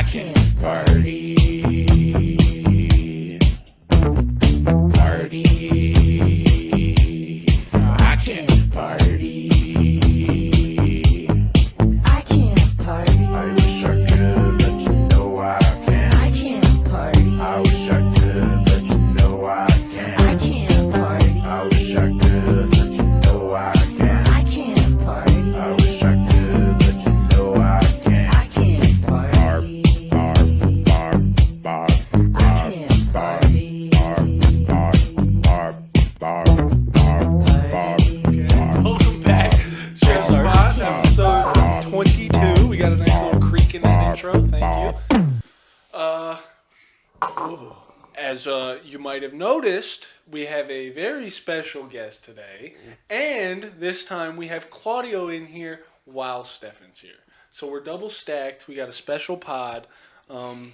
can't party. Party. I can't party. I can't party. I wish I could, but you know I can't. I can't party. I wish I could, but you know I can't. I can't party. I wish I could, but you know I can't. I can't party. I wish I could, but you know I can't. I can't party. Barb, barb, barb, barb. I can't party. Welcome back. Share Spot, episode 22. We got a nice little creak in that intro. Thank you. As you might have noticed, we have a very special guest today. And this time we have Claudio in here while Stefan's here. So we're double stacked. We got a special pod. I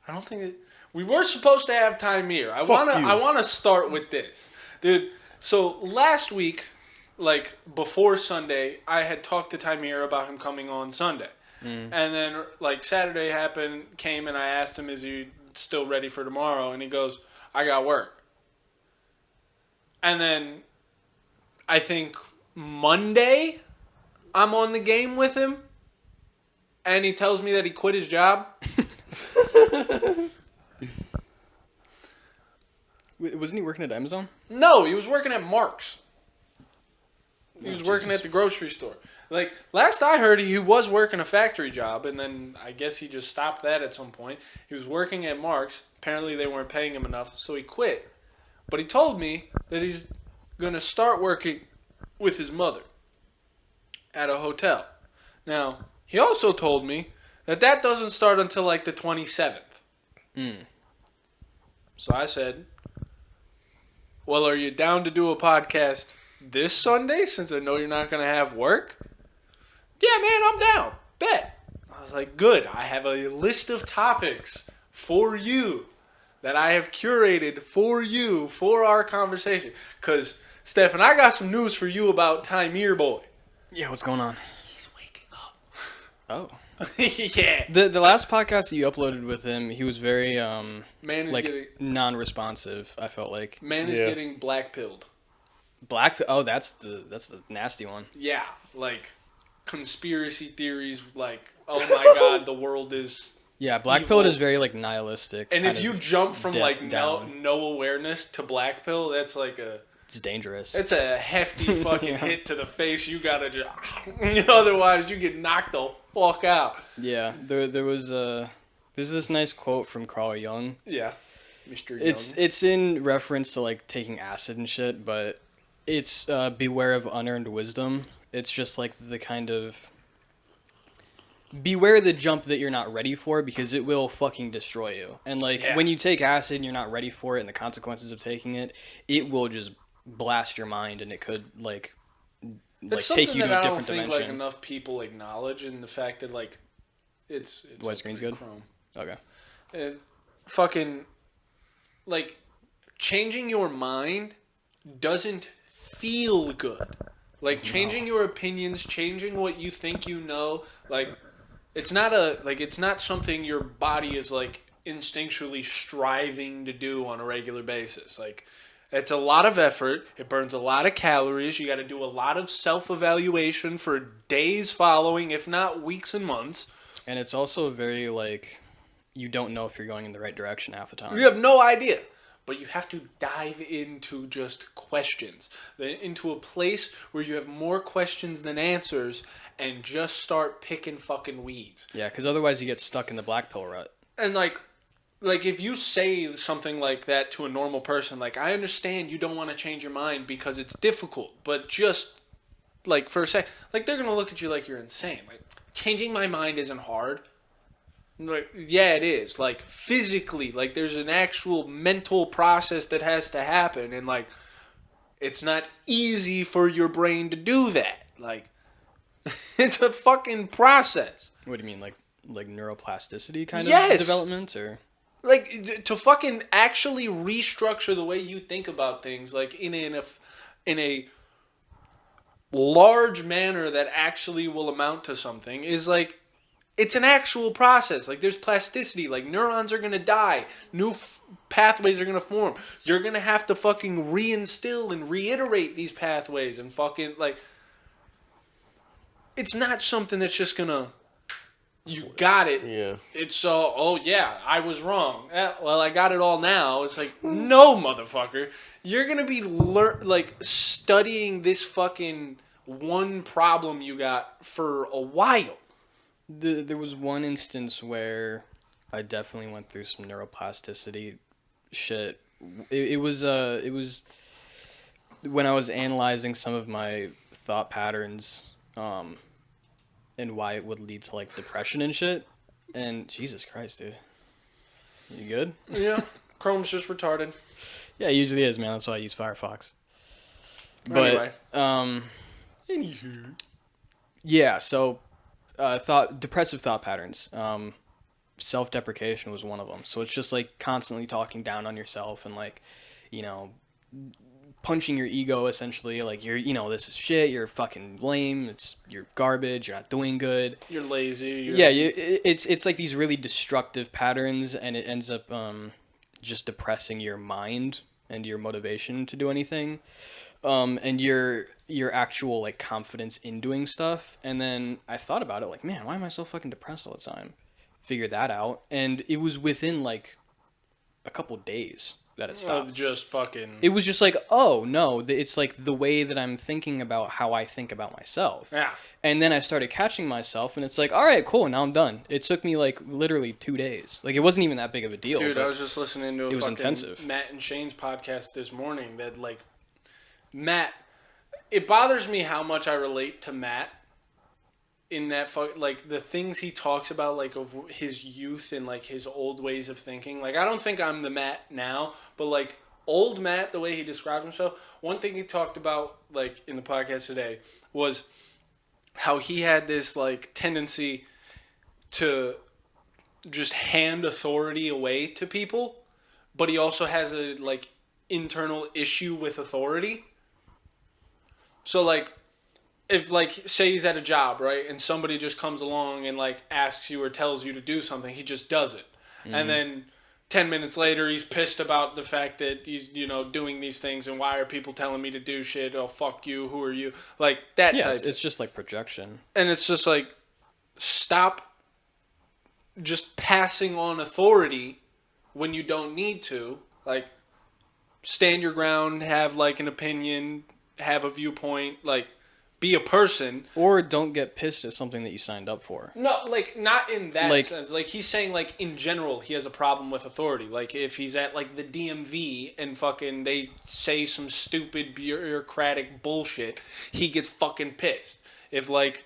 don't think that... We were supposed to have Timir. I wanna start with this. Dude, so last week, like before Sunday, I had talked to Timir about him coming on Sunday. And then like Saturday came and I asked him, is he still ready for tomorrow? And he goes, I got work. And then I think Monday I'm on the game with him and he tells me that he quit his job. Wasn't he working at Amazon? No, he was working at Mark's. He was working at the grocery store. Like, last I heard, he was working a factory job, and then I guess he just stopped that at some point. He was working at Mark's. Apparently, they weren't paying him enough, so he quit. But he told me that he's going to start working with his mother at a hotel. Now, he also told me that doesn't start until, like, the 27th. So I said... Well, are you down to do a podcast this Sunday since I know you're not going to have work? Yeah, man, I'm down. Bet. I was like, good. I have a list of topics for you that I have curated for you for our conversation. Because, Stefan, I got some news for you about Timir boy. Yeah, what's going on? He's waking up. Oh. Yeah. The last podcast that you uploaded with him, he was very getting non-responsive, I felt like. Man is getting black-pilled. That's the nasty one. Yeah, like conspiracy theories, like, oh my god, the world is black-pilled is very like nihilistic. And if you jump from like no awareness to black-pill, that's like it's dangerous. It's a hefty fucking hit to the face. You gotta just otherwise you get knocked the fuck out. Yeah, there's this nice quote from Carl Jung. Yeah, Mr. Jung. It's in reference to like taking acid and shit, but it's beware of unearned wisdom. It's just like the kind of beware the jump that you're not ready for because it will fucking destroy you. And like when you take acid and you're not ready for it and the consequences of taking it, it will just blast your mind and it could like take you to a different dimension. It's something that I don't think like enough people acknowledge, and the fact that like it's white screen's good. Chrome. Okay. Fucking like changing your mind doesn't feel good. Like changing your opinions, changing what you think you know, like it's not something your body is like instinctually striving to do on a regular basis. Like it's a lot of effort. It burns a lot of calories. You got to do a lot of self-evaluation for days following, if not weeks and months. And it's also very like you don't know if you're going in the right direction half the time. You have no idea. But you have to dive into just questions, into a place where you have more questions than answers, and just start picking fucking weeds. Yeah, because otherwise you get stuck in the black pill rut. And like if you say something like that to a normal person, like I understand you don't want to change your mind because it's difficult, but just like for a sec, like they're gonna look at you like you're insane. Like changing my mind isn't hard. Like, yeah, it is. Like, physically, like, there's an actual mental process that has to happen, and, like, it's not easy for your brain to do that. Like, it's a fucking process. What do you mean, like neuroplasticity kind of development, or? Like, to fucking actually restructure the way you think about things, like, in a large manner that actually will amount to something is, like, It's an actual process. Like, there's plasticity. Like, neurons are going to die. New pathways are going to form. You're going to have to fucking reinstill and reiterate these pathways and fucking, like... It's not something that's just going to... You got it. Yeah. It's oh yeah, I was wrong. Well, I got it all now. It's like, no, motherfucker. You're going to be, studying this fucking one problem you got for a while. There was one instance where I definitely went through some neuroplasticity shit. It was when I was analyzing some of my thought patterns, and why it would lead to like depression and shit. And Jesus Christ, dude, you good? Yeah, Chrome's just retarded. Yeah, it usually is, man. That's why I use Firefox. But anyway. Anywho. Yeah, so depressive thought patterns. Self-deprecation was one of them. So it's just like constantly talking down on yourself and like, you know, punching your ego essentially. Like, this is shit. You're fucking lame. You're garbage. You're not doing good. You're lazy. It's like these really destructive patterns, and it ends up just depressing your mind and your motivation to do anything. And your actual like confidence in doing stuff. And then I thought about it like, man, why am I so fucking depressed all the time? Figured that out, and it was within like a couple days that it stopped. Just fucking. It was just like, oh no, it's like the way that I'm thinking about how I think about myself. Yeah. And then I started catching myself, and it's like, all right, cool, now I'm done. It took me like literally 2 days. Like, it wasn't even that big of a deal. Dude, I was just listening to a fucking intensive. Matt and Shane's podcast this morning that like Matt. It bothers me how much I relate to Matt in that like the things he talks about, like of his youth and like his old ways of thinking. Like, I don't think I'm the Matt now, but like old Matt, the way he described himself. One thing he talked about like in the podcast today was how he had this like tendency to just hand authority away to people, but he also has a like internal issue with authority. So like, if like, say he's at a job, right, and somebody just comes along and like asks you or tells you to do something, he just does it. Mm-hmm. And then 10 minutes later, he's pissed about the fact that he's, doing these things, and why are people telling me to do shit? Oh, fuck you. Who are you? Like, that type. It's just like projection. And it's just like, stop just passing on authority when you don't need to. Like, stand your ground, have like an opinion, have a viewpoint, like, be a person. Or don't get pissed at something that you signed up for. No, like, not in that like, sense. Like, he's saying, like, in general, he has a problem with authority. Like, if he's at, like, the DMV and fucking they say some stupid bureaucratic bullshit, he gets fucking pissed. If, like,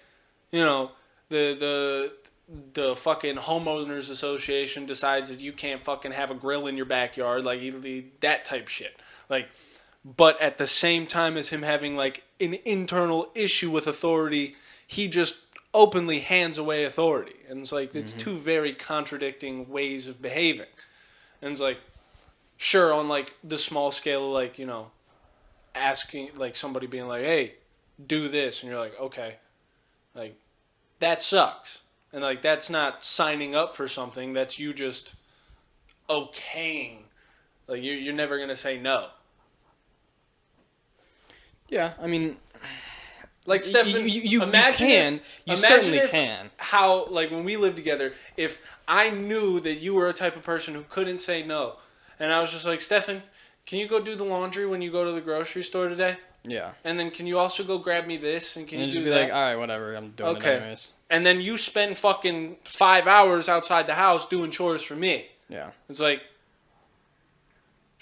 the fucking homeowners association decides that you can't fucking have a grill in your backyard, like, that type shit. Like, but at the same time as him having, like, an internal issue with authority, he just openly hands away authority. And it's like, it's two very contradicting ways of behaving. And it's like, sure, on, like, the small scale, like, asking, like, somebody being like, hey, do this. And you're like, okay. Like, that sucks. And, like, that's not signing up for something. That's you just okaying. Like, you're never going to say no. Yeah, I mean, like, Stefan, you certainly can. How, like, when we lived together, if I knew that you were a type of person who couldn't say no, and I was just like, Stefan, can you go do the laundry when you go to the grocery store today? Yeah. And then can you also go grab me this, and can you just do be that? like, all right, whatever, I'm doing it anyways. And then you spend fucking 5 hours outside the house doing chores for me. Yeah. It's like,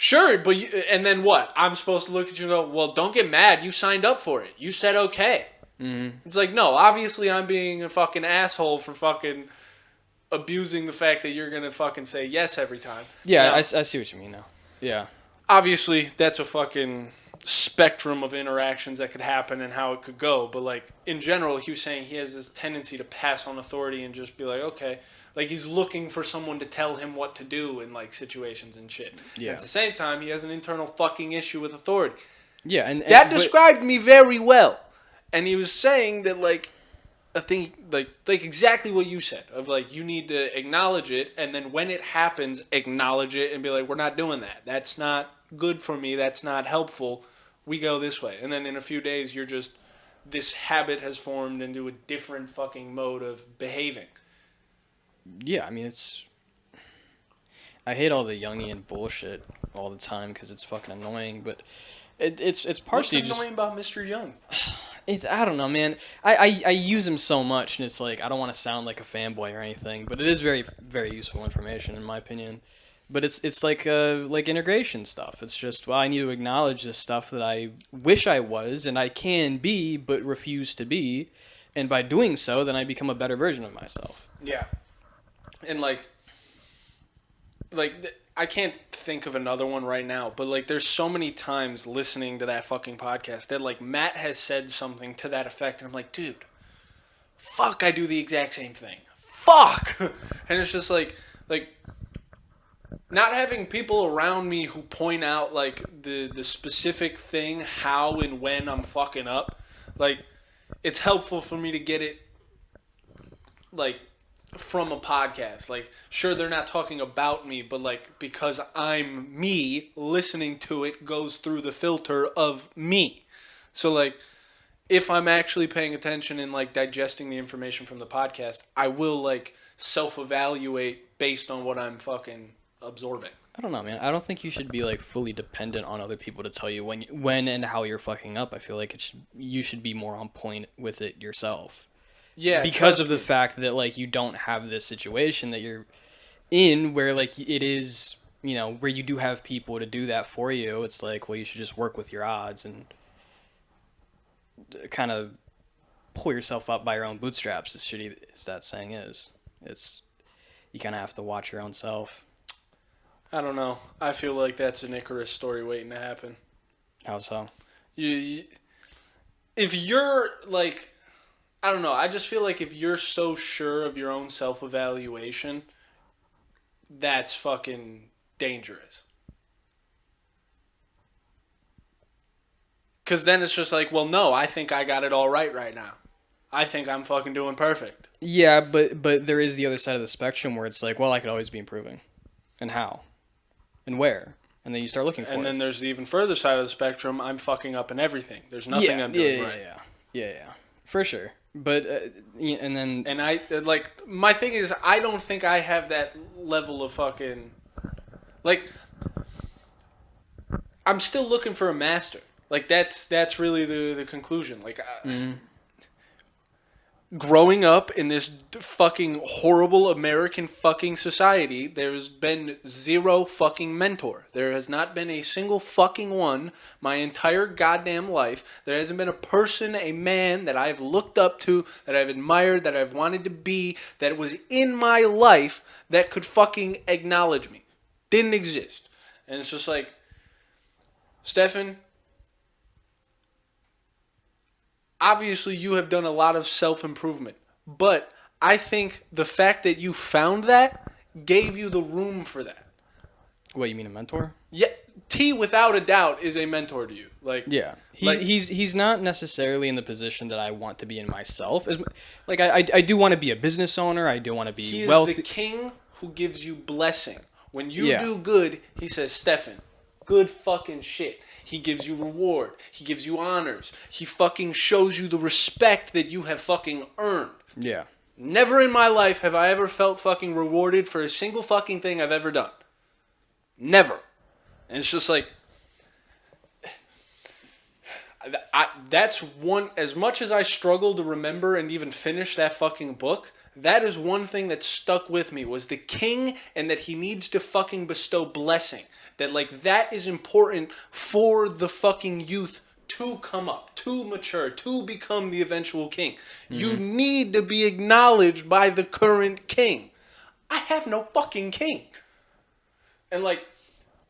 sure, but and then what? I'm supposed to look at you and go, well, don't get mad. You signed up for it. You said okay. Mm-hmm. It's like, no, obviously I'm being a fucking asshole for fucking abusing the fact that you're going to fucking say yes every time. Yeah, now, I see what you mean now. Yeah. Obviously, that's a fucking spectrum of interactions that could happen and how it could go. But, like, in general, he was saying he has this tendency to pass on authority and just be like, okay. Like, he's looking for someone to tell him what to do in, like, situations and shit. Yeah. At the same time, he has an internal fucking issue with authority. Yeah, and that described me very well. And he was saying that, like, a thing like exactly what you said of like you need to acknowledge it, and then when it happens, acknowledge it and be like, we're not doing that. That's not good for me. That's not helpful. We go this way, and then in a few days, you're just this habit has formed into a different fucking mode of behaving. Yeah, I mean it's. I hate all the Jungian bullshit all the time because it's fucking annoying, but it's partially What's annoying about Mr. Young? It's I don't know, man. I use him so much, and it's like I don't want to sound like a fanboy or anything, but it is very very useful information in my opinion. But it's like integration stuff. It's just well, I need to acknowledge this stuff that I wish I was and I can be, but refuse to be, and by doing so, then I become a better version of myself. Yeah, and I can't think of another one right now, but like there's so many times listening to that fucking podcast that like Matt has said something to that effect, and I'm like, dude, fuck, I do the exact same thing. Fuck, and it's just like not having people around me who point out like the specific thing, how and when I'm fucking up, like it's helpful for me to get it like from a podcast. Like sure they're not talking about me, but like because I'm me, listening to it goes through the filter of me. So like if I'm actually paying attention and like digesting the information from the podcast, I will like self-evaluate based on what I'm fucking absorbing. I don't know, man. I don't think you should be like fully dependent on other people to tell you when and how you're fucking up. I feel like you should be more on point with it yourself. Yeah, because of the fact that like you don't have this situation that you're in where like it is, you know, where you do have people to do that for you. It's like, well, you should just work with your odds and kind of pull yourself up by your own bootstraps, as shitty as that saying is. It's you kind of have to watch your own self. I don't know. I feel like that's an Icarus story waiting to happen. How so? You if you're like, I don't know. I just feel like if you're so sure of your own self-evaluation, that's fucking dangerous. Because then it's just like, well, no, I think I got it all right now. I think I'm fucking doing perfect. Yeah, but there is the other side of the spectrum where it's like, well, I could always be improving. And how? And where? And then you start looking for it. And then there's the even further side of the spectrum. I'm fucking up in everything. There's nothing I'm doing right. Yeah. For sure. But, and then... And I, like, my thing is, I don't think I have that level of fucking... Like, I'm still looking for a master. Like, that's really the conclusion. Like, growing up in this fucking horrible American fucking society, there's been zero fucking mentor. There has not been a single fucking one my entire goddamn life. There hasn't been a person, a man that I've looked up to, that I've admired, that I've wanted to be, that was in my life that could fucking acknowledge me. Didn't exist. And it's just like, Stefan, obviously, you have done a lot of self-improvement, but I think the fact that you found that gave you the room for that. What, you mean a mentor? Yeah, T, without a doubt, is a mentor to you. Like, yeah, he's not necessarily in the position that I want to be in myself. Like, I do want to be a business owner. I do want to be wealthy. He is the king who gives you blessing. When you do good, he says, Stefan, good fucking shit. He gives you reward. He gives you honors. He fucking shows you the respect that you have fucking earned. Yeah. Never in my life have I ever felt fucking rewarded for a single fucking thing I've ever done. Never. And it's just like, that's one, as much as I struggle to remember and even finish that fucking book, that is one thing that stuck with me, was the king and that he needs to fucking bestow blessing. That, like, that is important for the fucking youth to come up, to mature, to become the eventual king. Mm-hmm. You need to be acknowledged by the current king. I have no fucking king. And, like,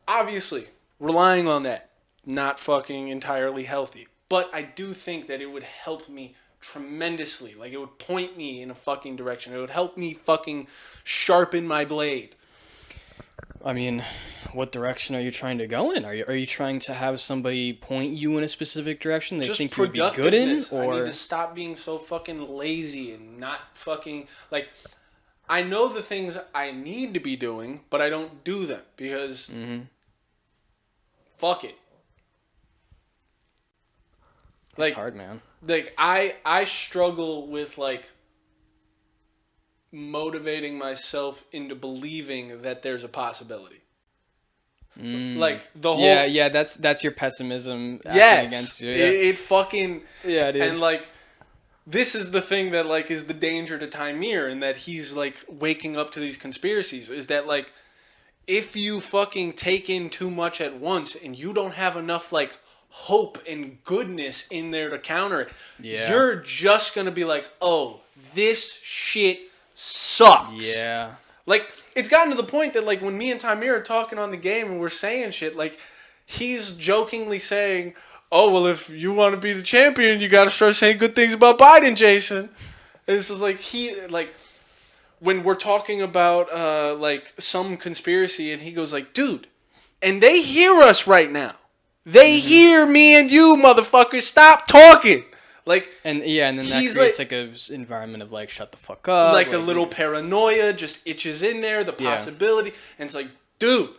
obviously, relying on that, not fucking entirely healthy. But I do think that it would help me tremendously. Like, it would point me in a fucking direction. It would help me fucking sharpen my blade. I mean, what direction are you trying to go in? Are you trying to have somebody point you in a specific direction they Just think you would be good in, productiveness. I need or to stop being so fucking lazy and not fucking like. I know the things I need to be doing, but I don't do them because fuck it. it's hard, man. Like I struggle with like motivating myself into believing that there's a possibility. Like the whole Yeah, that's your pessimism acting against you. Yeah. It fucking Yeah, dude. and like this is the thing that like is the danger to Tymir, and that he's like waking up to these conspiracies, is that like if you fucking take in too much at once and you don't have enough like hope and goodness in there to counter it, you're just gonna be like, oh, this shit sucks. Yeah. Like, it's gotten to the point that, like, when me and Tymir are talking on the game and we're saying shit, like, he's jokingly saying, oh, well, if you want to be the champion, you got to start saying good things about Biden, Jason. And this is, like, when we're talking about, like, some conspiracy, and he goes, like, dude, and they hear us right now. They hear me and you, motherfuckers. Stop talking. Like, and then that creates like a environment of like, shut the fuck up. Like a little paranoia just itches in there, the possibility. And it's like, dude.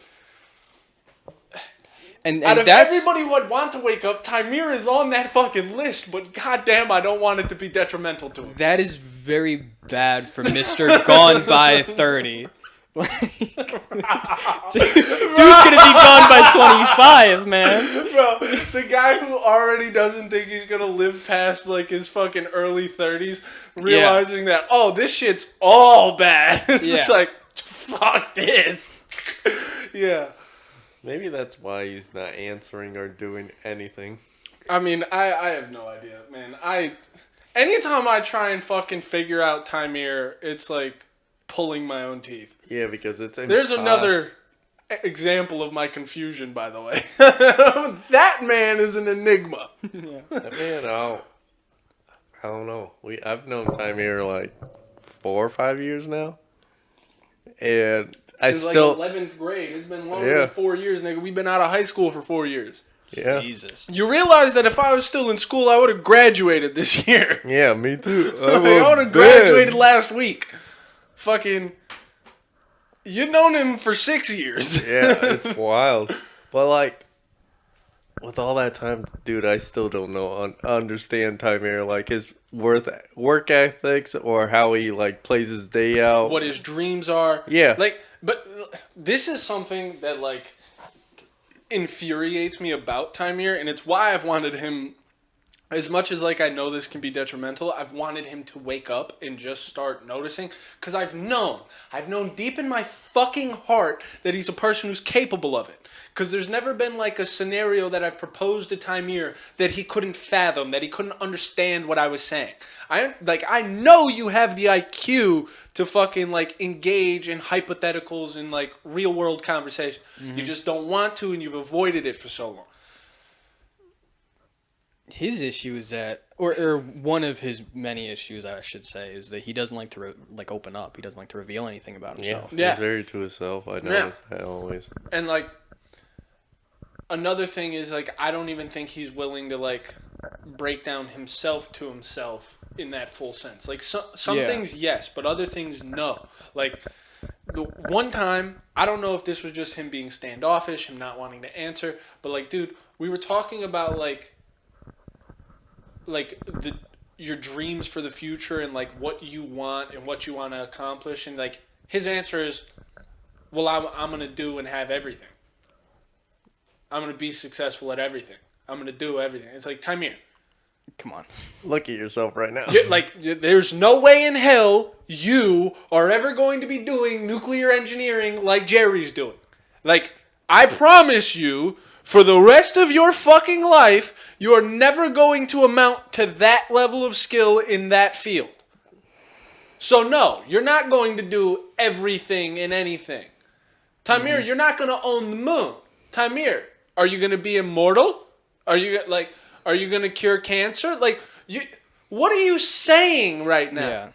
And out of everybody who would want to wake up, Tymir is on that fucking list, but goddamn, I don't want it to be detrimental to him. That is very bad for Mr. Gone by 30. Dude's gonna be gone by 25, man. Bro, the guy who already doesn't think he's gonna live past like his fucking early 30s, realizing that, oh, this shit's all bad. It's just like, fuck this. Yeah. Maybe that's why he's not answering or doing anything. I mean, I have no idea, man. Anytime I try and fucking figure out Tymir, it's like pulling my own teeth. Yeah, because it's There's another example of my confusion, by the way. That man is an enigma. Man, I don't know. I've known Tymir like 4 or 5 years now, and Since like 11th grade. It's been longer than 4 years, nigga. We've been out of high school for 4 years. Yeah. Jesus. You realize that if I was still in school, I would have graduated this year. Yeah, me too. I would have graduated last week. Fucking, you've known him for 6 years. Yeah, it's wild. But like, with all that time, dude, I still don't understand Tymir, like his work ethics or how he like plays his day out. What his dreams are. Yeah. Like, but this is something that like infuriates me about Tymir, and it's why I've wanted him. As much as, like, I know this can be detrimental, I've wanted him to wake up and just start noticing. Because I've known deep in my fucking heart that he's a person who's capable of it. Because there's never been, like, a scenario that I've proposed to Tymir that he couldn't fathom, that he couldn't understand what I was saying. I know you have the IQ to fucking, like, engage in hypotheticals and, like, real-world conversation. Mm-hmm. You just don't want to, and you've avoided it for so long. His issue is that, or one of his many issues, I should say, is that he doesn't like to open up. He doesn't like to reveal anything about himself. Yeah, he's very to himself. I notice that always. And like, another thing is like, I don't even think he's willing to like break down himself to himself in that full sense. Like some things, yes, but other things, no. Like the one time, I don't know if this was just him being standoffish, him not wanting to answer, but like, dude, we were talking about like your dreams for the future and like what you want and what you want to accomplish, and like his answer is, well, I'm gonna do and have everything. I'm gonna be successful at everything. I'm gonna do everything. It's like, Tymir, come on, look at yourself right now. There's no way in hell you are ever going to be doing nuclear engineering like Jerry's doing. Like, I promise you, for the rest of your fucking life, you are never going to amount to that level of skill in that field. So no, you're not going to do everything in anything. Tymir, you're not going to own the moon. Tymir, are you going to be immortal? Are you going to cure cancer? Like, what are you saying right now? Yeah.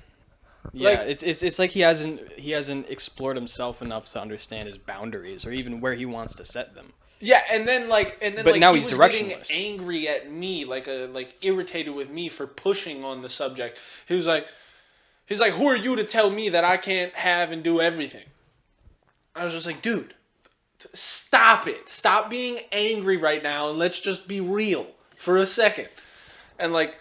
Yeah, Like- it's like he hasn't explored himself enough to understand his boundaries or even where he wants to set them. Yeah, and then But now he he's was getting directionless. angry at me, like irritated with me for pushing on the subject. He's like, who are you to tell me that I can't have and do everything? I was just like, dude, stop it. Stop being angry right now and let's just be real for a second. And like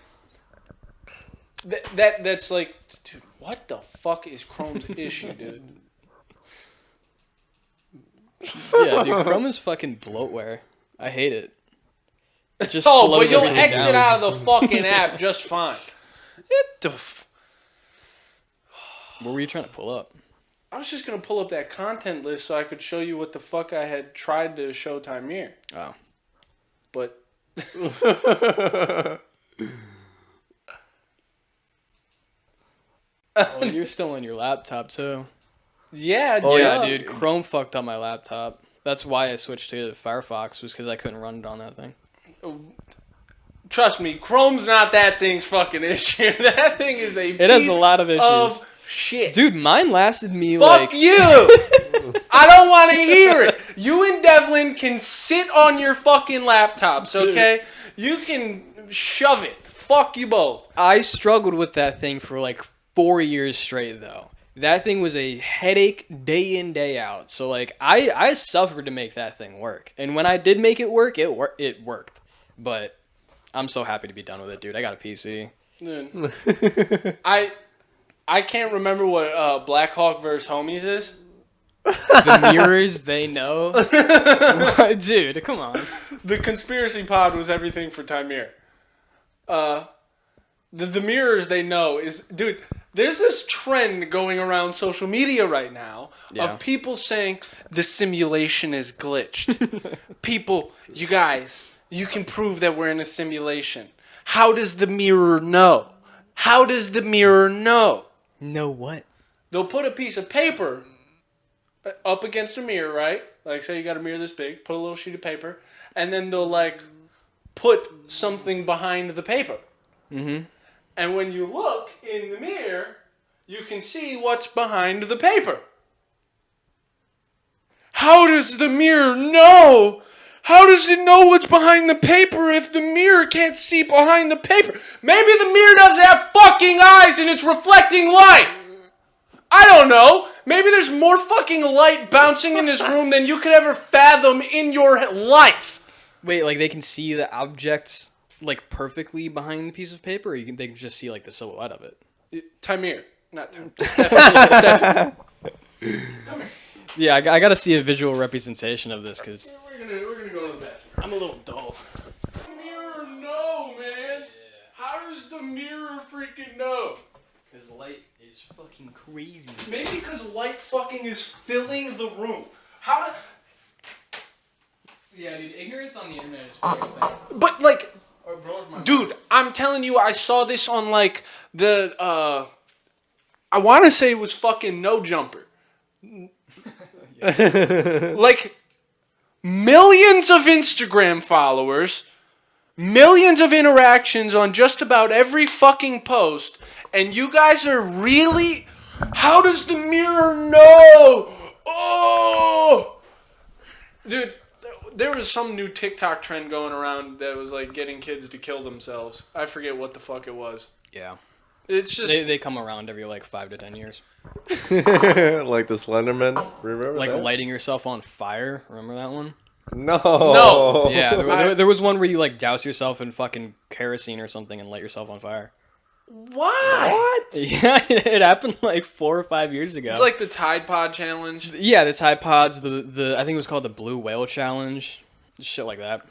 that's like, dude, what the fuck is Chrome's issue, dude? Yeah, dude, Chrome is fucking bloatware. I hate it. It just Oh, slows but you'll everything exit down. out of the fucking app just fine. What were you trying to pull up? I was just gonna pull up that content list so I could show you what the fuck I had tried to show Tamir. Oh. But Oh, you're still on your laptop too. yeah, Oh, Yeah, yeah, dude, Chrome fucked up my laptop. That's why I switched to Firefox, was because I couldn't run it on that thing. Trust me, Chrome's not that thing's fucking issue. That thing is a It has a lot of issues. Shit. Dude, mine lasted me Fuck like you! I don't want to hear it. You and Devlin can sit on your fucking laptops, okay? You can shove it. Fuck you both. I struggled with that thing for like 4 years straight though. That thing was a headache day in, day out. So like I suffered to make that thing work. And when I did make it work, it worked. But I'm so happy to be done with it, dude. I got a PC. Dude. I can't remember what Black Hawk vs. Homies is. The mirrors, they know. Dude, come on. The conspiracy pod was everything for Tamir. The mirrors they know is, dude, there's this trend going around social media right now Yeah. of people saying the simulation is glitched. People, you guys, you can prove that we're in a simulation. How does the mirror know? How does the mirror know? Know what? They'll put a piece of paper up against a mirror, right? Like, say you got a mirror this big, put a little sheet of paper, and then they'll, like, put something behind the paper. Mm-hmm. And when you look in the mirror, you can see what's behind the paper. How does the mirror know? How does it know what's behind the paper if the mirror can't see behind the paper? Maybe the mirror doesn't have fucking eyes and it's reflecting light. I don't know. Maybe there's more fucking light bouncing in this room than you could ever fathom in your life. Wait, like they can see the objects like perfectly behind the piece of paper, or they can just see like the silhouette of it? Tamir, not Tamir. Come here. Yeah, I gotta see a visual representation of this because We're gonna go to the bathroom. I'm a little dull. The mirror know, man. Yeah. How does the mirror freaking know? Because light is fucking crazy. Maybe because light fucking is filling the room. How do... Yeah, dude, ignorance on the internet is fucking insane. But like, Or blows my mind. dude, I'm telling you, I saw this on like the I want to say it was fucking No Jumper. Like millions of Instagram followers, millions of interactions on just about every fucking post, and you guys are really... How does the mirror know? Oh! Dude, there was some new TikTok trend going around that was like getting kids to kill themselves. I forget what the fuck it was. Yeah. It's just... They come around every like 5 to 10 years. Like the Slenderman. Remember Like that? lighting yourself on fire. Remember that one? No. Yeah, there was one where you like douse yourself in fucking kerosene or something and light yourself on fire. Why? Yeah, it happened like 4 or 5 years ago. It's like the Tide Pod challenge. Yeah, the Tide Pods, the I think it was called the Blue Whale Challenge, shit like that.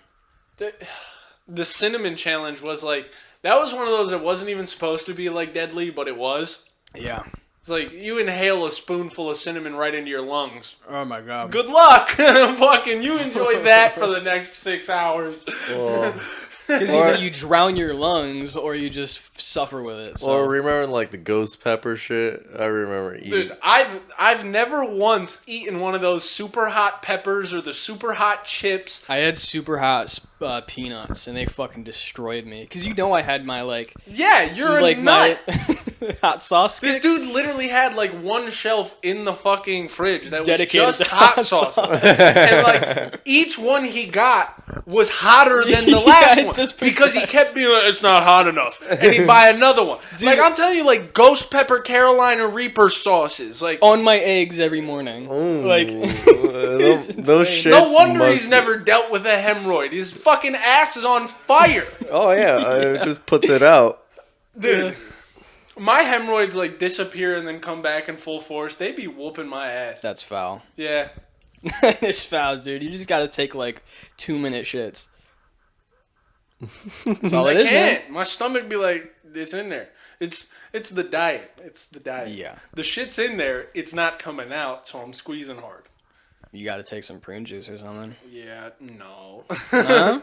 The cinnamon challenge was like... That was one of those that wasn't even supposed to be like deadly, but it was. Yeah. It's like you inhale a spoonful of cinnamon right into your lungs. Oh my god. Good luck. Fucking you enjoy that for the next 6 hours. Because either you drown your lungs or you just suffer with it. So. Or remember like the ghost pepper shit? I remember eating. Dude, I've never once eaten one of those super hot peppers or the super hot chips. I had super hot peanuts and they fucking destroyed me. Because you know I had my like... Yeah, you're like a nut. Hot sauce. This dude literally had like one shelf in the fucking fridge that was Dedicated just to hot hot sauces. And like each one he got was hotter than the last Yeah, one just because he progressed. kept being like, it's not hot enough. And he'd buy another one. Like I'm telling you, like Ghost Pepper Carolina Reaper sauces. Like on my eggs every morning. Like those insane. shits. no wonder he's must- never dealt with a hemorrhoid. His fucking ass is on fire. Oh yeah, it just puts it out. Dude. My hemorrhoids like disappear and then come back in full force. They be whooping my ass. That's foul. Yeah. It's foul, dude. You just gotta take like 2-minute shits. That's all I it is, man. can't. My stomach be like, it's in there. It's the diet. It's the diet. Yeah. The shit's in there. It's not coming out, so I'm squeezing hard. You gotta take some prune juice or something. Yeah, no. Huh?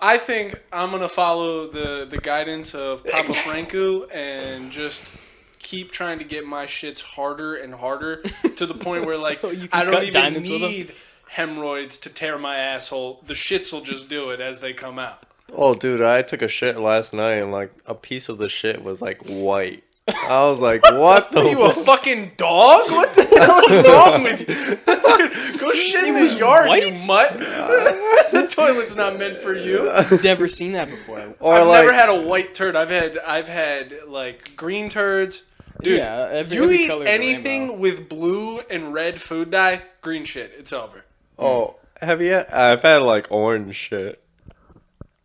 I think I'm gonna follow the guidance of Papa Franco and just keep trying to get my shits harder and harder to the point where like So you can I don't cut even diamonds with 'em? need hemorrhoids to tear my asshole. The shits will just do it as they come out. Oh, dude, I took a shit last night and like a piece of the shit was like white. I was like, what the? Are you a fucking dog? What the hell is wrong with you? Go shit in the yard, white? you mutt. The toilet's not meant for you. I've never seen that before. Or I've like, never had a white turd. I've had like green turds. Dude, Yeah, every you eat color of the anything rainbow. with blue and red food dye, green shit. It's over. oh, have you? I've had like orange shit.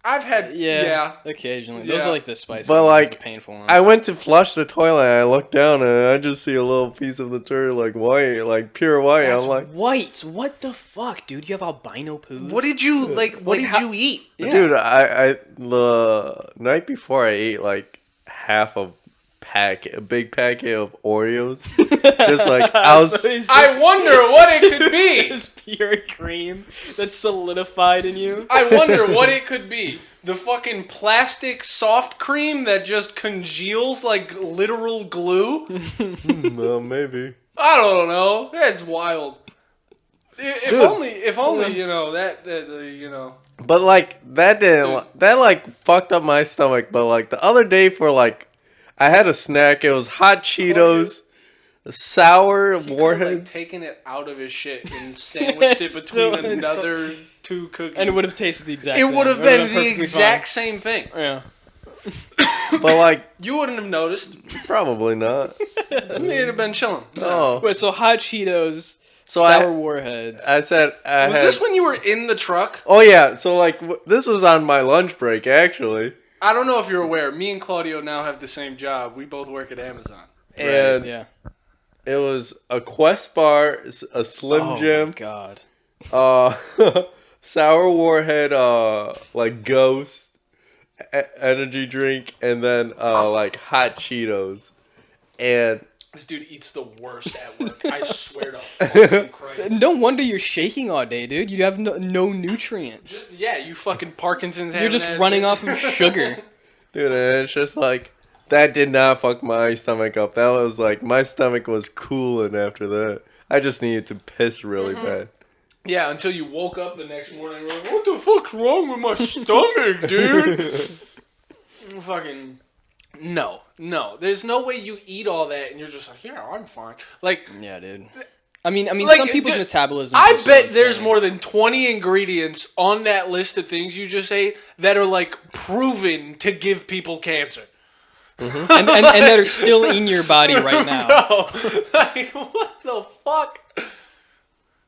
I've had yeah. occasionally. Those Yeah. are like the spicy But, ones, like, the painful ones. I went to flush the toilet and I looked down and I just see a little piece of the turd like white, like pure white. That's I'm like, white. What the fuck, dude? You have albino poos? What did you like? What did how- you eat? Yeah. dude, I the night before I ate like half a big packet of Oreos. Just like I was. So it's I just- wonder what it could be. This pure cream that's solidified in you. I wonder what it could be. The fucking plastic soft cream that just congeals like literal glue? No, maybe. I don't know. That's wild. If only, you know, you know. But like that didn't. That like fucked up my stomach. But like the other day for like, I had a snack. It was hot Cheetos, sour Like warheads. taking it out of his shit and sandwiched it It's between still- it's another two cookies. And it would have tasted the exact It same. would have would've been the perfectly exact same thing. fine. Yeah. But like, You wouldn't have noticed. probably not. It'd have been chilling. Oh, Wait, so hot Cheetos, So sour warheads. I said I Was had. this when you were in the truck? Oh yeah, so like this was on my lunch break actually, I don't know if you're aware. Me and Claudio now have the same job. We both work at Amazon. and yeah. it was a Quest bar, a Slim Oh my Jim, god. sour warhead, like Ghost energy drink, and then like hot Cheetos, and This dude eats the worst at work. I swear to fucking Christ. No wonder you're shaking all day, dude. You have no nutrients. Yeah, you fucking Parkinson's. You're just running off of sugar. dude, and it's just like that did not fuck my stomach up. That was like my stomach was cooling after that. I just needed to piss really bad. Yeah, until you woke up the next morning and were like, what the fuck's wrong with my stomach, dude? Fucking no. There's no way you eat all that and you're just like, yeah, I'm fine. Like, Yeah, dude. I mean, Like, some people's dude, metabolism. I bet there's more than 20 ingredients on that list of things you just ate that are like proven to give people cancer. and that are still in your body right now. No. Like, what the fuck?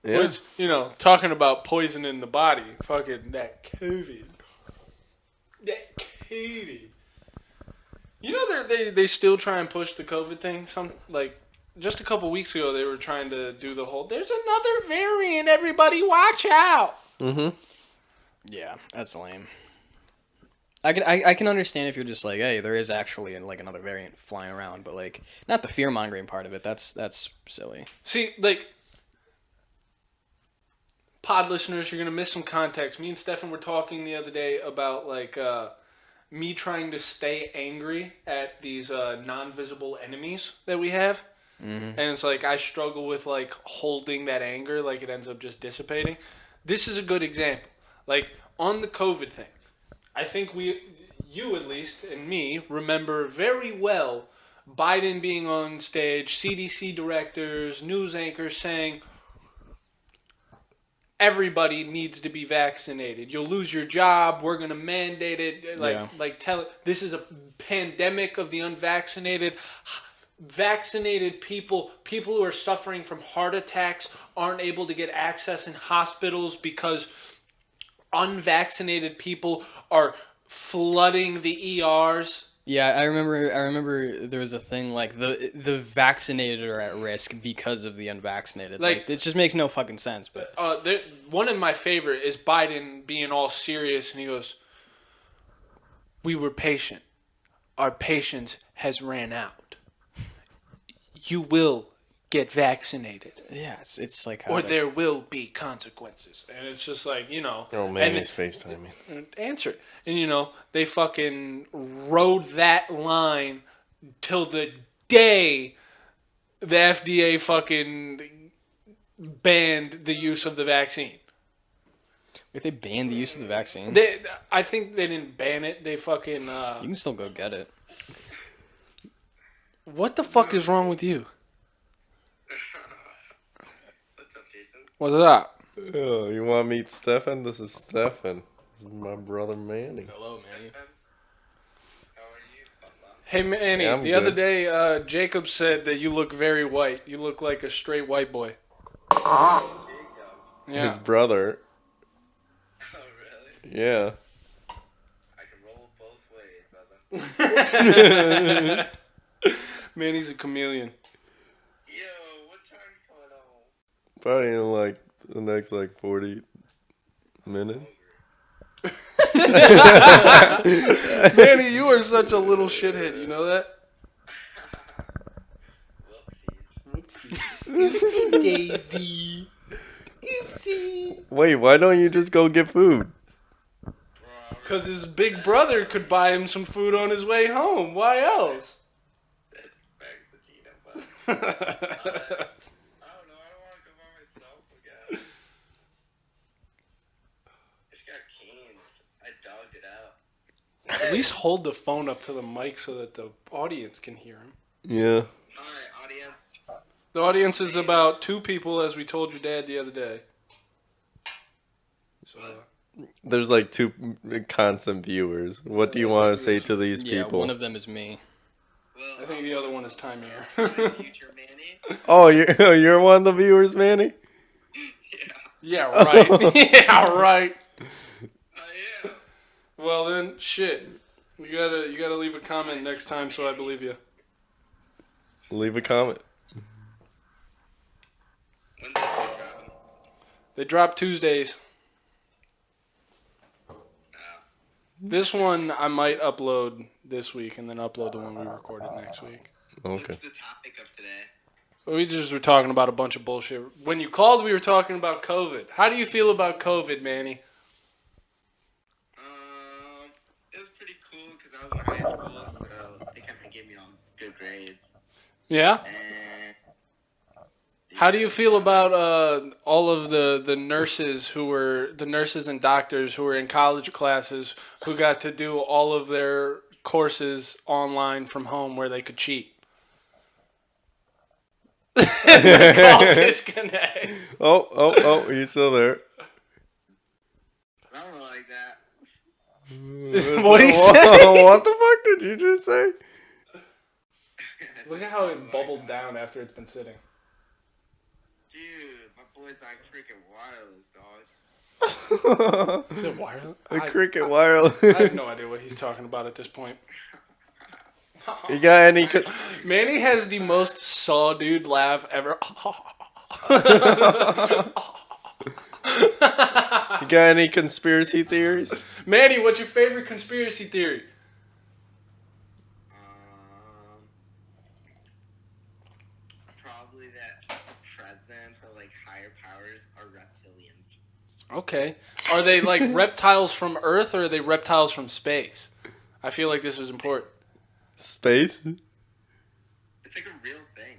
Yeah. Which, you know, talking about poison in the body, fucking that COVID. That COVID. You know, they still try and push the COVID thing. Just a couple weeks ago, they were trying to do the whole, there's another variant, everybody watch out. Mm-hmm. Yeah, that's lame. I can understand if you're just like, hey, there is actually like another variant flying around, but like not the fear mongering part of it. That's silly. See, like, pod listeners, you're going to miss some context. Me and Stefan were talking the other day about, like, me trying to stay angry at these non-visible enemies that we have. Mm-hmm. And it's like, I struggle with, like, holding that anger. Like, it ends up just dissipating. This is a good example. Like, on the COVID thing, I think you at least, and me, remember very well Biden being on stage, CDC directors, news anchors saying everybody needs to be vaccinated. You'll lose your job. We're gonna mandate it. This is a pandemic of the unvaccinated. Vaccinated people who are suffering from heart attacks aren't able to get access in hospitals because unvaccinated people are flooding the ERs. Yeah, I remember there was a thing like the vaccinated are at risk because of the unvaccinated. Like it just makes no fucking sense. But one of my favorite is Biden being all serious and he goes, "We were patient. Our patience has ran out. You will get vaccinated." Yeah, it's like or there will be consequences. And it's just like, Oh man, he's FaceTiming. Answer it. And they fucking rode that line till the day the FDA fucking banned the use of the vaccine. If they banned the use of the vaccine, I think they didn't ban it. They fucking. You can still go get it. What the fuck is wrong with you? What's up, Jason? What's up? Oh, you want to meet Stefan? This is Stefan. This is my brother Manny. Hello, Manny. How are you, Papa? Hey, Manny, Yeah, I'm the good. other day, Jacob said that you look very white. You look like a straight white boy. There you go. Yeah. His brother. Oh, really? Yeah. I can roll both ways, brother. Manny's a chameleon. Yo, what time coming on? Probably in like the next 40 minutes. Manny, you are such a little shithead. You know that? Whoopsies. Daisy. Oopsie. Wait, why don't you just go get food? Because his big brother could buy him some food on his way home. Why else? That's bags of Gina, but I don't know. I don't want to go by myself again. I just got canes. I dogged it out. At least hold the phone up to the mic so that the audience can hear him. Yeah. Hi, audience. The audience is about 2 people, as we told your dad the other day. So, There's 2 constant viewers. What do you want to say to these Yeah, people? one of them is me. Well, I think the other one is Time Here. future Manny. Oh, you're one of the viewers, Manny? Yeah, Yeah, right. Yeah, right. I am. Well then, shit. You gotta leave a comment next time, so I believe you. Leave a comment. When does it drop? They drop Tuesdays. This one I might upload this week, and then upload the one we recorded next week. Okay. What's the topic of today? We just were talking about a bunch of bullshit. When you called, we were talking about COVID. How do you feel about COVID, Manny? It was pretty cool because I was in high school, so they kind of gave me all good grades. Yeah? And How do you feel about all of the nurses the nurses and doctors who were in college classes who got to do all of their courses online from home where they could cheat? Call disconnect. Oh, he's still there. I don't like that. What'd he say? What the fuck did you just say? Look at how it bubbled down after it's been sitting. Dude, my boy's on freaking wireless, dog. Is it wireless? The cricket wireless. I have no idea what he's talking about at this point. You got any? Manny has the most sawdude laugh ever. You got any conspiracy theories? Manny, what's your favorite conspiracy theory? Probably that presidents or like higher powers are reptilians. Okay. Are they like reptiles from Earth or are they reptiles from space? I feel like this is important. Space? It's like a real thing.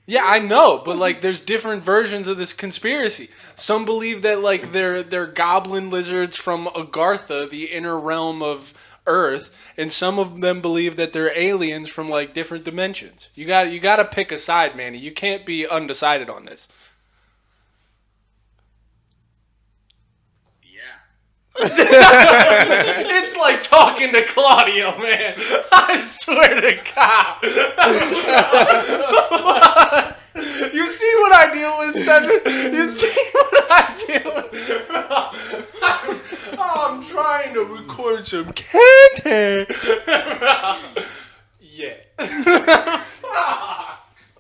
Yeah, I know, but like there's different versions of this conspiracy. Some believe that like they're goblin lizards from Agartha, the inner realm of Earth, and some of them believe that they're aliens from like different dimensions. You got to pick a side, Manny. You can't be undecided on this. Yeah. It's like talking to Claudio, man. I swear to God. You see what I deal with, Stephen? You see what I deal with? I'm trying to record some content. Yeah.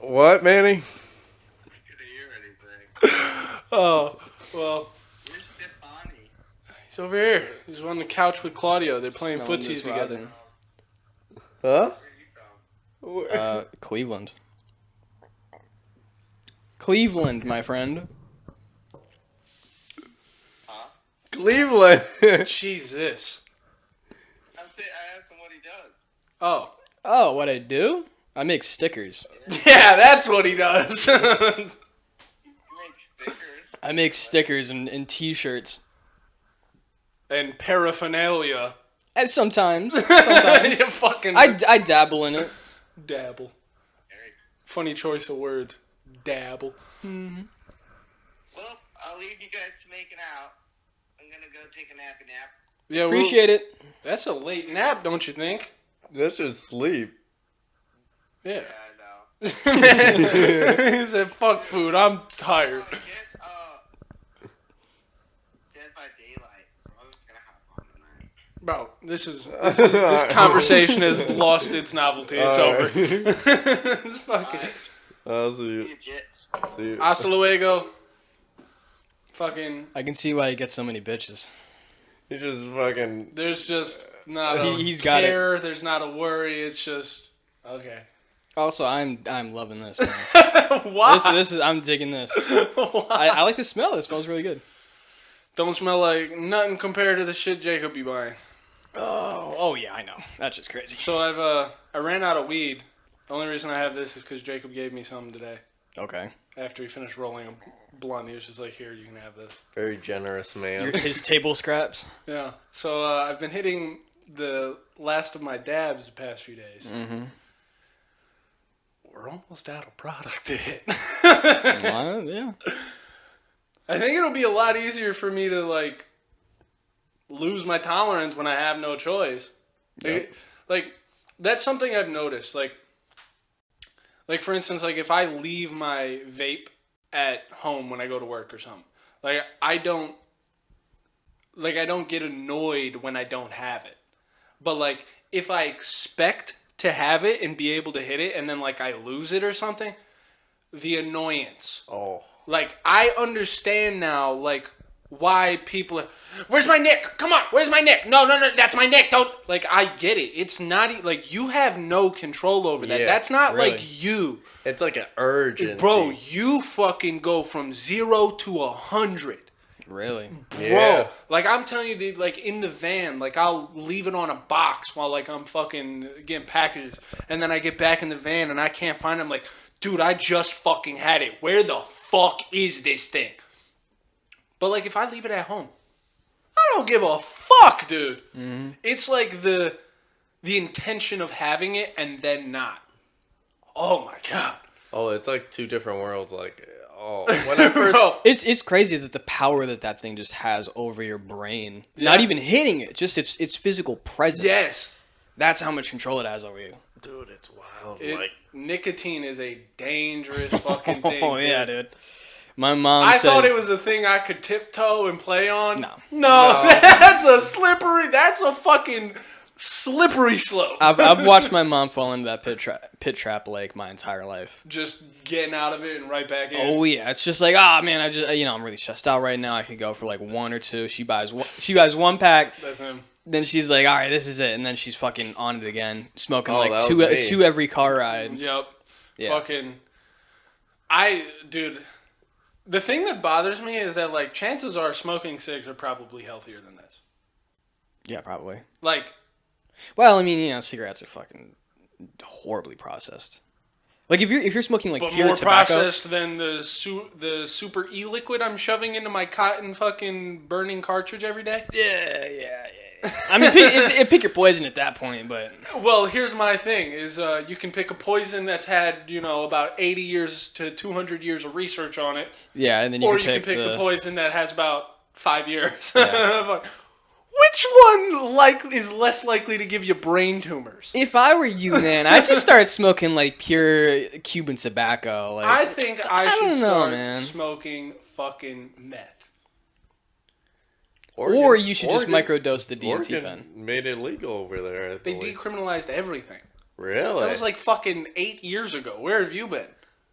What, Manny? I couldn't hear anything. Oh, well, Where's Stefani? he's over here. He's on the couch with Claudio. They're playing Smelling footsies this together. rosin. Huh? Where are you from? Cleveland. Cleveland, my friend. Huh? Cleveland. Jesus. I asked him what he does. Oh. Oh, what I do? I make stickers. Yeah, that's what he does. He makes stickers. I make stickers and t-shirts. And paraphernalia. And sometimes. Sometimes. You fucking I dabble in it. dabble. Very Funny choice of words. Dabble. Well, I'll leave you guys to making out. I'm gonna go take a nappy nap. Yeah, Appreciate it. That's a late nap, don't you think? That's just sleep. Yeah. Yeah, I know. He said, "Fuck food. I'm tired." Dead by Daylight. I was gonna hop on tonight. Bro, this conversation has lost its novelty. It's All over. right. It's fucking. I'll see See you. you, Jit. See you. Hasta luego. Fucking. I can see why he gets so many bitches. You just fucking. There's just not a He's got it. care. There's not a worry. It's just okay. Also, I'm loving this, man. Why? This is I'm digging this. Why? I like the smell. It smells really good. Don't smell like nothing compared to the shit Jacob be buying. Oh yeah, I know. That's just crazy. So I ran out of weed. The only reason I have this is because Jacob gave me some today. Okay. After he finished rolling a blunt, he was just like, "Here, you can have this." Very generous man. His table scraps. Yeah. So I've been hitting the last of my dabs the past few days. Mm-hmm. We're almost out of product to hit. Yeah. I think it'll be a lot easier for me to like lose my tolerance when I have no choice. Yep. Like that's something I've noticed. Like for instance, like if I leave my vape at home when I go to work or something, like I don't get annoyed when I don't have it. But like if I expect to have it and be able to hit it and then like I lose it or something, the annoyance. Oh. Like I understand now like why people are, where's my nick? Come on, where's my nick? No, that's my nick. Don't, like, I get it. It's not, like, you have no control over that. Yeah, That's not, really. like, you. It's like an urgency. Bro, you fucking go from 0 to 100. Really? Yeah. Bro, like, I'm telling you, like, in the van, like, I'll leave it on a box while, like, I'm fucking getting packages. And then I get back in the van and I can't find it. I'm like, dude, I just fucking had it. Where the fuck is this thing? But, like, if I leave it at home, I don't give a fuck, dude. Mm-hmm. It's like the intention of having it and then not. Oh, my God. Oh, it's like two different worlds. Like, oh, when I first... Bro. It's crazy that the power that thing just has over your brain. Yeah. Not even hitting it, just its physical presence. Yes. That's how much control it has over you. Dude, it's wild. Nicotine is a dangerous fucking thing. Oh, yeah, dude. My mom I says... thought it was a thing I could tiptoe and play on. No. That's a fucking slippery slope. I've watched my mom fall into that pit trap lake my entire life. Just getting out of it and right back in. Oh yeah, it's just like, man, I'm really stressed out right now. I could go for like one or two. She buys one pack. That's him. Then she's like, all right, this is it. And then she's fucking on it again, smoking Oh, like that was me. two every car ride. Yep. Yeah. Fucking. Dude, the thing that bothers me is that, like, chances are smoking cigs are probably healthier than this. Yeah, probably. Like, Well, I mean, cigarettes are fucking horribly processed. Like if you're smoking like but pure more tobacco, processed than the super e-liquid I'm shoving into my cotton fucking burning cartridge every day. yeah. I mean, pick your poison at that point, but Well, here's my thing: is you can pick a poison that's had about 80 years to 200 years of research on it, yeah, and then or you can pick the poison that has about 5 years. Yeah. Which one is less likely to give you brain tumors? If I were you, man, I'd just start smoking like pure Cuban tobacco. Like I think I should don't know, start man. smoking fucking meth. Or you should just microdose the DMT Oregon pen. made it legal over there. I They believe. decriminalized everything. Really? That was like fucking 8 years ago. Where have you been?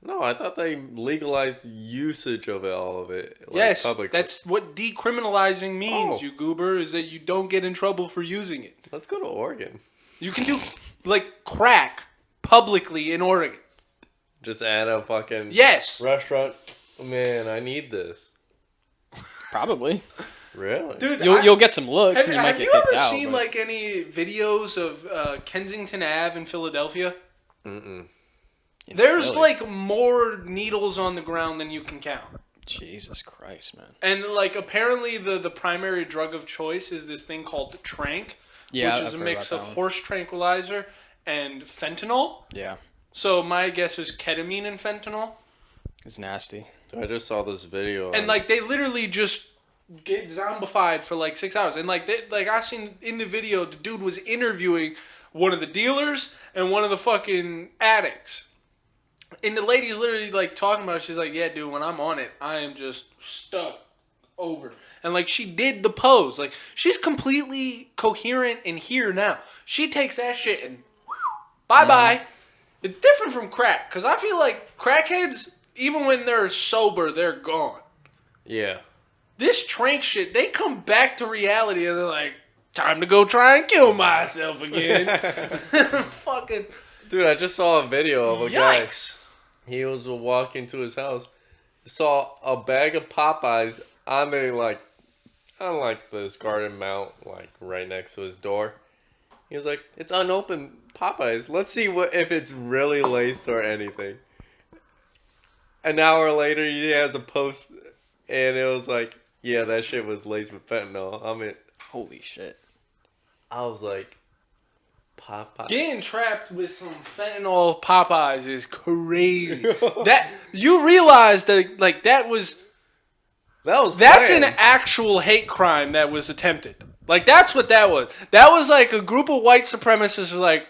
No, I thought they legalized usage of all of it. Like, Yes, publicly. that's what decriminalizing means, Oh. you goober, is that you don't get in trouble for using it. Let's go to Oregon. You can do, like, crack publicly in Oregon. Just add a fucking Yes! restaurant. Man, I need this. Probably. Really? Dude, You'll get some looks, and you might have get you kicked ever out. seen, but- like, any videos of Kensington Ave in Philadelphia? Mm-mm. In There's, Philly? like, more needles on the ground than you can count. Jesus Christ, man. And, like, apparently the primary drug of choice is this thing called Trank, Yeah, which is I've a heard mix about of that one. horse tranquilizer and fentanyl. Yeah, So my guess is ketamine and fentanyl. it's nasty. I just saw this video. And, like, they literally just get zombified for, like, 6 hours. And, like, I seen in the video, the dude was interviewing one of the dealers and one of the fucking addicts. And the lady's literally, like, talking about it. She's like, yeah, dude, when I'm on it, I am just stuck over. And, like, she did the pose. Like, she's completely coherent and here now. She takes that shit and bye-bye. It's different from crack. Because I feel like crackheads, even when they're sober, they're gone. yeah. This trank shit, they come back to reality and they're like, time to go try and kill myself again. Fucking Dude, I just saw a video of a guy. yikes. He was walking to his house, saw a bag of Popeyes on this garden mount, like right next to his door. He was like, "It's unopened Popeyes. Let's see if it's really laced or anything." An hour later, he has a post, and it was like, "Yeah, that shit was laced with fentanyl." Holy shit. I was like, Popeyes. Getting trapped with some fentanyl Popeyes is crazy. That you realize that like that's an planned. actual hate crime that was attempted. Like that's what that was. That was like a group of white supremacists who were like,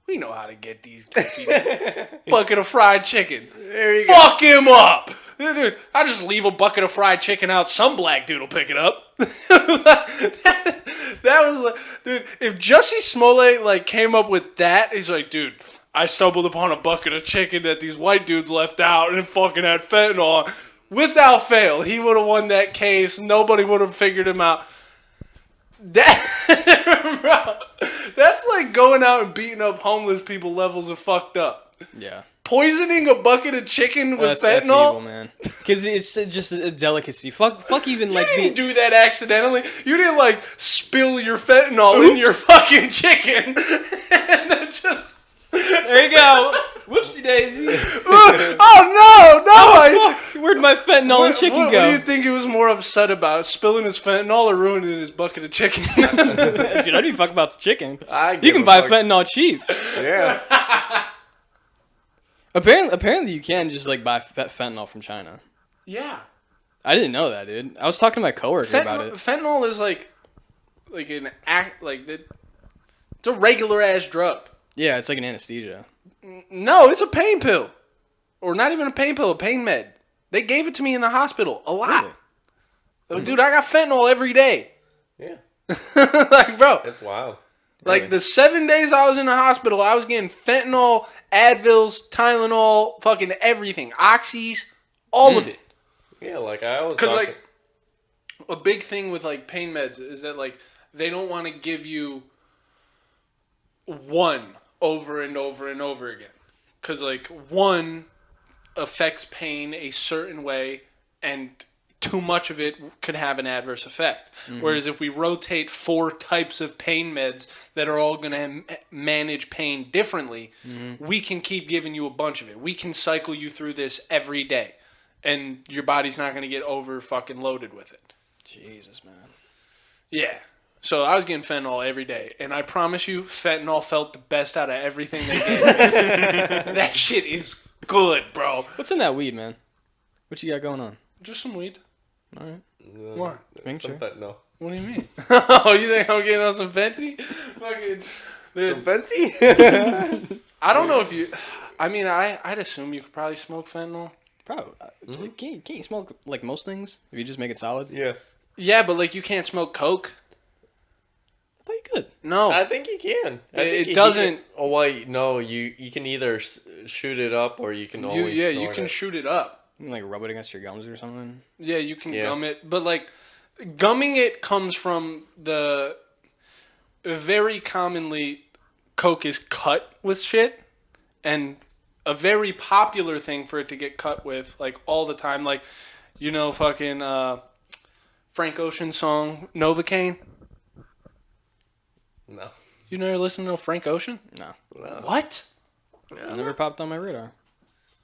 we know how to get these goofy bucket of fried chicken. There you go. Fuck him up. Dude, I just leave a bucket of fried chicken out. Some black dude will pick it up. that was like, dude, if Jussie Smollett like came up with that, he's like, dude, I stumbled upon a bucket of chicken that these white dudes left out and it fucking had fentanyl. Without fail, he would have won that case. Nobody would have figured him out. Bro, that's like going out and beating up homeless people levels of fucked up. Yeah. Poisoning a bucket of chicken with That's fentanyl? evil, man. Because it's just a delicacy. Fuck even You like didn't do that accidentally. You didn't like spill your fentanyl in your fucking chicken. And then just There you go. Whoopsie daisy. oh no! Where'd my fentanyl and chicken What go? do you think he was more upset about? Spilling his fentanyl or ruining his bucket of chicken? Dude, I'd be fucked about the chicken. I You give can a buy fuck. fentanyl cheap. Yeah. Apparently you can just like buy fentanyl from China. Yeah. I didn't know that, dude. I was talking to my coworker about it. Fentanyl is like an act like that. It's a regular ass drug. Yeah, it's like an anesthesia. No, it's a pain pill, or not even a pain pill, a pain med. They gave it to me in the hospital a lot. Really? Dude, I got fentanyl every day. Yeah. Like, bro, It's wild. like Really? the 7 days I was in the hospital, I was getting fentanyl, Advils, Tylenol, fucking everything, Oxys, all of it. Yeah, like I always Because talk like a big thing with like pain meds is that like they don't want to give you one over and over and over again. Because like one affects pain a certain way and too much of it could have an adverse effect. Whereas if we rotate 4 types of pain meds that are all going to manage pain differently, we can keep giving you a bunch of it. We can cycle you through this every day. And your body's not going to get over fucking loaded with it. Jesus, man. Yeah. So I was getting fentanyl every day, and I promise you, fentanyl felt the best out of everything they gave me. That shit is good, bro. What's in that weed, man? What you got going on? Just some weed. All right. What? Make sure. No. What do you mean? Oh, you think I'm getting on some Fenty? Fucking. Some Venti? I don't know if you. I mean, I'd assume you could probably smoke fentanyl. Probably. Can't you smoke like most things if you just make it solid? Yeah. Yeah, but like you can't smoke coke. I thought you could. No, I think you can. I think it you doesn't. can- oh wait, no. You can either shoot it up or you can always. you snort can it. shoot it up. You can, like rub it against your gums or something. Yeah, you can Yeah. gum it, but like gumming it comes from the very commonly coke is cut with shit, and a very popular thing for it to get cut with like all the time, like fucking Frank Ocean song Novocaine. No. You never listened to Frank Ocean? No. What? Never popped on my radar.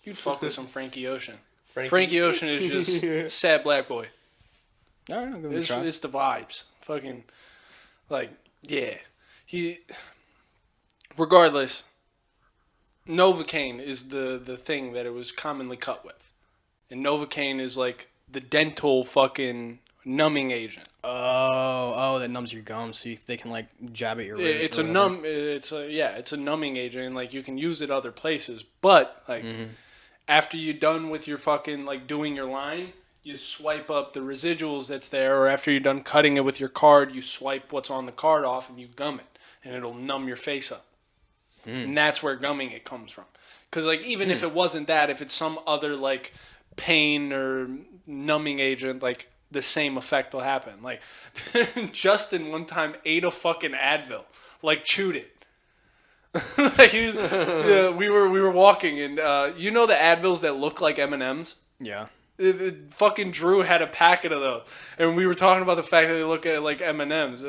You'd fuck with some Frankie Ocean. Frankie? Frankie Ocean is just sad black boy. All right, I'll give it a It's, try. it's the vibes. Fucking, like, yeah. Regardless, Novocaine is the thing that it was commonly cut with. And Novocaine is like the dental fucking numbing agent. Oh, that numbs your gums, so they can like jab at your ribs. It's or a whatever. it's a numbing agent, and like you can use it other places. But like after you're done with your fucking like doing your line, you swipe up the residuals that's there, or after you're done cutting it with your card, you swipe what's on the card off and you gum it, and it'll numb your face up. And that's where gumming it comes from. Because like even if it wasn't that, if it's some other like pain or numbing agent, like the same effect will happen. Like Justin one time ate a fucking Advil, like chewed it. Like he was, we were walking, and the Advils that look like M&Ms. Yeah. Fucking Drew had a packet of those, and we were talking about the fact that they look at like M&Ms.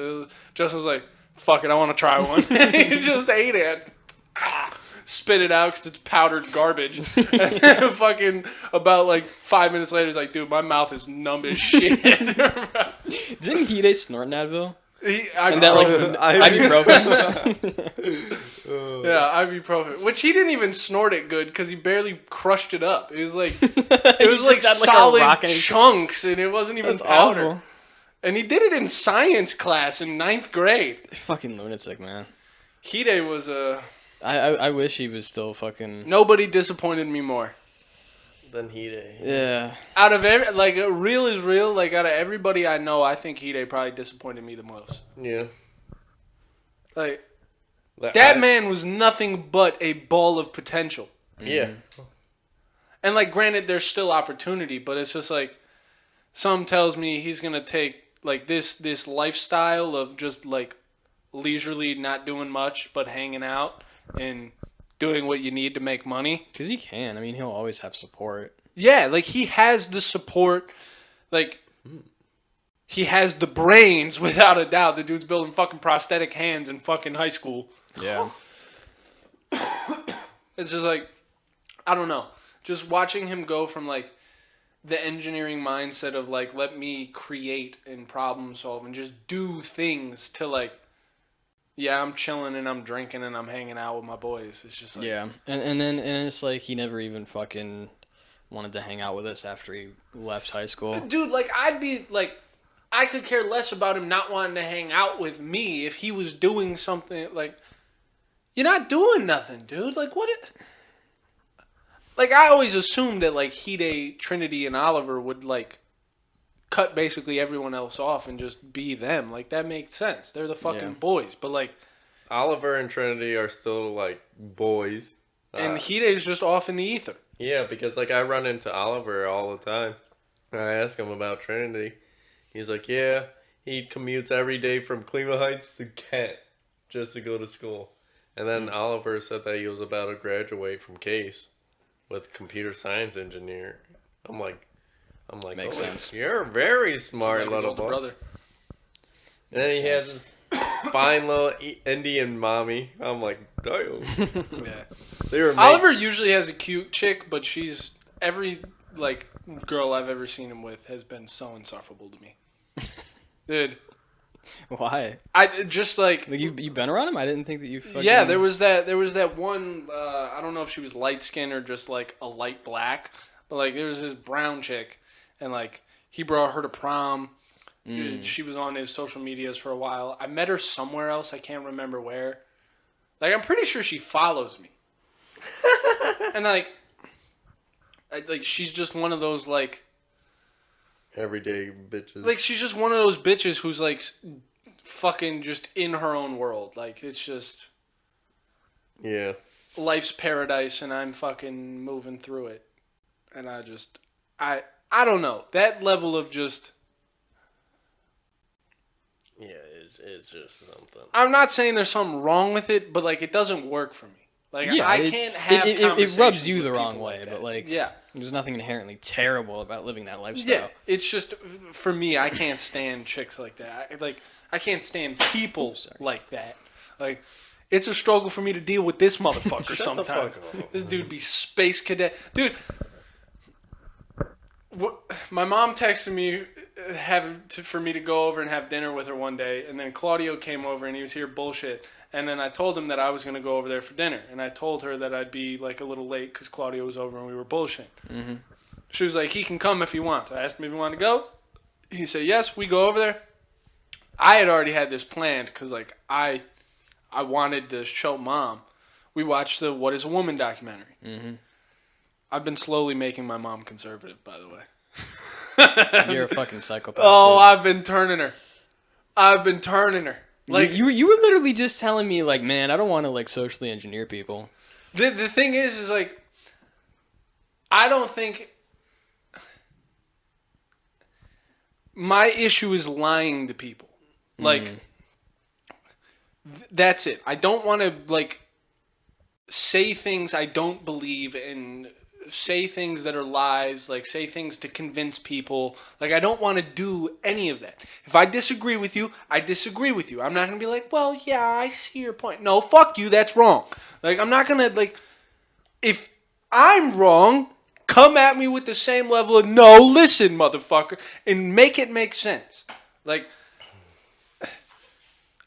Justin was like, "Fuck it, I want to try one." And he just ate it. Spit it out because it's powdered garbage. And then fucking about like 5 minutes later, he's like, "Dude, my mouth is numb as shit." Didn't Hide snort an Advil? And that like ibuprofen. ibuprofen? Yeah, ibuprofen. Which he didn't even snort it good because he barely crushed it up. It was like it was like just had, like, a solid rock in his- chunks, and it wasn't even That's powder. awful. And he did it in science class in 9th grade. Fucking lunatic, man. Hide was a... I wish he was still fucking... Nobody disappointed me more. Then he did. Yeah. Out of every... Like, real is real. Like, out of everybody I know, I think Hide probably disappointed me the most. Yeah. Like, that man was nothing but a ball of potential. Yeah. And, like, granted, there's still opportunity, but it's just like... Some tells me he's going to take, like, this lifestyle of just, like, leisurely not doing much but hanging out and doing what you need to make money. Because he can. I mean, he'll always have support. Yeah, like, he has the support. Like, he has the brains, without a doubt. The dude's building fucking prosthetic hands in fucking high school. Yeah. It's just like, I don't know. Just watching him go from, like, the engineering mindset of, like, let me create and problem solve and just do things to, like, yeah, I'm chilling and I'm drinking and I'm hanging out with my boys. It's just like... Yeah. And then it's like he never even fucking wanted to hang out with us after he left high school. Dude, like, I'd be, like... I could care less about him not wanting to hang out with me if he was doing something, like... You're not doing nothing, dude. Like, what... Like, I always assumed that, like, Hide, Trinity, and Oliver would, like... cut basically everyone else off and just be them. Like, that makes sense. They're the fucking boys. But, like... Oliver and Trinity are still, like, boys. And Hide's just off in the ether. Yeah, because, like, I run into Oliver all the time. And I ask him about Trinity. He's like, yeah, he commutes every day from Cleveland Heights to Kent just to go to school. And then Oliver said that he was about to graduate from Case with computer science engineer. I'm like, Makes sense. You're very smart, Like his little older boy. brother. And then he has this fine little Indian mommy. I'm like, damn. Yeah. They were Oliver usually has a cute chick, but she's... Every, like, girl I've ever seen him with has been so insufferable to me. Dude. Why? I just like Like you been around him? I didn't think that you. Fucking... yeah, there was that one. I don't know if she was light skinned or just like a light black, but like there was this brown chick, and like he brought her to prom. She was on his social medias for a while. I met her somewhere else. I can't remember where. Like I'm pretty sure she follows me, and like she's just one of those like. Everyday bitches. Like she's just one of those bitches who's like fucking just in her own world. Like it's just yeah. Life's paradise and I'm fucking moving through it. And I don't know. That level of just Yeah, it's just something. I'm not saying there's something wrong with it, but like it doesn't work for me. Like yeah, I can't have it rubs you with the wrong people way, like but that. like yeah. there's nothing inherently terrible about living that lifestyle. Yeah, it's just for me. I can't stand chicks like that. I can't stand people like that. Like, it's a struggle for me to deal with this motherfucker sometimes. This dude be space cadet, dude. My mom texted me for me to go over and have dinner with her one day, and then Claudio came over and he was here bullshit. And then I told him that I was going to go over there for dinner. And I told her that I'd be like a little late because Claudio was over and we were bullshitting. Mm-hmm. She was like, he can come if he wants. I asked him if he wanted to go. He said, yes, we go over there. I had already had this planned because like I wanted to show Mom. We watched the What is a Woman documentary. Mm-hmm. I've been slowly making my mom conservative, by the way. You're a fucking psychopath. Oh, dude. I've been turning her. Like you were literally just telling me like, man, I don't want to like socially engineer people. The thing is like, I don't think my issue is lying to people. Like, that's it. I don't want to like say things I don't believe and say things that are lies, like say things to convince people. Like I don't want to do any of that. If I disagree with you, I disagree with you. I'm not going to be like, well, yeah, I see your point. No, fuck you, that's wrong. Like I'm not going to like, if I'm wrong, come at me with the same level of, no, listen, motherfucker, and make it make sense. Like,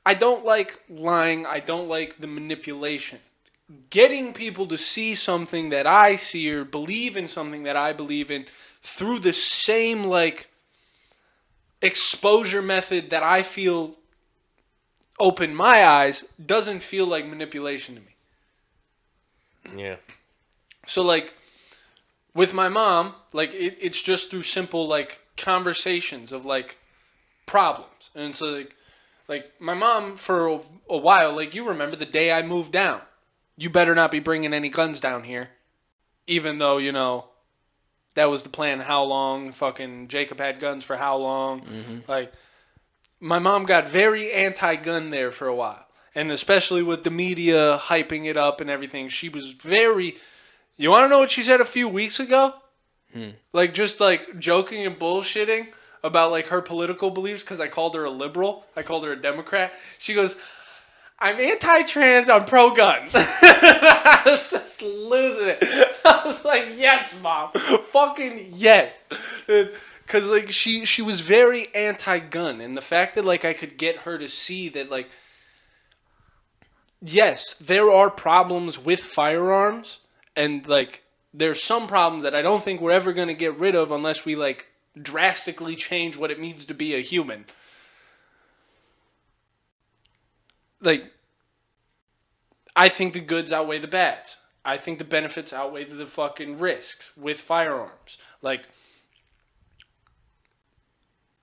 I don't like lying. I don't like the manipulation. Getting people to see something that I see or believe in something that I believe in through the same like exposure method that I feel open my eyes doesn't feel like manipulation to me. Yeah. So like with my mom, like it's just through simple like conversations of like problems. And so like my mom for a while, like you remember the day I moved down. You better not be bringing any guns down here. Even though, you know, that was the plan. How long? Fucking Jacob had guns for how long? Mm-hmm. Like, my mom got very anti-gun there for a while. And especially with the media hyping it up and everything. She was very... You want to know what she said a few weeks ago? Like, just like joking and bullshitting about like her political beliefs because I called her a liberal. I called her a Democrat. She goes... I'm anti-trans, I'm pro-gun. I was just losing it. I was like, yes, Mom. Fucking yes. Because, like, she was very anti-gun. And the fact that, like, I could get her to see that, like, yes, there are problems with firearms. And, like, there's some problems that I don't think we're ever going to get rid of unless we, like, drastically change what it means to be a human. Like, I think the goods outweigh the bads. I think the benefits outweigh the fucking risks with firearms. Like,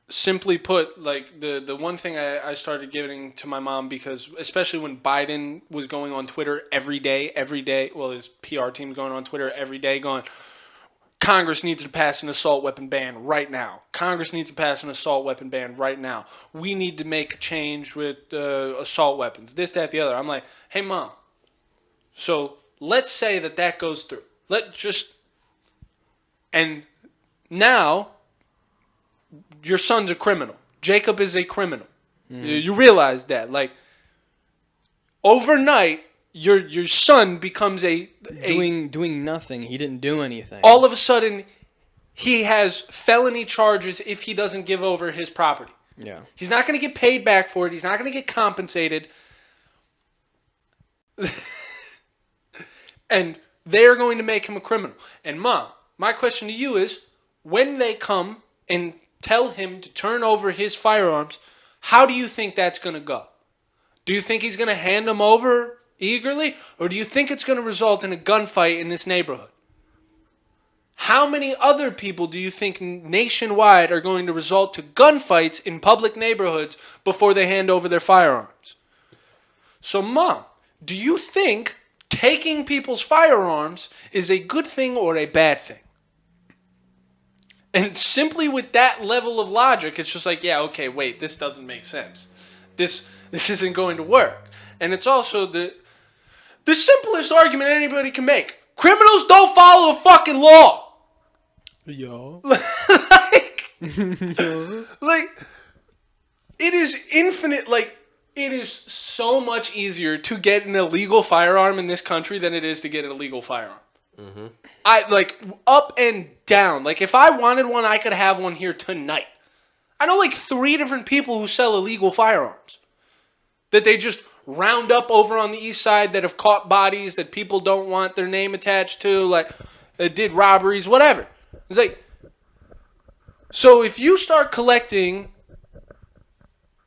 simply put, like, the one thing I started giving to my mom, because especially when Biden was going on Twitter every day, well, his PR team going on Twitter every day going, Congress needs to pass an assault weapon ban right now. Congress needs to pass an assault weapon ban right now. We need to make a change with assault weapons. This, that, the other. I'm like, hey, Mom. So let's say that goes through. And now your son's a criminal. Jacob is a criminal. You realize that. Like, overnight, your son becomes doing nothing. He didn't do anything. All of a sudden, he has felony charges if he doesn't give over his property. Yeah. He's not going to get paid back for it. He's not going to get compensated. And they're going to make him a criminal. And Mom, my question to you is, when they come and tell him to turn over his firearms, how do you think that's going to go? Do you think he's going to hand them over eagerly? Or do you think it's going to result in a gunfight in this neighborhood? How many other people do you think nationwide are going to result to gunfights in public neighborhoods before they hand over their firearms? So, Mom, do you think taking people's firearms is a good thing or a bad thing? And simply with that level of logic, it's just like, yeah, okay, wait, this doesn't make sense. This isn't going to work. And it's also the simplest argument anybody can make. Criminals don't follow the fucking law. Yeah. Like, it is infinite, like, it is so much easier to get an illegal firearm in this country than it is to get an illegal firearm. Mm-hmm. I, like, up and down. Like, if I wanted one, I could have one here tonight. I know, like, 3 different people who sell illegal firearms that they just round up over on the east side that have caught bodies that people don't want their name attached to, like, that did robberies, whatever. It's like, so if you start collecting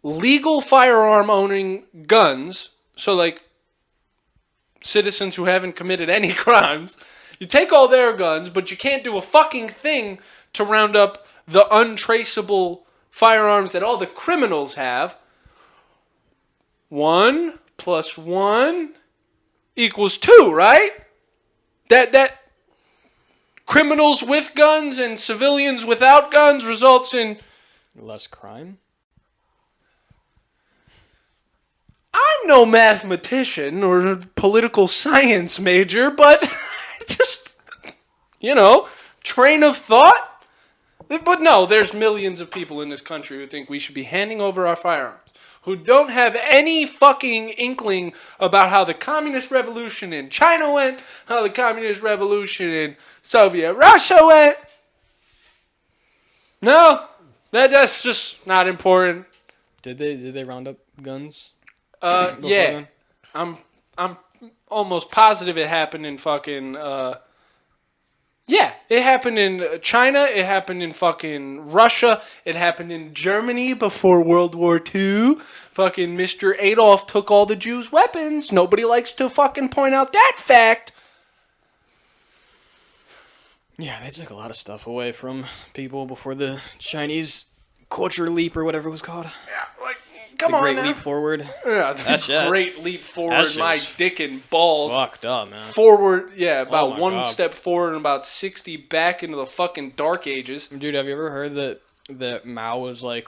legal firearm owning guns, so like citizens who haven't committed any crimes, you take all their guns, but you can't do a fucking thing to round up the untraceable firearms that all the criminals have. 1 + 1 = 2, right? That criminals with guns and civilians without guns results in Less crime? I'm no mathematician or political science major, but just, train of thought. But no, there's millions of people in this country who think we should be handing over our firearms, who don't have any fucking inkling about how the communist revolution in China went, how the communist revolution in Soviet Russia went. No, that's just not important. Did they round up guns? Yeah. I'm almost positive it happened in fucking yeah, it happened in China, it happened in fucking Russia, it happened in Germany before World War II. Fucking Mr. Adolf took all the Jews' weapons. Nobody likes to fucking point out that fact. Yeah, they took a lot of stuff away from people before the Chinese culture leap or whatever it was called. Yeah, like, come the on Great now. Leap Forward. Yeah, the That shit. Great Leap Forward, That shit my was dick and balls. Fucked up, man. Forward, yeah, about my one God. step forward and about 60 back into the fucking dark ages. Dude, have you ever heard that Mao was like,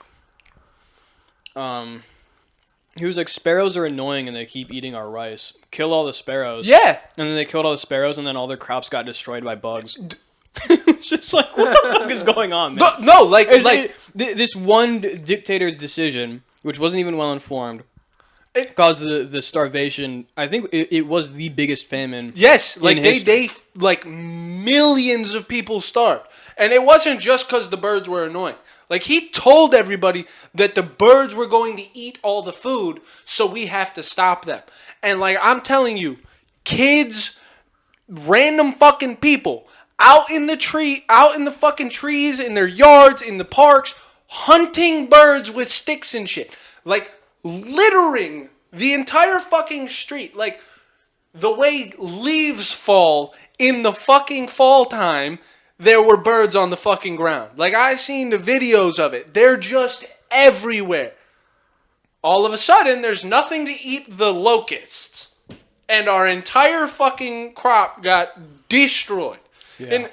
he was like, sparrows are annoying and they keep eating our rice. Kill all the sparrows. Yeah. And then they killed all the sparrows and then all their crops got destroyed by bugs. It's just like, what the fuck is going on, man? No, like This one dictator's decision, which wasn't even well informed, caused the starvation. I think it was the biggest famine. yes, like in they history. like millions of people starved. And it wasn't just because the birds were annoying. Like, he told everybody that the birds were going to eat all the food, so we have to stop them. And, like, I'm telling you, kids, random fucking people, out in the fucking trees, in their yards, in the parks, hunting birds with sticks and shit. Like, littering the entire fucking street. Like, the way leaves fall in the fucking fall time, there were birds on the fucking ground. Like, I seen the videos of it. They're just everywhere. All of a sudden, there's nothing to eat the locusts. And our entire fucking crop got destroyed. Yeah. And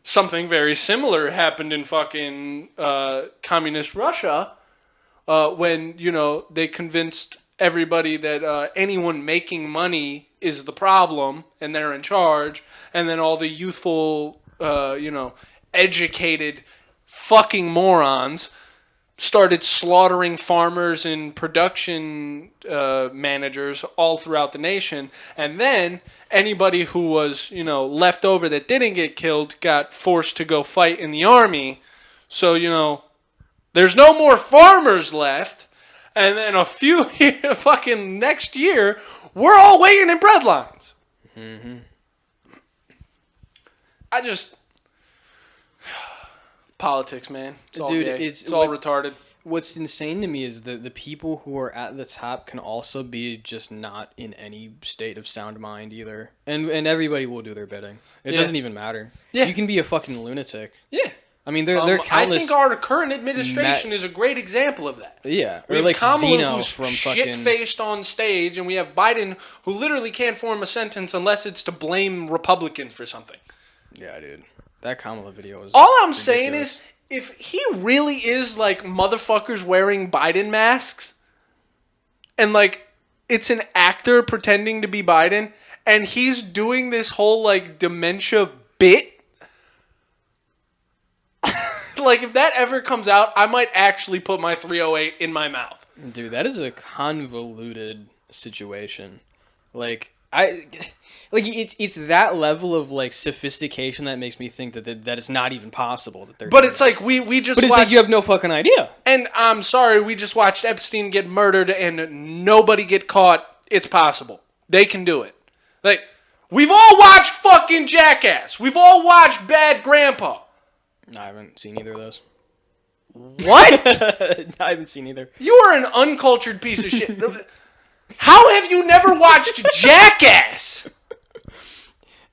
something very similar happened in fucking communist Russia when, they convinced everybody that anyone making money is the problem and they're in charge. And then all the youthful, educated fucking morons started slaughtering farmers and production managers all throughout the nation. And then anybody who was, left over that didn't get killed got forced to go fight in the army. So, There's no more farmers left. And then a few fucking next year, we're all waiting in bread lines. Mm-hmm. I just... Politics, man. It's all Dude, gay. it's all what- retarded. What's insane to me is that the people who are at the top can also be just not in any state of sound mind either. And everybody will do their bidding. It Yeah. doesn't even matter. Yeah. You can be a fucking lunatic. Yeah. I mean, they're I countless... think our current administration is a great example of that. Yeah. We Or have like Kamala Zeno who's from fucking... shit-faced on stage, and we have Biden who literally can't form a sentence unless it's to blame Republicans for something. Yeah, dude. That Kamala video was All I'm saying ridiculous. is, if he really is like motherfuckers wearing Biden masks, and like it's an actor pretending to be Biden, and he's doing this whole like dementia bit, like if that ever comes out, I might actually put my 308 in my mouth. Dude, that is a convoluted situation. It's that level of like sophistication that makes me think that it's not even possible that they're. But doing it's that. like we just But it's watched, like you have no fucking idea. and I'm sorry, we just watched Epstein get murdered and nobody get caught. It's possible. They can do it. Like, we've all watched fucking Jackass. We've all watched Bad Grandpa. No, I haven't seen either of those. What? I haven't seen either. You are an uncultured piece of shit. How have you never watched Jackass?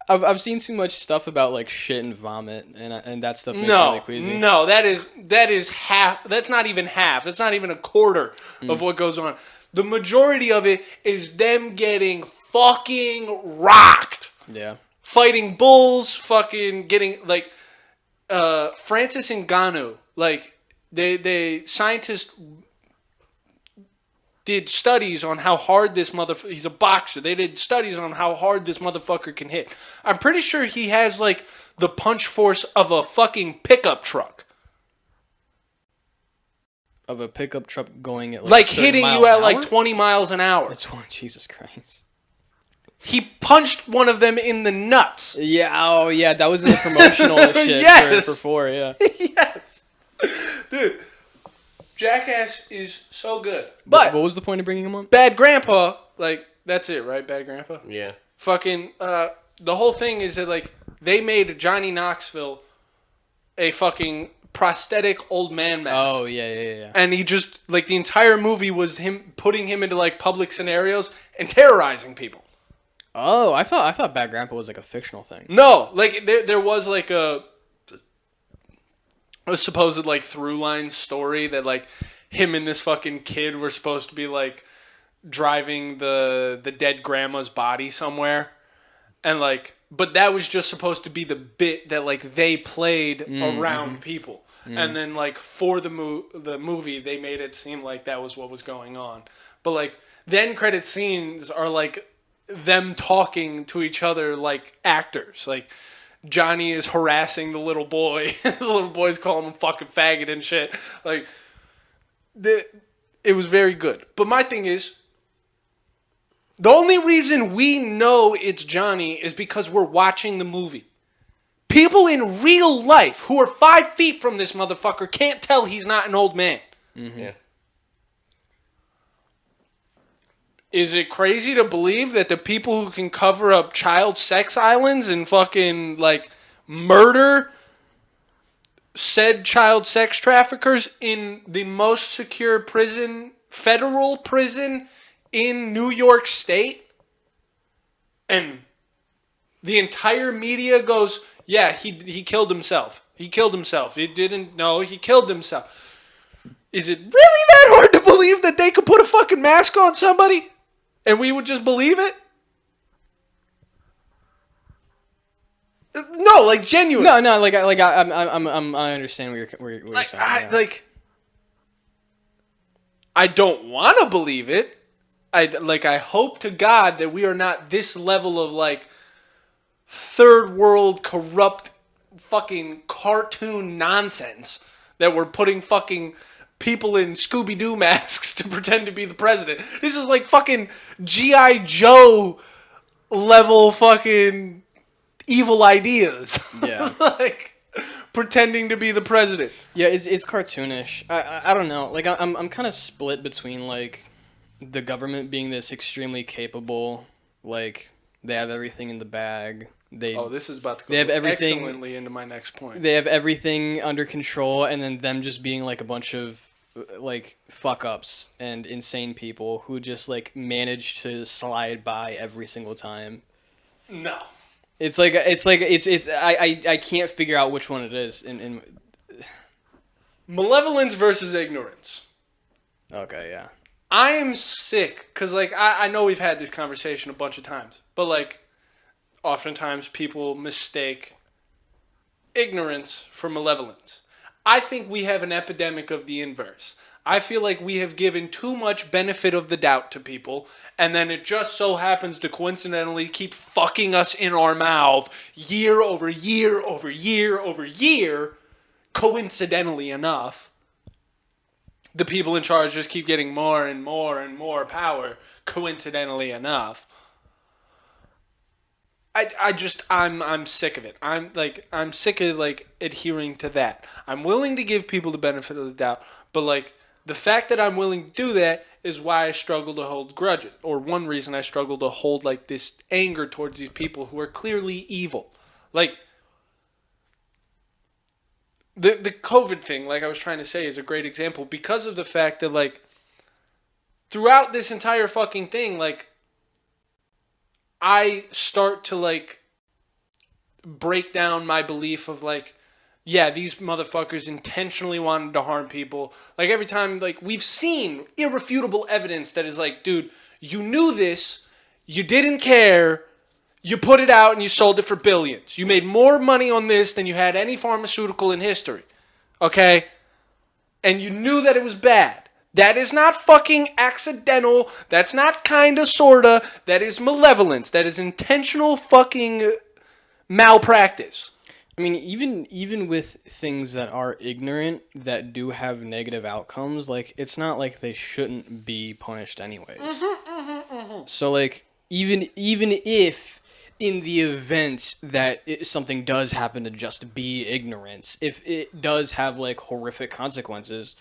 I've seen too much stuff about like shit and vomit and that stuff makes me really queasy. No, that is half. That's not even half. That's not even a quarter of what goes on. The majority of it is them getting fucking rocked. Yeah. Fighting bulls, fucking getting like Francis Ngannou, like they scientists did studies on how hard this motherfucker, he's a boxer. They did studies on how hard this motherfucker can hit. I'm pretty sure he has like the punch force of a fucking pickup truck. Of a pickup truck going at Like a certain hitting mile you an at like hour? 20 miles an hour. That's one. Jesus Christ. He punched one of them in the nuts. Yeah. Oh yeah. That was in the promotional shit Yes. for 4. Yeah. Yes. Dude, Jackass is so good. But What was the point of bringing him up? Bad Grandpa, like, that's it, right? Bad Grandpa? Yeah. Fucking, the whole thing is that, like, they made Johnny Knoxville a fucking prosthetic old man mask. Oh yeah. And he just, like, the entire movie was him putting him into, like, public scenarios and terrorizing people. Oh, I thought Bad Grandpa was like a fictional thing. No, like, there was, like, a supposed, like, through-line story that, like, him and this fucking kid were supposed to be, like, driving the dead grandma's body somewhere. And, like, but that was just supposed to be the bit that, like, they played around people. And then, like, for the movie, they made it seem like that was what was going on. But, like, the end credit scenes are, like, them talking to each other like actors. Like, Johnny is harassing the little boy. The little boy's calling him fucking faggot and shit. Like, it was very good. But my thing is, the only reason we know it's Johnny is because we're watching the movie. People in real life who are 5 feet from this motherfucker can't tell he's not an old man. Mm-hmm. Yeah. Is it crazy to believe that the people who can cover up child sex islands and fucking, like, murder said child sex traffickers in the most secure prison, federal prison in New York State? And the entire media goes, yeah, he killed himself. He killed himself. He didn't know. He killed himself. Is it really that hard to believe that they could put a fucking mask on somebody? And we would just believe it? No, like, genuine. No, like I understand where you're like, saying. Yeah. I don't want to believe it. I hope to God that we are not this level of, like, third world corrupt fucking cartoon nonsense that we're putting fucking people in Scooby-Doo masks to pretend to be the president. This is like fucking G.I. Joe level fucking evil ideas. Yeah. Like, pretending to be the president. Yeah, it's cartoonish. I don't know. Like I'm kind of split between like the government being this extremely capable, like they have everything in the bag. This is about to go they have everything, excellently into my next point. They have everything under control, and then them just being like a bunch of like fuck ups and insane people who just like manage to slide by every single time. No. It's I can't figure out which one it is. In Malevolence versus ignorance. Okay, yeah. I am sick because like I know we've had this conversation a bunch of times, but like oftentimes people mistake ignorance for malevolence. I think we have an epidemic of the inverse. I feel like we have given too much benefit of the doubt to people, and then it just so happens to coincidentally keep fucking us in our mouth year over year over year over year, coincidentally enough. The people in charge just keep getting more and more and more power, coincidentally enough. I'm sick of it. I'm sick of like adhering to that. I'm willing to give people the benefit of the doubt, but like the fact that I'm willing to do that is why I struggle to hold grudges, or one reason I struggle to hold like this anger towards these people who are clearly evil. Like the COVID thing, like I was trying to say, is a great example because of the fact that like throughout this entire fucking thing, like I start to like break down my belief of like, yeah, these motherfuckers intentionally wanted to harm people. Like every time, like we've seen irrefutable evidence that is like, dude, you knew this, you didn't care, you put it out and you sold it for billions. You made more money on this than you had any pharmaceutical in history. Okay? And you knew that it was bad. That is not fucking accidental. That's not kinda, sorta. That is malevolence. That is intentional fucking malpractice. I mean, even with things that are ignorant that do have negative outcomes, like it's not like they shouldn't be punished anyways. So like even if in the event that something does happen to just be ignorance, if it does have like horrific consequences,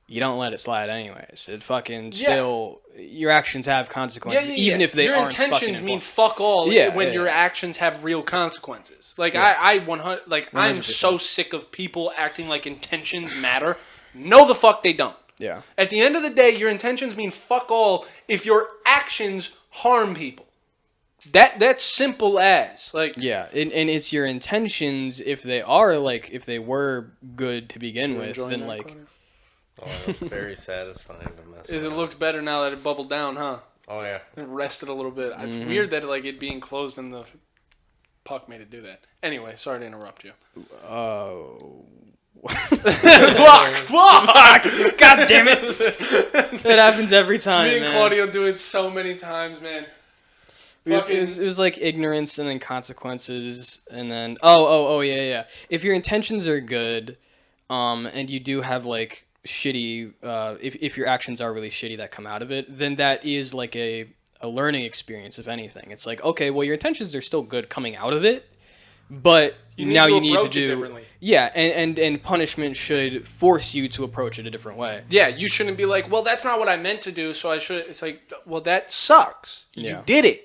you don't let it slide anyways. It fucking still, your actions have consequences, even if they aren't fucking Your intentions mean involved. fuck all when your actions have real consequences. Like I 100, like 100%. I'm so sick of people acting like intentions matter. No, the fuck they don't. Yeah. At the end of the day, your intentions mean fuck all if your actions harm people. That's simple as like. Yeah, and it's your intentions if they are like if they were good to begin with, then like. Claudia? Oh, it was very satisfying to mess with. It looks better now that it bubbled down, huh? Oh, yeah. It rested a little bit. It's weird that like it being closed and the puck made it do that. Anyway, sorry to interrupt you. Fuck! God damn it! That happens every time. Me and man. Claudio do it so many times, man. It was like ignorance and then consequences and then yeah. If your intentions are good, and you do have like shitty, if your actions are really shitty that come out of it, then that is like a learning experience. If anything, it's like, okay, well your intentions are still good coming out of it, but you need to do differently. Yeah, and punishment should force you to approach it a different way. Yeah, you shouldn't be like, well, that's not what I meant to do, so I should. It's like, well, that sucks. Yeah. You did it.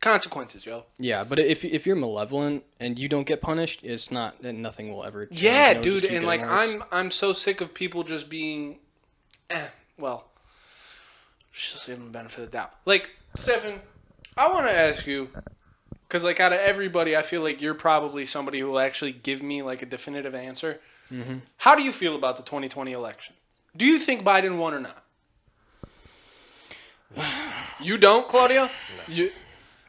Consequences, yo. Yeah, but if you're malevolent and you don't get punished, it's not, nothing will ever change. Yeah, It'll just dude, keep and like getting worse. I'm so sick of people just being, well, just give them the benefit of the doubt. Like, Stefan, I want to ask you, because like out of everybody, I feel like you're probably somebody who will actually give me like a definitive answer. Mm-hmm. How do you feel about the 2020 election? Do you think Biden won or not? You don't, Claudio? No.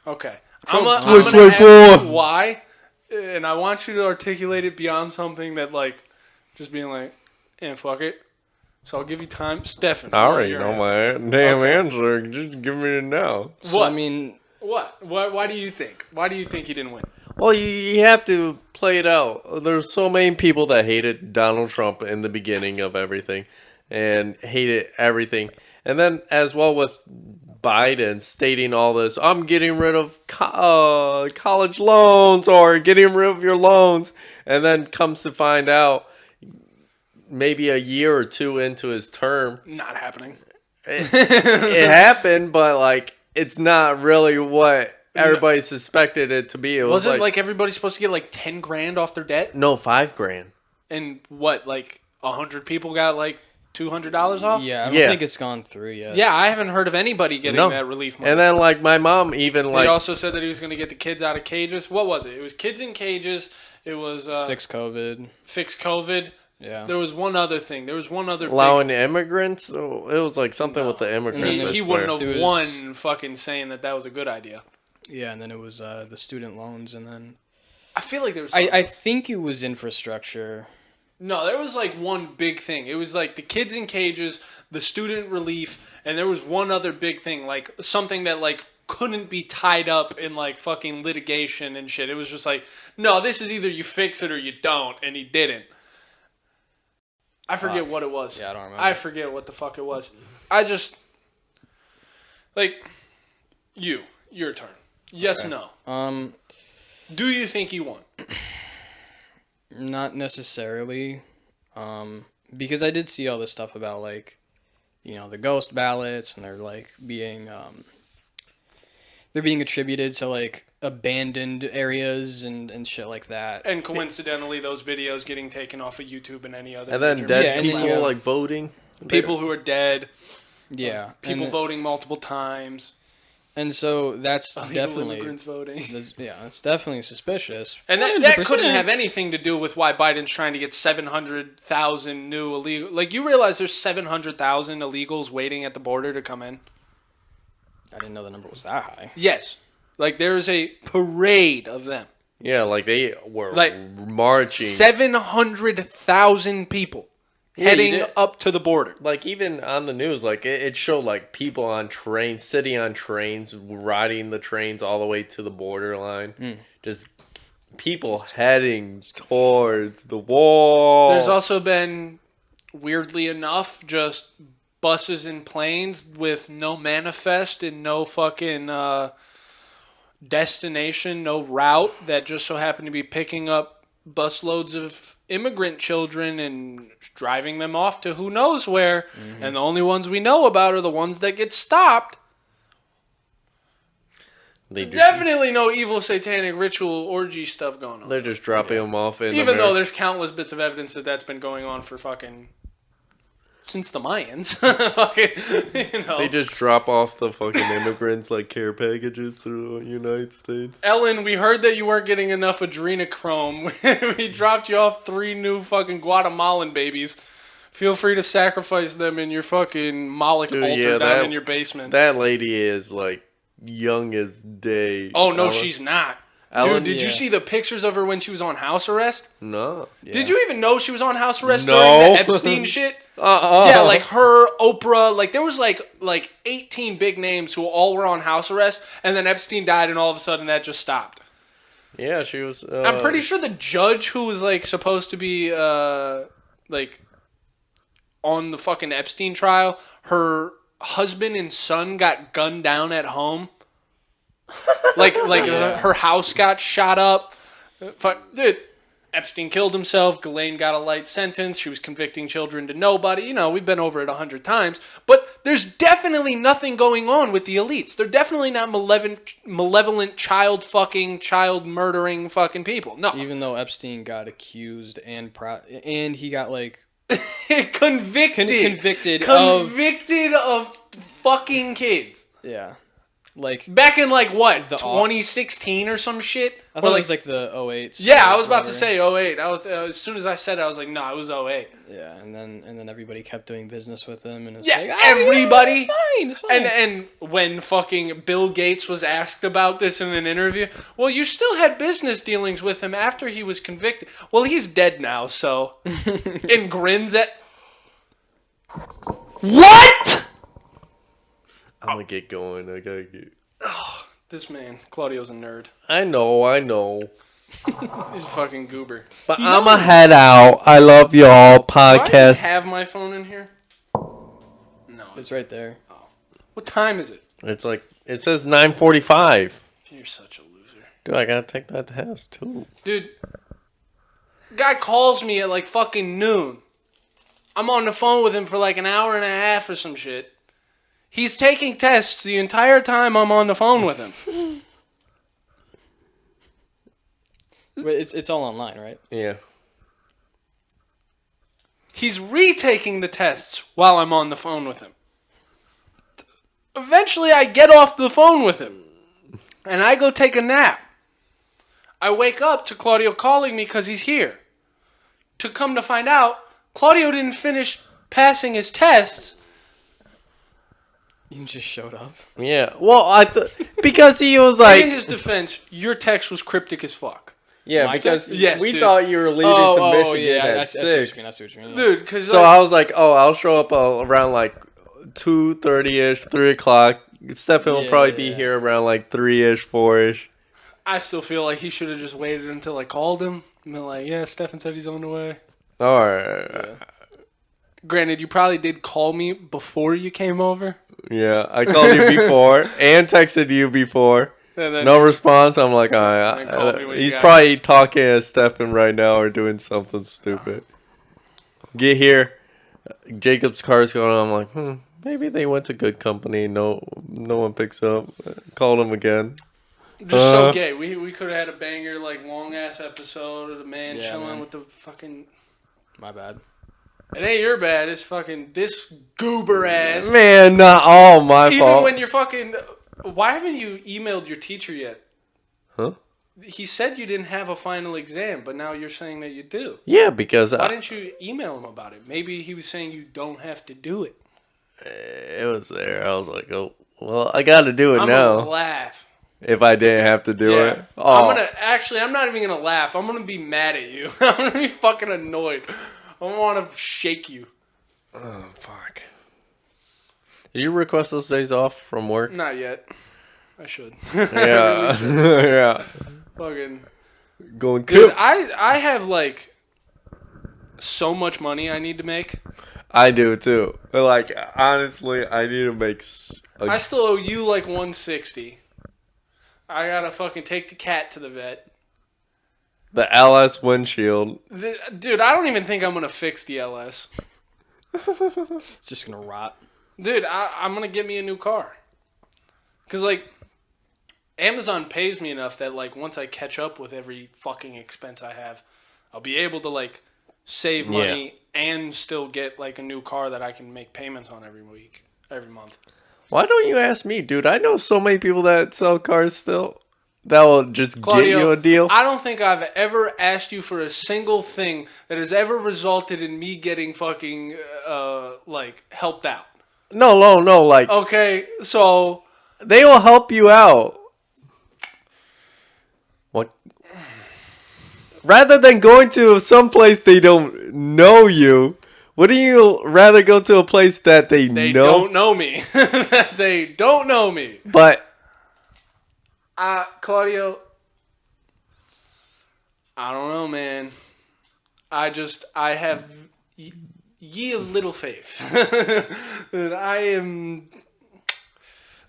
Okay. I'm gonna ask you why, and I want you to articulate it beyond something that like, just being like, fuck it. So I'll give you time, Stefan. I already know my damn answer. Just give me it now. So, what? I mean, what? Why do you think? Why do you think he didn't win? Well, you have to play it out. There's so many people that hated Donald Trump in the beginning of everything and hated everything. And then as well with Biden stating all this, I'm getting rid of college loans or getting rid of your loans, and then comes to find out maybe a year or two into his term, Not happening. it happened, but like it's not really what everybody suspected it to be. It was Wasn't like everybody's supposed to get like 10 grand off their debt? no, $5,000. And what, like 100 people got like $200 off? Yeah, I don't Yeah. think it's gone through yet. Yeah, I haven't heard of anybody getting No. that relief money. And then like my mom even he like also said that he was going to get the kids out of cages. What was it? It was kids in cages. It was Fix COVID. fix COVID. Yeah. There was one other thing. There was one other allowing big... immigrants. So it was like something with the immigrants. I He swear. wouldn't It have was- won fucking saying that was a good idea. Yeah, and then it was the student loans, and then I feel like there was... I think it was infrastructure. No, there was like one big thing. It was like the kids in cages, the student relief, and there was one other big thing, like something that like couldn't be tied up in like fucking litigation and shit. It was just like, no, this is either you fix it or you don't, and he didn't. I forget Fuck. what it was. Yeah, I don't remember. I forget what the fuck it was. I just like your turn. Yes, Okay. no. Do you think he won? Not necessarily, because I did see all this stuff about like, the ghost ballots, and they're like being they're being attributed to like abandoned areas and shit like that. And coincidentally, those videos getting taken off of YouTube and any other. And then major dead Yeah, and then people you have- like voting. people who are dead, Yeah, people and, voting multiple times, and so that's illegal definitely immigrants voting. that's definitely suspicious. And that 100%. couldn't have anything to do with why Biden's trying to get 700,000 new illegal. Like, you realize there's 700,000 illegals waiting at the border to come in? I didn't know the number was that high. Yes. Like, there's a parade of them. Yeah, like they were Like, marching. 700,000 people Yeah, you heading did- up to the border. Like even on the news, like it showed like people on trains, sitting on trains, riding the trains all the way to the borderline. Just people heading towards the wall. There's also been, weirdly enough, just buses and planes with no manifest and no fucking destination, no route, that just so happen to be picking up busloads of immigrant children and driving them off to who knows where. And the only ones we know about are the ones that get stopped. they just, Definitely no evil satanic ritual orgy stuff going on. they're just dropping them off in Even though America. there's countless bits of evidence that that's been going on for fucking... since the Mayans. Fucking, They just drop off the fucking immigrants like care packages through the United States. Ellen, we heard that you weren't getting enough adrenochrome. We dropped you off 3 new fucking Guatemalan babies. Feel free to sacrifice them in your fucking Moloch Dude, altar yeah, down in your basement. That lady is like young as day. Oh, no, Ellen- she's not. Ellen, Dude, did you see the pictures of her when she was on house arrest? No. Did you even know she was on house arrest No. during the Epstein shit? Yeah, like her, Oprah, like there was like 18 big names who all were on house arrest, and then Epstein died, and all of a sudden that just stopped. Yeah, she was. I'm pretty sure the judge who was like supposed to be like on the fucking Epstein trial, her husband and son got gunned down at home. Like her house got shot up. Dude, Epstein killed himself. Ghislaine got a light sentence. She was convicting children to nobody. You know, we've been over it 100 times. But there's definitely nothing going on with the elites. They're definitely not malevolent child fucking, child murdering fucking people. No. Even though Epstein got accused and he got like Convicted convicted of fucking kids. yeah, like Back in like what, The 2016 or some shit? I Or thought it was like the 08. yeah, I was about to say 08. I was as soon as I said it, I was like, no, it was 08. Yeah, and then everybody kept doing business with him, and it's Yeah, like everybody. it's fine. And when fucking Bill Gates was asked about this in an interview, well, you still had business dealings with him after he was convicted. Well, he's dead now, so. And grins at. What? I'm gonna get going. I gotta get. This man, Claudio's a nerd. I know. He's a fucking goober. But I'ma head out. I love y'all. Do I Podcast. have my phone in here? No. It's right there. What time is it? It's like, it says 9:45. You're such a loser. Dude, I gotta take that test too. Dude, guy calls me at like fucking noon. I'm on the phone with him for like an hour and a half or some shit. He's taking tests the entire time I'm on the phone with him. Wait, it's all online, right? Yeah. He's retaking the tests while I'm on the phone with him. Eventually, I get off the phone with him, and I go take a nap. I wake up to Claudio calling me because he's here. To come to find out, Claudio didn't finish passing his tests. You just showed up. Yeah. Well, because he was In like, his defense, your text was cryptic as fuck. yeah, My because text? Yes, we dude. thought you were leaving to Michigan I at see what you 6. mean. I see what you mean. Dude, because So I was like, oh, I'll show up around like 2:30ish, 3 o'clock. Stefan will probably be Yeah. here around like 3ish, 4ish. I still feel like he should have just waited until I called him. And been like, yeah, Stefan said he's on the way. All right. Granted, you probably did call me before you came over. Yeah, I called you before and texted you before. And then No response. I'm like, all then call me right. when you He's got probably talking to Stefan right now or doing something stupid. Get here. Jacob's car's going on. I'm like, maybe they went to good company. No one picks up. Called him again. just so gay. We could have had a banger, like, long-ass episode of the man Yeah, chilling man. with the fucking... My bad. It ain't your bad. It's fucking this goober ass. Man, not all my Even fault. when you're fucking... Why haven't you emailed your teacher yet? Huh? He said you didn't have a final exam, but now you're saying that you do. Yeah, because Why didn't you email him about it? Maybe he was saying you don't have to do it. it was there. I was like, oh, well, I got to do it I'm now. gonna laugh. If I didn't have to do Yeah. it. Oh. I'm not even gonna laugh. I'm gonna be mad at you. I'm gonna be fucking annoyed. I want to shake you. Oh, fuck. Did you request those days off from work? Not yet. I should. Yeah. Yeah. Fucking. Going Dude, cool. I have like so much money I need to make. I do too. But like, honestly, I need to make. I still owe you like 160. I gotta fucking take the cat to the vet. The LS windshield. Dude, I don't even think I'm gonna fix the LS. It's just gonna rot. Dude, I'm gonna get me a new car. Cause like, Amazon pays me enough that like once I catch up with every fucking expense I have, I'll be able to like save money and still get like a new car that I can make payments on every month. Why don't you ask me, dude? I know so many people that sell cars still. That will just Claudio, get you a deal. I don't think I've ever asked you for a single thing that has ever resulted in me getting fucking like helped out. No. Like, Okay, so they will help you out. What? Rather than going to some place they don't know you, wouldn't you rather go to a place that they they know? don't know me. They don't know me. But Claudio, I don't know, man. I have ye of little faith. And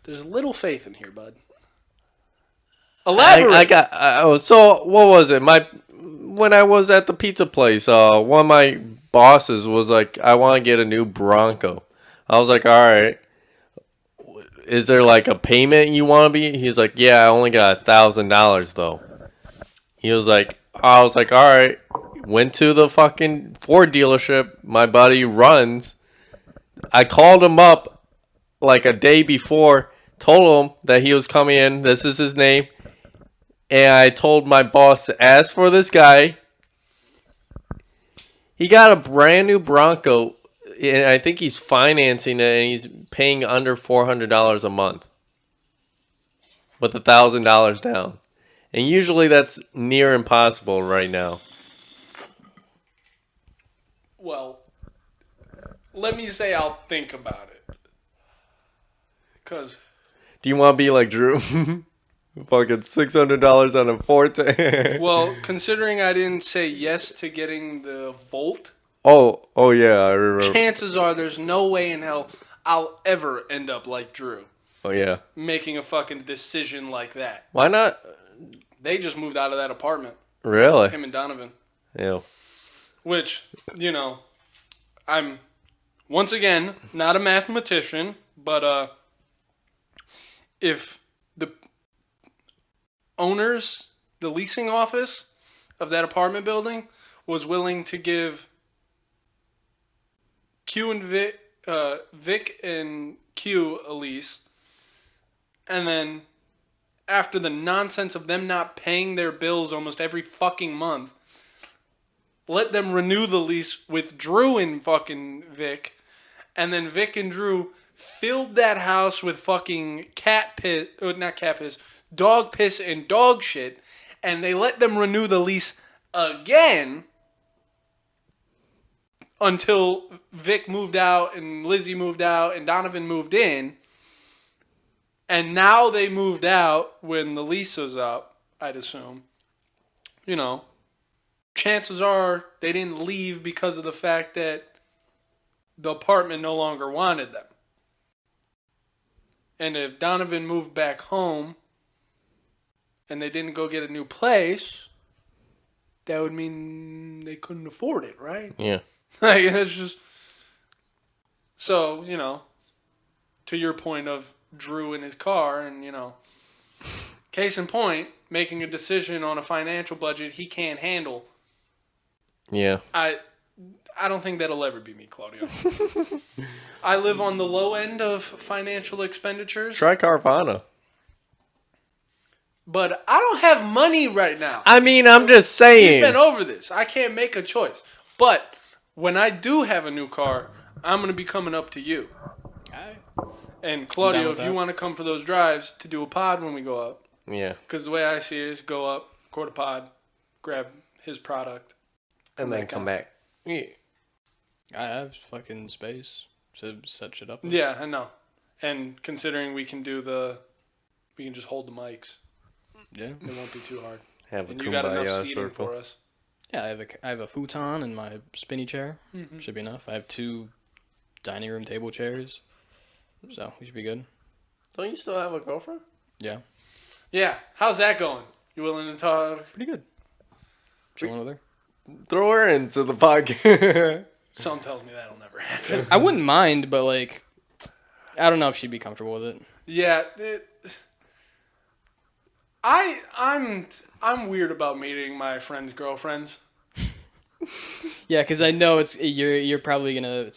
there's little faith in here, bud. Elaborate. So what was it? When I was at the pizza place, one of my bosses was like, I want to get a new Bronco. I was like, all right. Is there like a payment you want to be? He's like, yeah, I only got $1,000 though. I was like, all right. Went to the fucking Ford dealership my buddy runs. I called him up like a day before, told him that he was coming in. This is his name. And I told my boss to ask for this guy. He got a brand new Bronco, and I think he's financing it, and he's paying under $400 a month with $1,000 down. And usually that's near impossible right now. Well, let me say I'll think about it. Because Do you want to be like Drew? Fucking $600 on a Forte. well, considering I didn't say yes to getting the Volt, Oh yeah, I remember. chances are there's no way in hell I'll ever end up like Drew. Oh yeah. making a fucking decision like that. Why not? They just moved out of that apartment. Really? Him and Donovan. Yeah. Which, I'm, once again, not a mathematician, but if the owners, the leasing office of that apartment building was willing to give Q and Vic and Q a lease, and then after the nonsense of them not paying their bills almost every fucking month, let them renew the lease with Drew and fucking Vic, and then Vic and Drew filled that house with fucking dog piss and dog shit, and they let them renew the lease again until Vic moved out and Lizzie moved out and Donovan moved in. And now they moved out when the lease was up, I'd assume. Chances are they didn't leave because of the fact that the apartment no longer wanted them. And if Donovan moved back home and they didn't go get a new place, that would mean they couldn't afford it, right? Yeah. Like, it's just... So, to your point of Drew in his car and, case in point, making a decision on a financial budget he can't handle. Yeah. I don't think that'll ever be me, Claudio. I live on the low end of financial expenditures. Try Carvana. But I don't have money right now. I mean, I'm just saying. We've been over this. I can't make a choice. But when I do have a new car, I'm going to be coming up to you. Alright. And Claudio, if that. you want to come for those drives to do a pod when we go up. Yeah. Because the way I see it is go up, record a pod, grab his product. And then come back. Yeah. I have fucking space to set shit up. Yeah, I know. And considering we can just hold the mics. Yeah. It won't be too hard. Have a And you got enough kumbaya seating circle. for us. Yeah, I have a futon in my spinny chair. Mm-hmm. Should be enough. I have 2 dining room table chairs. So, we should be good. Don't you still have a girlfriend? Yeah. Yeah. How's that going? You willing to talk? Pretty good. Chilling with her. Throw her into the podcast. Something tells me that'll never happen. I wouldn't mind, but I don't know if she'd be comfortable with it. Yeah. I'm weird about meeting my friends' girlfriends. Yeah, because I know you're probably gonna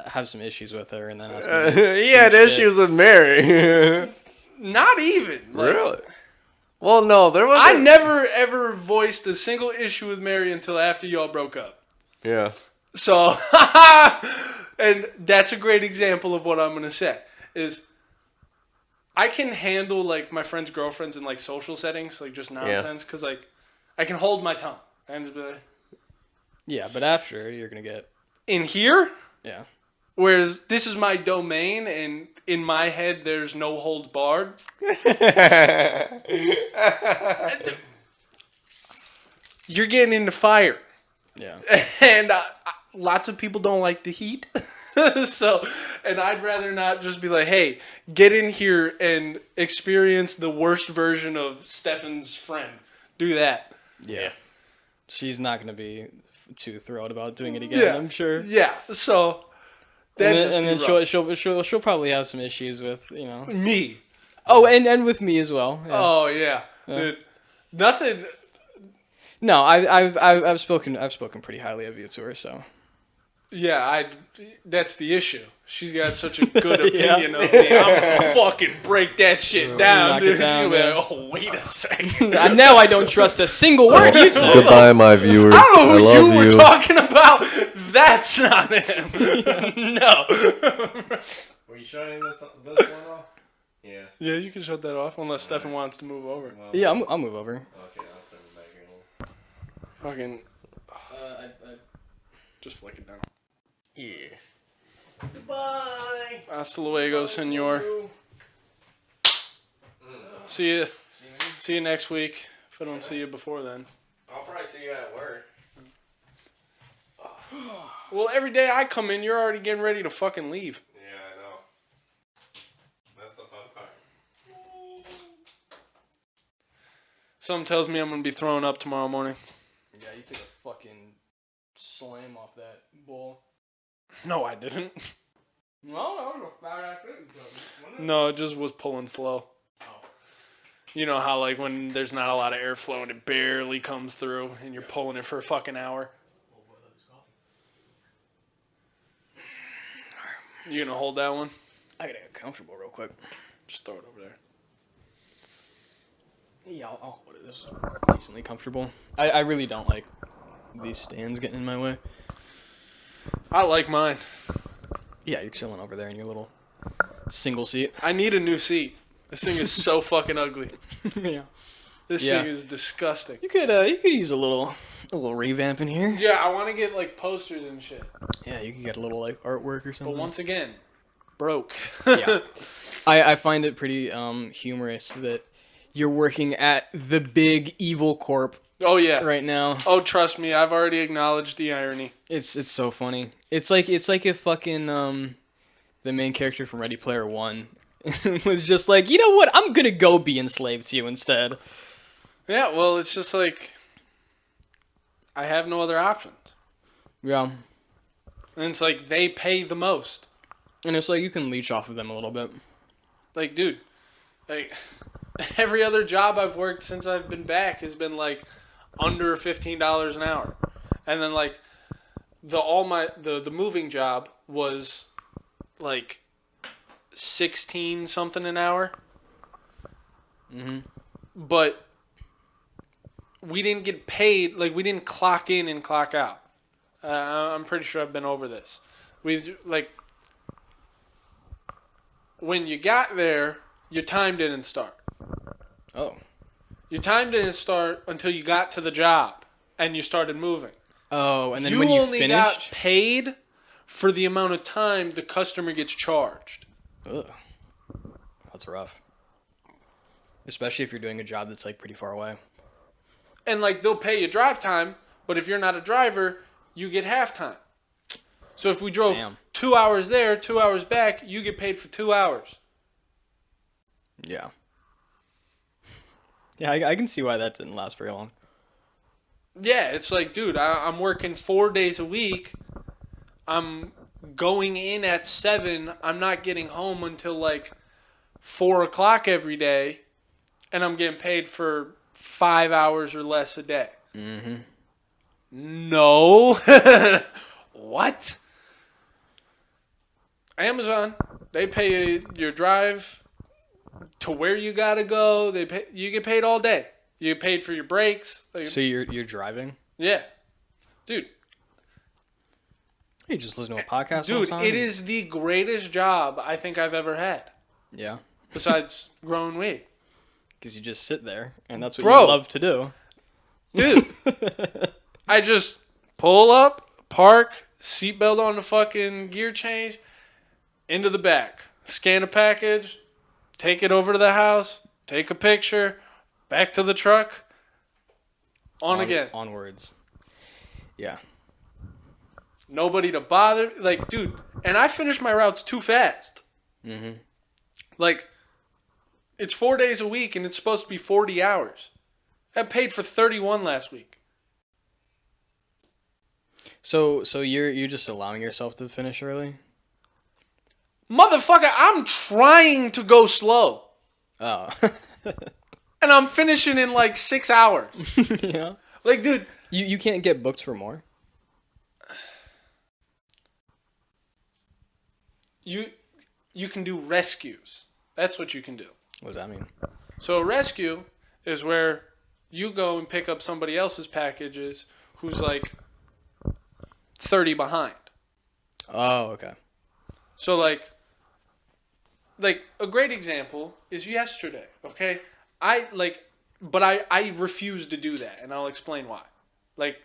have some issues with her, and then that's gonna He had issues with Mary. Not even. Really? Well, no, there was. I never ever voiced a single issue with Mary until after y'all broke up. Yeah. So, and that's a great example of what I'm gonna say is. I can handle my friends' girlfriends in social settings, just nonsense, because I can hold my tongue. I can just be like, Yeah, but after you're gonna get in here, yeah. whereas this is my domain, and in my head there's no holds barred. You're getting into fire, Yeah. and lots of people don't like the heat. So, and I'd rather not just be like, hey, get in here and experience the worst version of Stefan's friend. Do that. Yeah. She's not gonna be too thrilled about doing it again, I'm sure. Yeah. So that And then she'll probably have some issues with, me. Oh, and with me as well. Yeah. Oh yeah. Dude, nothing. No, I've spoken pretty highly of you to her, so. Yeah, that's the issue. She's got such a good opinion of me. I'm gonna fucking break that shit down, Knock dude. it down, She'll be man. like, oh, wait a second. Now I don't trust a single word you say. Goodbye, my viewers. I don't know who love you were talking about. That's not him. No. Were you shutting this one off? Yeah. Yeah, you can shut that off unless Stefan wants to move over. Yeah, I'll move over. Okay, I'll turn it back here. Fucking I just flick it down. Yeah. Goodbye. Hasta luego, senor. See you. See you next week. If I don't see you before then. I'll probably see you at work. Well, every day I come in, you're already getting ready to fucking leave. Yeah, I know. That's the fun part. Something tells me I'm going to be throwing up tomorrow morning. Yeah, you took a fucking slam off that bowl. No, I didn't. No, that was a fat ass thing. No, it just was pulling slow. Oh. You know how, like, when there's not a lot of airflow and it barely comes through and you're pulling it for a fucking hour? You gonna hold that one? I gotta get comfortable real quick. Just throw it over there. Yeah, I'll hold it. This is decently comfortable. I really don't like these stands getting in my way. I like mine. Yeah, you're chilling over there in your little single seat. I need a new seat. This thing is so fucking ugly. Yeah. This Yeah. thing is disgusting. You could use a little revamp in here. Yeah, I want to get, like, posters and shit. Yeah, you could get a little like artwork or something. But once again, broke. Yeah. I find it pretty humorous that you're working at the big evil corp Oh, yeah. right now. Oh, trust me, I've already acknowledged the irony. It's so funny. It's like if fucking the main character from Ready Player One was just like, you know what, I'm gonna go be enslaved to you instead. Yeah, well, it's just like, I have no other options. Yeah. And it's like, they pay the most. And it's like you can leech off of them a little bit. Like, dude, like, every other job I've worked since I've been back has been, like, under $15 an hour. And then, like, the moving job was, like, 16 something an hour. Mm-hmm. But we didn't get paid, like, we didn't clock in and clock out. I'm pretty sure I've been over this. We, like, when you got there, your time didn't start. Oh. Your time didn't start until you got to the job and you started moving. Oh, and then when you only got finished. paid for the amount of time the customer gets charged. Ugh. That's rough. Especially if you're doing a job that's like pretty far away. And, like, they'll pay you drive time, but if you're not a driver, you get half time. So if we drove 2 hours there, 2 hours back, you get paid for 2 hours. Yeah. Yeah, I can see why that didn't last very long. Yeah, it's like, dude, I'm working 4 days a week. I'm going in at 7. I'm not getting home until, like, 4 o'clock every day. And I'm getting paid for 5 hours or less a day. Mm-hmm. No. What? Amazon, they pay your drive to where you gotta go. You get paid all day. You get paid for your breaks. Like, So you're driving? yeah, dude. You just listen to a podcast. Dude, all the time? it is the greatest job I think I've ever had. Yeah. Besides growing weed. Because you just sit there, and that's what Bro. you love to do. Dude, I just pull up, park, seatbelt on the fucking gear change, into the back, scan a package, take it over to the house, take a picture, back to the truck, on again. Onwards. Yeah. Nobody to bother. Like, dude, and I finish my routes too fast. Mm-hmm. Like, it's 4 days a week, and it's supposed to be 40 hours. I paid for 31 last week. So you're just allowing yourself to finish early? Motherfucker, I'm trying to go slow. Oh. And I'm finishing in like 6 hours. Yeah. Like, dude. You can't get booked for more? You can do rescues. That's what you can do. What does that mean? So a rescue is where you go and pick up somebody else's packages who's like 30 behind. Oh, okay. So like a great example is yesterday, okay? I refuse to do that, and I'll explain why. Like,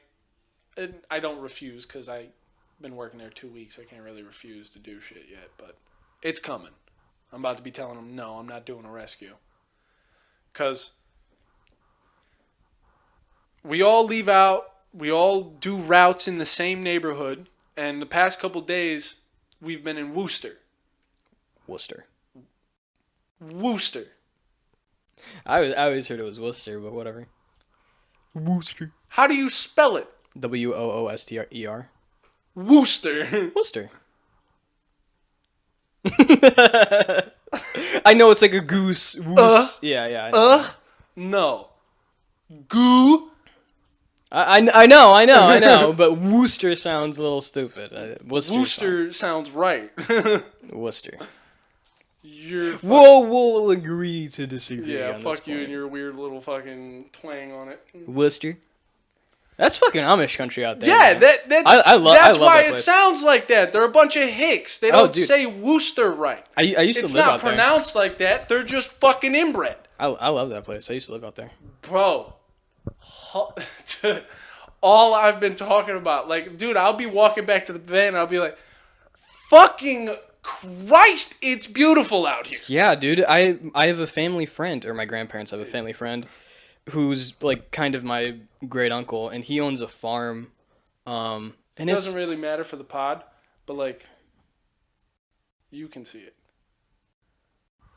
I don't refuse because I've been working there 2 weeks. I can't really refuse to do shit yet, but it's coming. I'm about to be telling them, no, I'm not doing a rescue. Because we all leave out, we all do routes in the same neighborhood, and the past couple days, we've been in Worcester. Worcester. Worcester. I always heard it was Worcester, but whatever. Worcester. How do you spell it? Wooster. Worcester. Worcester. I know it's like a goose. Woos. Yeah. I know. No. Goo. I know, but Worcester sounds a little stupid. Worcester sounds right. Worcester. You're We'll agree to disagree. yeah, on fuck this you point. and your weird little fucking twang on it. Worcester. That's fucking Amish country out there. Yeah, man. I love that's why that it place. sounds like that. They're a bunch of hicks. They don't dude. say Worcester right. I used to It's live not out there. pronounced like that. They're just fucking inbred. I love that place. I used to live out there. Bro. All I've been talking about. Like, dude, I'll be walking back to the van and I'll be like, fucking Christ, it's beautiful out here. Yeah, dude. I have a family friend, or my grandparents have a family friend, who's like kind of my great uncle, and he owns a farm. And It doesn't really matter for the pod, but like, you can see it.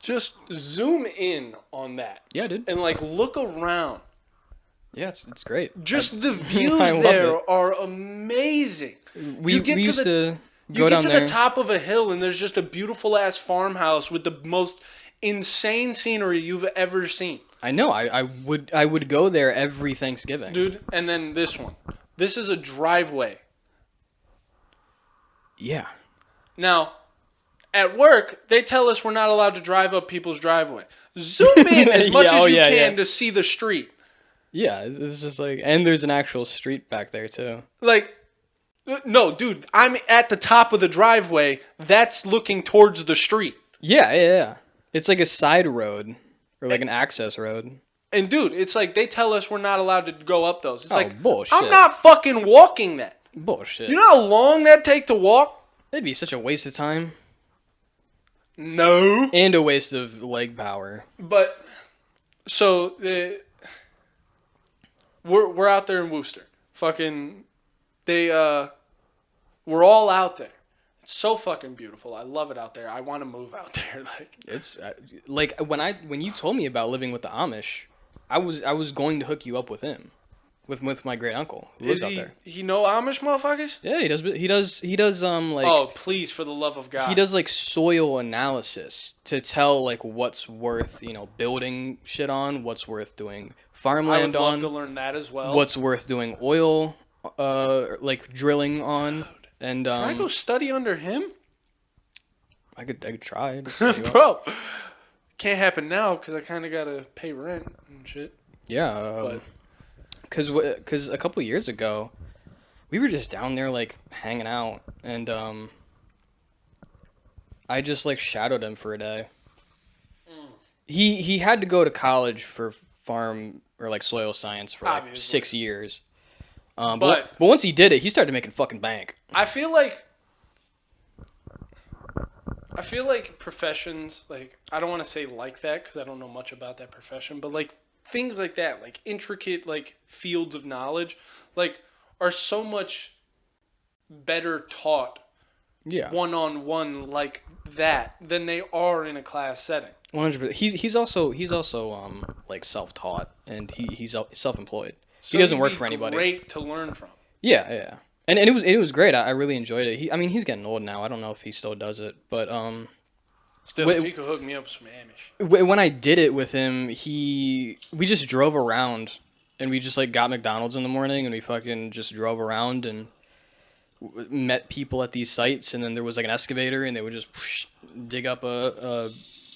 Just zoom in on that yeah, dude. and like look around. Yeah, it's great. Just the views I love there it. are amazing. We you get to used to You go get down to there. the top of a hill and there's just a beautiful ass farmhouse with the most insane scenery you've ever seen. I know. I would go there every Thanksgiving. Dude, and then this one. This is a driveway. Yeah. Now, at work, they tell us we're not allowed to drive up people's driveway. Zoom in as much as you can to see the street. Yeah, it's just like, and there's an actual street back there too. Like, no, dude, I'm at the top of the driveway. That's looking towards the street. Yeah. It's like a side road or like an access road. And dude, it's like they tell us we're not allowed to go up those. It's like, bullshit. I'm not fucking walking that. Bullshit. You know how long that take to walk? It'd be such a waste of time No. and a waste of leg power. But so we're out there in Worcester. Fucking we're all out there. It's so fucking beautiful. I love it out there. I want to move out there. Like It's like when you told me about living with the Amish, I was going to hook you up with him, with my great uncle who lives is out there. he know Amish motherfuckers? Yeah, he does like Oh, please, for the love of God. he does like soil analysis to tell like what's worth, building shit on, what's worth doing I farmland would love on, to learn that as well. what's worth doing oil like drilling on. And Can I go study under him? I could try. Just set you up. Bro, can't happen now because I kind of got to pay rent and shit. Yeah, because a couple years ago, we were just down there like hanging out, and I just like shadowed him for a day. He had to go to college for farm or like soil science for like Obviously. 6 years. But But- once he did it, he started making fucking bank. I feel like professions, like, I don't want to say like that because I don't know much about that profession, but like things like that, like intricate like fields of knowledge, like are so much better taught Yeah, one-on-one like that than they are in a class setting. 100%. He's also like self-taught, and he's self-employed. So he doesn't it'd work be for anybody. Great to learn from. Yeah. And it was great. I really enjoyed it. He's getting old now. I don't know if he still does it, but Still, Wait- if you could hook me up with some Amish. when I did it with him, we just drove around, and we just like got McDonald's in the morning, and we fucking just drove around and met people at these sites, and then there was like an excavator, and they would just whoosh, dig up a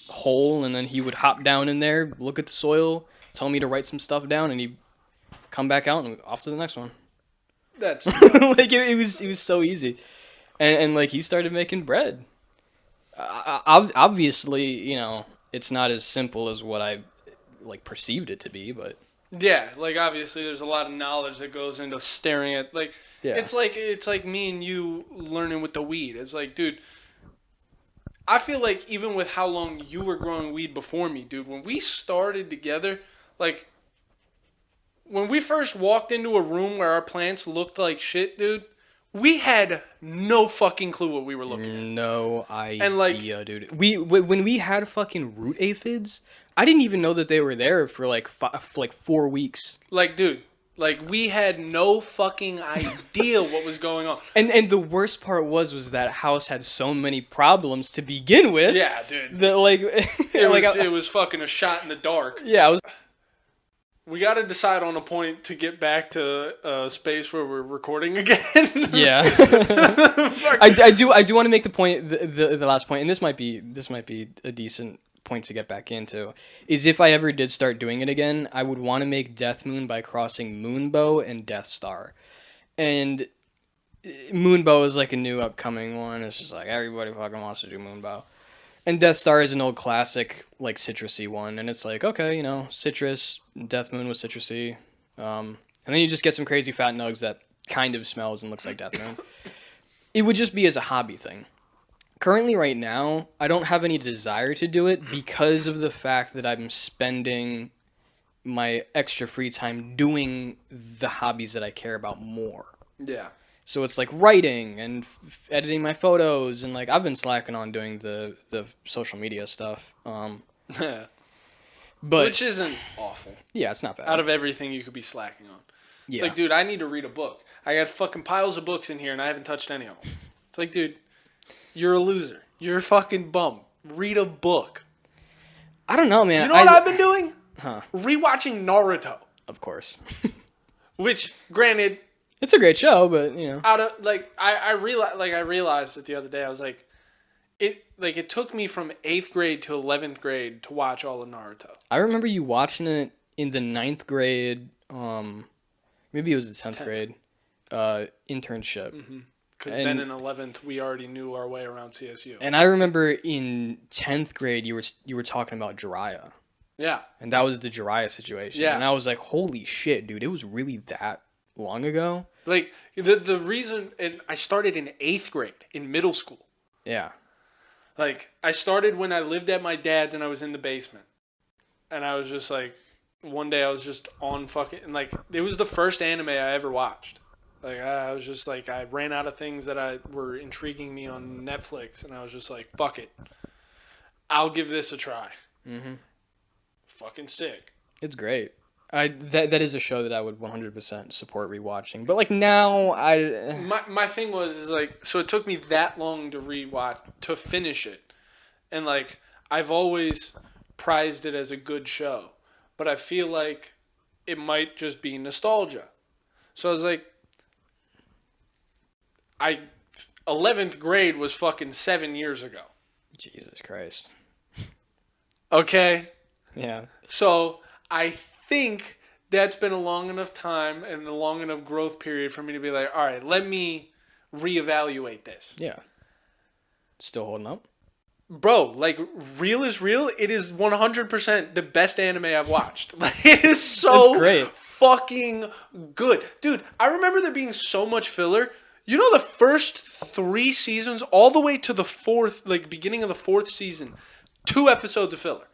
hole, and then he would hop down in there, look at the soil, tell me to write some stuff down, and he'd come back out and off to the next one. That's Like it was so easy, and like he started making bread. Obviously, it's not as simple as what I like perceived it to be, but yeah. Like obviously, there's a lot of knowledge that goes into staring at like. Yeah. It's like me and you learning with the weed. It's like, dude. I feel like even with how long you were growing weed before me, dude, when we started together, like. When we first walked into a room where our plants looked like shit, dude, we had no fucking clue what we were looking at. no idea, And, like- dude. When we had fucking root aphids, I didn't even know that they were there for like 4 weeks. Like, dude, Like, we had no fucking idea what was going on. And the worst part was that house had so many problems to begin with. Yeah, dude. That like It was fucking a shot in the dark. yeah, I was We got to decide on a point to get back to a space where we're recording again. yeah. I do want to make the point the last point, and this might be a decent point to get back into, is if I ever did start doing it again, I would want to make Death Moon by crossing Moonbow and Death Star. And Moonbow is like a new upcoming one. It's just like everybody fucking wants to do Moonbow. And Death Star is an old classic, like, citrusy one. And it's like, okay, you know, citrus, Death Moon was citrusy. And then you just get some crazy fat nugs that kind of smells and looks like Death Moon. It would just be as a hobby thing. Currently, right now, I don't have any desire to do it because of the fact that I'm spending my extra free time doing the hobbies that I care about more. Yeah. So it's like writing and editing my photos, and like I've been slacking on doing the social media stuff. But Which isn't awful. yeah, it's not bad. Out of everything you could be slacking on. It's Yeah. like, dude, I need to read a book. I got fucking piles of books in here and I haven't touched any of them. It's like, dude, you're a loser. You're a fucking bum. Read a book. I don't know, man. You know what I've been doing? Huh. Rewatching Naruto. Of course. Which, granted, It's a great show, but you know. out of like I realized it the other day. I was like, it took me from 8th grade to 11th grade to watch all of Naruto. I remember you watching it in the 9th grade. Maybe it was the 10th grade. Internship. Because then in 11th we already knew our way around CSU. And I remember in 10th grade you were talking about Jiraiya. Yeah. And that was the Jiraiya situation. Yeah. And I was like, holy shit, dude, it was really that long ago? Like the reason, and I started in 8th grade in middle school. Yeah. Like, I started when I lived at my dad's and I was in the basement. And I was just like, one day I was just on fucking, and like, it was the first anime I ever watched. Like, I was just like, I ran out of things that were intriguing me on Netflix, and I was just like, fuck it. I'll give this a try. Mm-hmm. Fucking sick. It's great. That is a show that I would 100% support rewatching. But like now, My thing is like, so it took me that long to rewatch, to finish it. And like, I've always prized it as a good show. But I feel like it might just be nostalgia. So I was like, 11th grade was fucking 7 years ago. Jesus Christ. Okay? Yeah. So I think that's been a long enough time and a long enough growth period for me to be like, all right, let me reevaluate this. Yeah. Still holding up? Bro, like, real is real. It is 100% the best anime I've watched. Like, it is so It's great. fucking good. Dude, I remember there being so much filler. You know, the first 3 seasons, all the way to the 4th, like, beginning of the 4th season, 2 episodes of filler.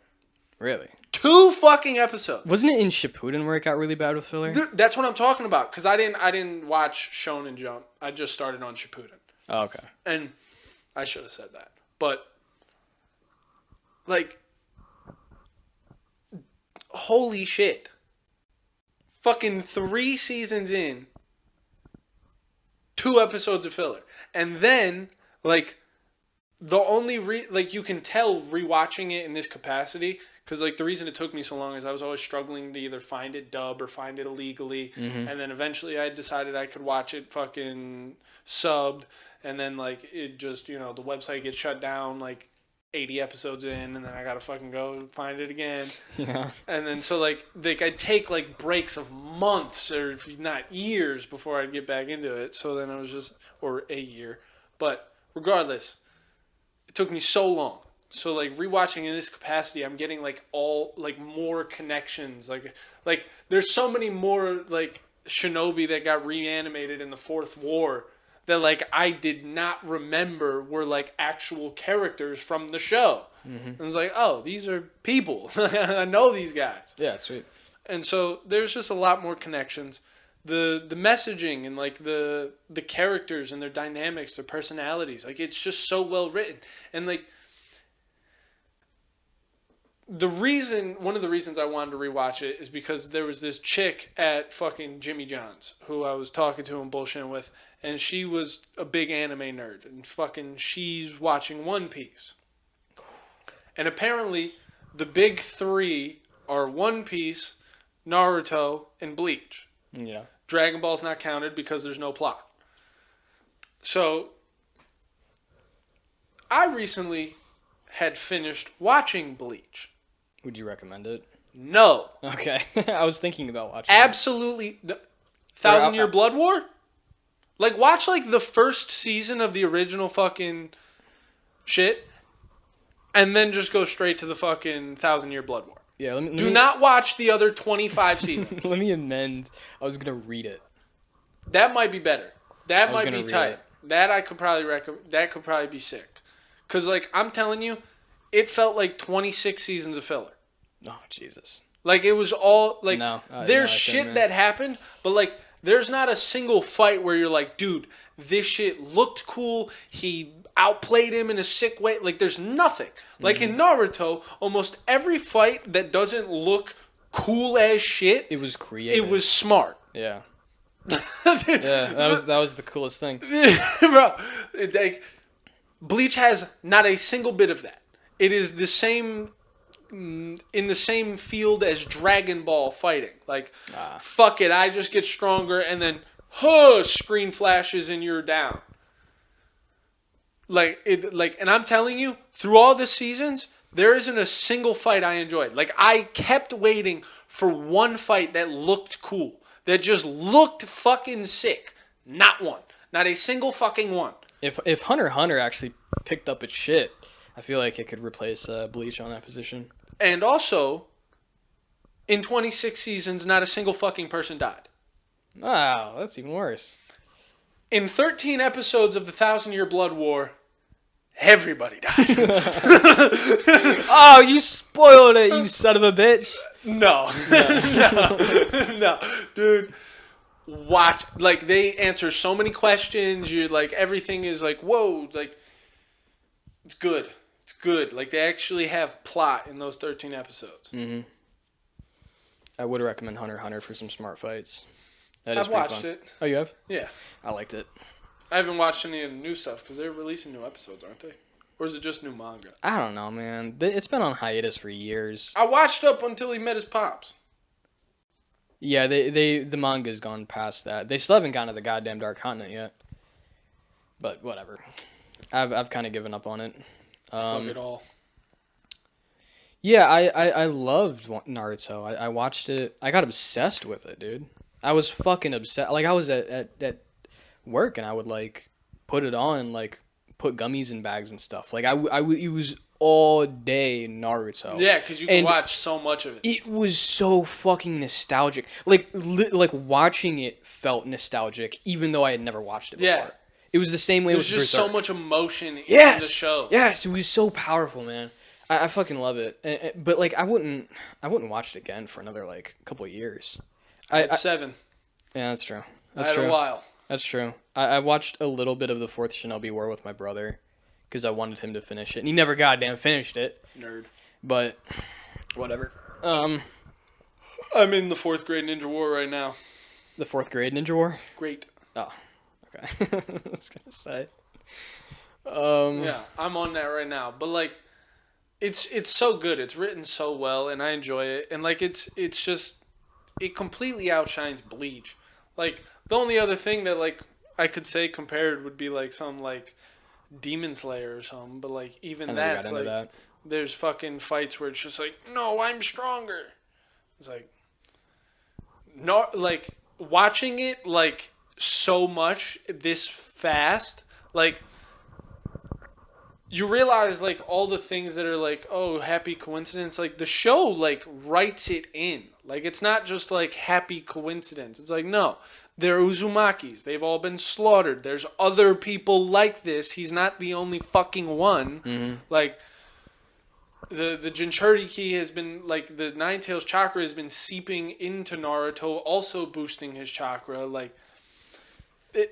Really? 2 fucking episodes. Wasn't it in Shippuden where it got really bad with filler? Dude, that's what I'm talking about. Because I didn't watch Shonen Jump. I just started on Shippuden. Oh, okay. And I should have said that. But, like, holy shit. Fucking 3 seasons in, 2 episodes of filler. And then, like, the only, you can tell rewatching it in this capacity, because, like, the reason it took me so long is I was always struggling to either find it dubbed or find it illegally. Mm-hmm. And then eventually I decided I could watch it fucking subbed. And then, like, it just, you know, the website gets shut down, like, 80 episodes in, and then I gotta fucking go find it again. Yeah. And then, so, like I'd take, like, breaks of months, or if not years, before I'd get back into it. So then I was just, or a year. But regardless, it took me so long. So, like, rewatching in this capacity, I'm getting, like, all, like, more connections. Like there's so many more, like, shinobi that got reanimated in the 4th War that, like, I did not remember were, like, actual characters from the show. Mm-hmm. And it's like, oh, these are people. I know these guys. Yeah, sweet. And so there's just a lot more connections. The messaging and, like, the characters and their dynamics, their personalities, like, it's just so well written. And, like, one of the reasons I wanted to rewatch it is because there was this chick at fucking Jimmy John's who I was talking to and bullshitting with, and she was a big anime nerd, and fucking she's watching One Piece. And apparently, the big three are One Piece, Naruto, and Bleach. Yeah. Dragon Ball's not counted because there's no plot. So, I recently had finished watching Bleach. Would you recommend it? No. Okay. I was thinking about watching Absolutely. Thousand Year Blood War? Like, watch, like, the first season of the original fucking shit, and then just go straight to the fucking Thousand Year Blood War. Yeah, Do not watch the other 25 seasons. Let me amend. I was going to read it. That might be better. That might be read tight. it. That I could probably recommend. That could probably be sick. Because, like, I'm telling you, it felt like 26 seasons of filler. Oh, Jesus. Like, it was all, like, No, there's I shit couldn't, that happened, but, like, there's not a single fight where you're like, dude, this shit looked cool. He outplayed him in a sick way. Like, there's nothing. Like, in Naruto, almost every fight that doesn't look cool as shit, It was creative. it was smart. Yeah. Yeah, that was the coolest thing. Bro, like, Bleach has not a single bit of that. It is the same, in the same field as Dragon Ball fighting. Like, fuck it, I just get stronger, and then, screen flashes and you're down. And I'm telling you, through all the seasons, there isn't a single fight I enjoyed. Like, I kept waiting for one fight that looked cool. That just looked fucking sick. Not one. Not a single fucking one. If Hunter x Hunter actually picked up its shit, I feel like it could replace Bleach on that position. And also, in 26 seasons, not a single fucking person died. Wow, that's even worse. In 13 episodes of the 1,000 Year Blood War, everybody died. Oh, you spoiled it, you son of a bitch. No. No. Dude. Watch. Like, they answer so many questions. You're like, everything is like, whoa. Like, it's good. It's good. Like, they actually have plot in those 13 episodes. Mm-hmm. I would recommend Hunter x Hunter for some smart fights. That is I've pretty watched fun. it. Oh, you have? Yeah. I liked it. I haven't watched any of the new stuff because they're releasing new episodes, aren't they? Or is it just new manga? I don't know, man. It's been on hiatus for years. I watched up until he met his pops. Yeah, the manga's gone past that. They still haven't gotten to the goddamn Dark Continent yet. But whatever. I've kind of given up on it. Fuck it all. Yeah, I loved Naruto. I watched it. I got obsessed with it, dude. I was fucking obsessed. Like, I was at work and I would, like, put it on and, like, put gummies in bags and stuff. Like, it was all day Naruto. Yeah, because you can watch so much of it. It was so fucking nostalgic. Like watching it felt nostalgic, even though I had never watched it before. Yeah. It was the same way with There's just Berserk. so much emotion in Yes! the show. Yes, it was so powerful, man. I fucking love it. But, like, I wouldn't watch it again for another, like, couple of years. At 7. Yeah, that's true. I had a while. That's true. I watched a little bit of the 4th Shinobi War with my brother because I wanted him to finish it. And he never goddamn finished it. Nerd. But, whatever. I'm in the 4th grade Ninja War right now. The 4th grade Ninja War? Great. Oh, okay. I was going to say. Yeah, I'm on that right now. But, like, it's so good. It's written so well, and I enjoy it. And, like, it's just, it completely outshines Bleach. Like, the only other thing that, like, I could say compared would be, like, some, like, Demon Slayer or something. But, like, even that's, like, there's fucking fights where it's just like, no, I'm stronger. It's like, no, like, watching it, like, so much this fast, like, you realize, like, all the things that are, like, oh, happy coincidence. Like, the show, like, writes it in. Like, it's not just, like, happy coincidence. It's like, no, they're Uzumakis. They've all been slaughtered. There's other people like this. He's not the only fucking one. Mm-hmm. Like, the Jinchuriki has been, like, the Nine Tails chakra has been seeping into Naruto, also boosting his chakra. Like,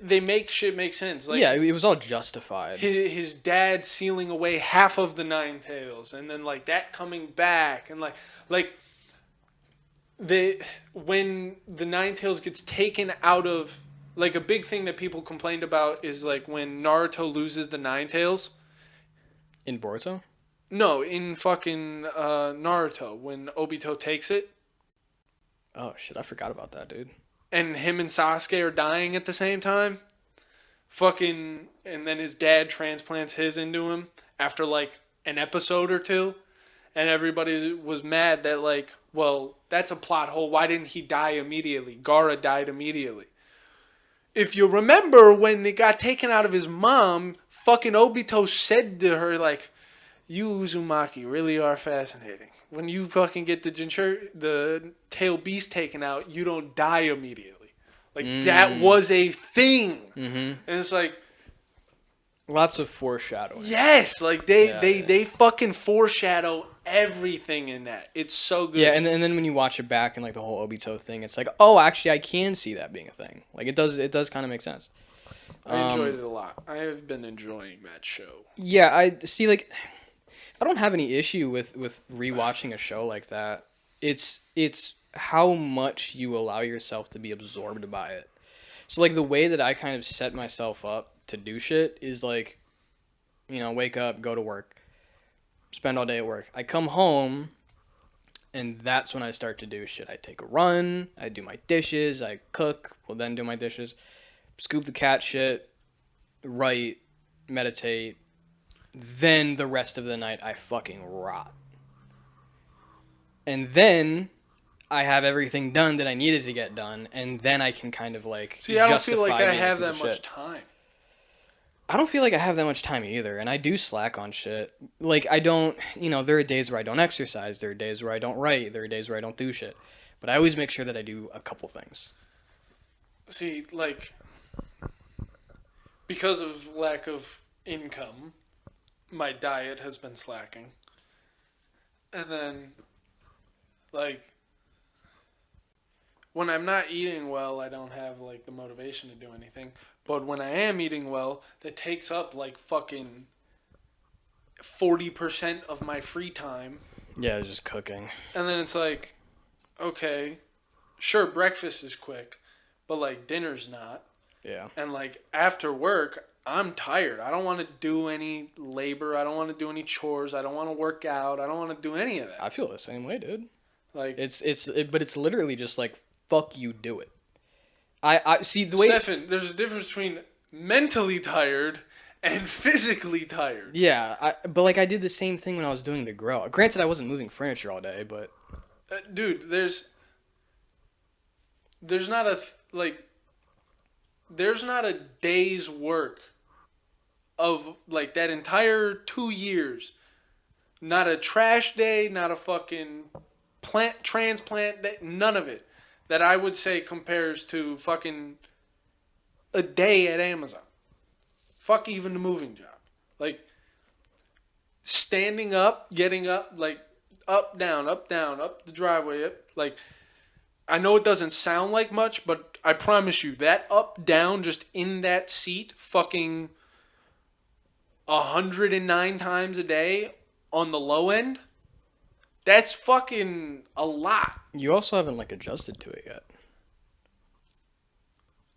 they make shit make sense. Like, yeah, it was all justified. his dad sealing away half of the Nine Tails, and then like that coming back, and like when the Nine Tails gets taken out of, like, a big thing that people complained about is like when Naruto loses the Nine Tails. In Boruto? No, in fucking Naruto, when Obito takes it, Oh shit, I forgot about that, dude. and him and Sasuke are dying at the same time. Fucking, and then his dad transplants his into him after like an episode or two, and everybody was mad that, like, well, that's a plot hole. Why didn't he die immediately? Gaara died immediately. If you remember, when they got taken out of his mom, fucking Obito said to her, like, you Uzumaki really are fascinating. When you fucking get the tail beast taken out, you don't die immediately. Like, that was a thing. And it's like, Lots of foreshadowing. yes, like they fucking foreshadow everything in that. It's so good. Yeah, and then when you watch it back and like the whole Obito thing, it's like, oh, actually, I can see that being a thing. Like it does kind of make sense. I enjoyed it a lot. I have been enjoying that show. Yeah, I see. Like, I don't have any issue with rewatching a show like that. It's how much you allow yourself to be absorbed by it. So like the way that I kind of set myself up to do shit is like, you know, wake up, go to work, spend all day at work. I come home, and that's when I start to do shit. I take a run, I do my dishes, I cook, will then do my dishes, scoop the cat shit, write, meditate. Then the rest of the night I fucking rot. And then I have everything done that I needed to get done, and then I can kind of like See, I don't feel like justify I being a have piece that of much shit. time. I don't feel like I have that much time either, and I do slack on shit. Like, I don't, you know, there are days where I don't exercise, there are days where I don't write, there are days where I don't do shit. But I always make sure that I do a couple things. See, like, because of lack of income, my diet has been slacking. And then, like, when I'm not eating well, I don't have, like, the motivation to do anything. But when I am eating well, that takes up, like, fucking 40% of my free time. Yeah, it's just cooking. And then it's like, okay, sure, breakfast is quick, but, like, dinner's not. Yeah. And, like, after work, I'm tired. I don't want to do any labor. I don't want to do any chores. I don't want to work out. I don't want to do any of that. I feel the same way, dude. Like, But it's literally just like, fuck you, do it. I see the way. Stefan, there's a difference between mentally tired and physically tired. Yeah, but like I did the same thing when I was doing the grow. Granted, I wasn't moving furniture all day, but Dude, there's not a there's not a day's work of, like, that entire 2 years. Not a trash day, not a fucking transplant day, none of it that I would say compares to fucking a day at Amazon. Fuck even the moving job. Like, standing up, getting up, like, up, down, up the driveway, up, like, I know it doesn't sound like much, but I promise you, that up, down, just in that seat, fucking 109 times a day on the low end, that's fucking a lot. you also haven't like adjusted to it yet.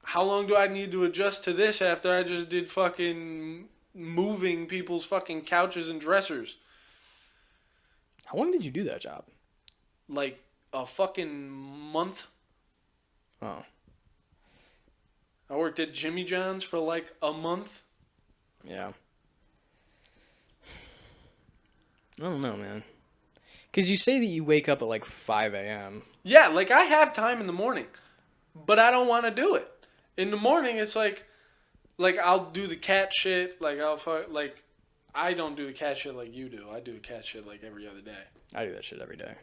How long do I need to adjust to this after I just did fucking moving people's fucking couches and dressers? How long did you do that job? Like a fucking month. Oh, I worked at Jimmy John's for like a month. yeah. I don't know, man. Because you say that you wake up at like 5 a.m. Yeah, like, I have time in the morning, but I don't want to do it. In the morning, it's like I'll do the cat shit. Like, I don't do the cat shit like you do. I do the cat shit like every other day. I do that shit every day.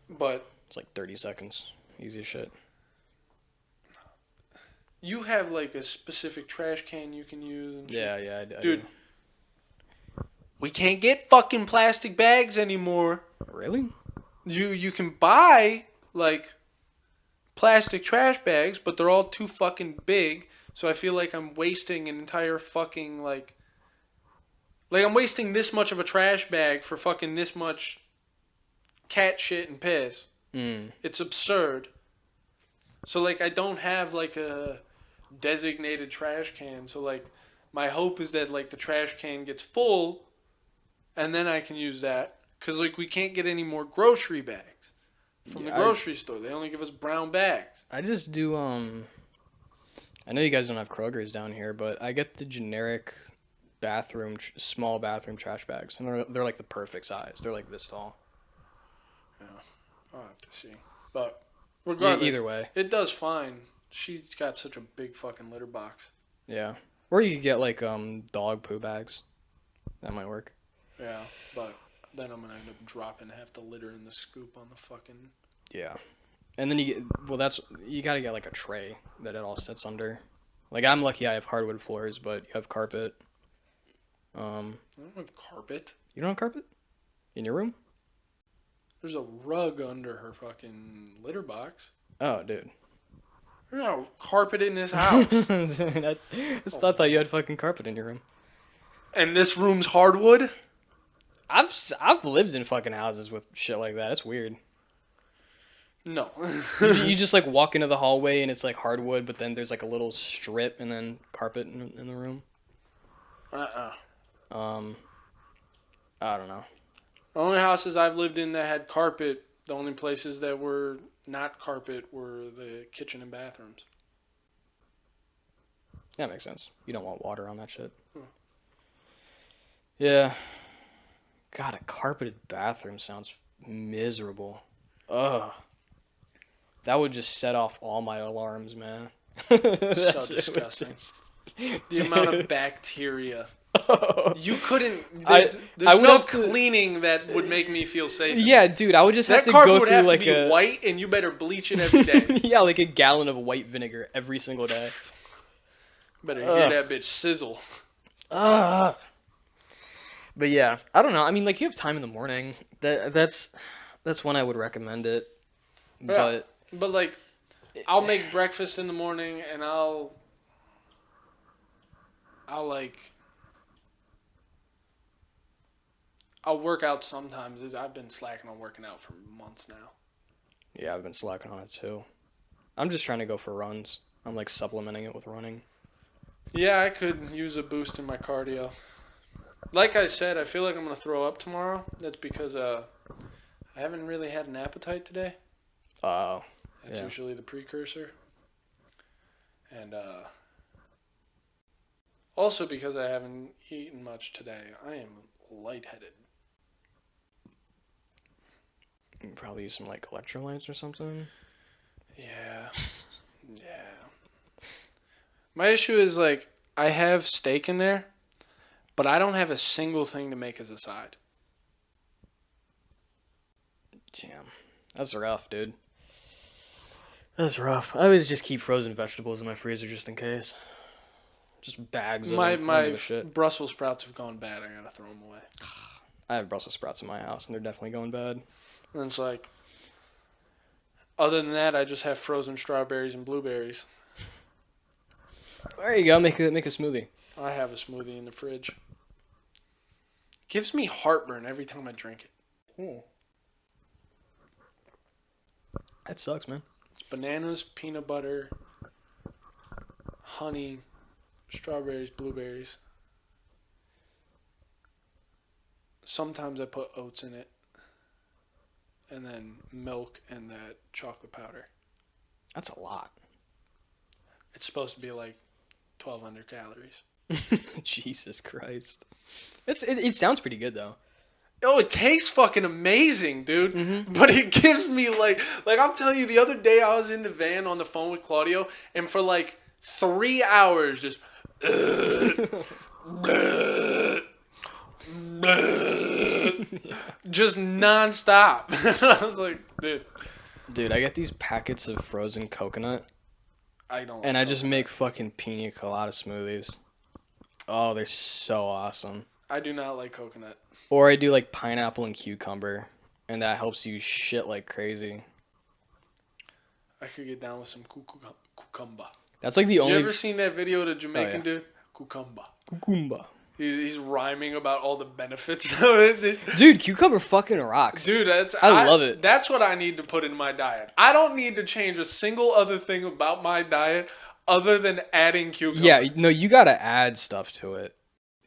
But It's like 30 seconds. Easy as shit. you have, like, a specific trash can you can use and shit. Yeah, I Dude, do. we can't get fucking plastic bags anymore. Really? You can buy, like, plastic trash bags, but they're all too fucking big. So I feel like I'm wasting an entire fucking like I'm wasting this much of a trash bag for fucking this much cat shit and piss. It's absurd. So like I don't have like a designated trash can. So like my hope is that like the trash can gets full and then I can use that. Because like we can't get any more grocery bags from the grocery store. They only give us brown bags. I just do I know you guys don't have Kroger's down here, but I get the generic small bathroom trash bags, and they're like the perfect size. They're like this tall. Yeah, I'll have to see. But regardless, either way, it does fine. She's got such a big fucking litter box. Yeah, or you could get like dog poo bags. That might work. Yeah, but then I'm gonna end up dropping half the litter in the scoop on the fucking. Yeah. And then you gotta get like a tray that it all sits under. Like I'm lucky I have hardwood floors, but you have carpet. I don't have carpet. You don't have carpet? In your room? There's a rug under her fucking litter box. Oh, dude. There's no carpet in this house. I thought you had fucking carpet in your room. And this room's hardwood? I've lived in fucking houses with shit like that. It's weird. No. You just like walk into the hallway and it's like hardwood, but then there's like a little strip and then carpet in the room. I don't know. The only houses I've lived in that had carpet, the only places that were not carpet were the kitchen and bathrooms. That makes sense. You don't want water on that shit. Yeah. God, a carpeted bathroom sounds miserable. Ugh. That would just set off all my alarms, man. So disgusting. The amount of bacteria. You couldn't. There's no cleaning that would make me feel safe. Yeah, dude, I would just have to go carpet would through have like to be white, and you better bleach it every day. Yeah, like a gallon of white vinegar every single day. Better hear that bitch sizzle. But yeah, I don't know. I mean, like you have time in the morning. That's when I would recommend it. Yeah. But like, I'll make breakfast in the morning, and I'll work out sometimes. I've been slacking on working out for months now. Yeah, I've been slacking on it too. I'm just trying to go for runs. I'm like supplementing it with running. Yeah, I could use a boost in my cardio. Like I said, I feel like I'm going to throw up tomorrow. That's because I haven't really had an appetite today. Oh. That's usually the precursor. And also because I haven't eaten much today, I am lightheaded. You can probably use some like electrolytes or something. Yeah. My issue is like I have steak in there, but I don't have a single thing to make as a side. Damn. That's rough, dude. That's rough. I always just keep frozen vegetables in my freezer just in case. Just bags of them. My Brussels sprouts have gone bad. I gotta throw them away. I have Brussels sprouts in my house, and they're definitely going bad. And it's like, other than that, I just have frozen strawberries and blueberries. There you go. Make a smoothie. I have a smoothie in the fridge. Gives me heartburn every time I drink it. That sucks, man. It's bananas, peanut butter, honey, strawberries, blueberries. Sometimes I put oats in it. And then milk and that chocolate powder. That's a lot. It's supposed to be like 1,200 calories. Jesus Christ. It sounds pretty good, though. Oh, it tastes fucking amazing, dude. Mm-hmm. But it gives me like I'm telling you, the other day I was in the van on the phone with Claudio, and for like 3 hours, just just nonstop. I was like, dude, I get these packets of frozen coconut. I don't. And I just make fucking pina colada smoothies. Oh, they're so awesome. I do not like coconut. Or I do like pineapple and cucumber, and that helps you shit like crazy. I could get down with some cucumber. That's like the You only. ever seen that video of the Jamaican yeah. dude? Cucumber. Cucumba. He's rhyming about all the benefits of it. Dude, cucumber fucking rocks. Dude, I love it. That's what I need to put in my diet. I don't need to change a single other thing about my diet other than adding cucumber. Yeah, no, you gotta add stuff to it.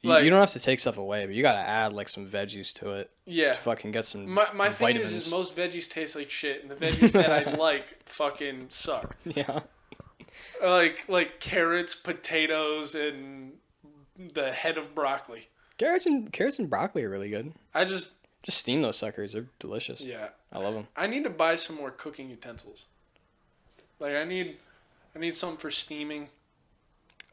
Like- You don't have to take stuff away, but you gotta add like some veggies to it. Yeah. To fucking get some My thing vitamins. is most veggies taste like shit, and the veggies that I like fucking suck. Yeah. Like carrots, potatoes, and the head of broccoli. Carrots and broccoli are really good. I just steam those suckers. They're delicious. yeah. I love them. I need to buy some more cooking utensils. Like I need something for steaming.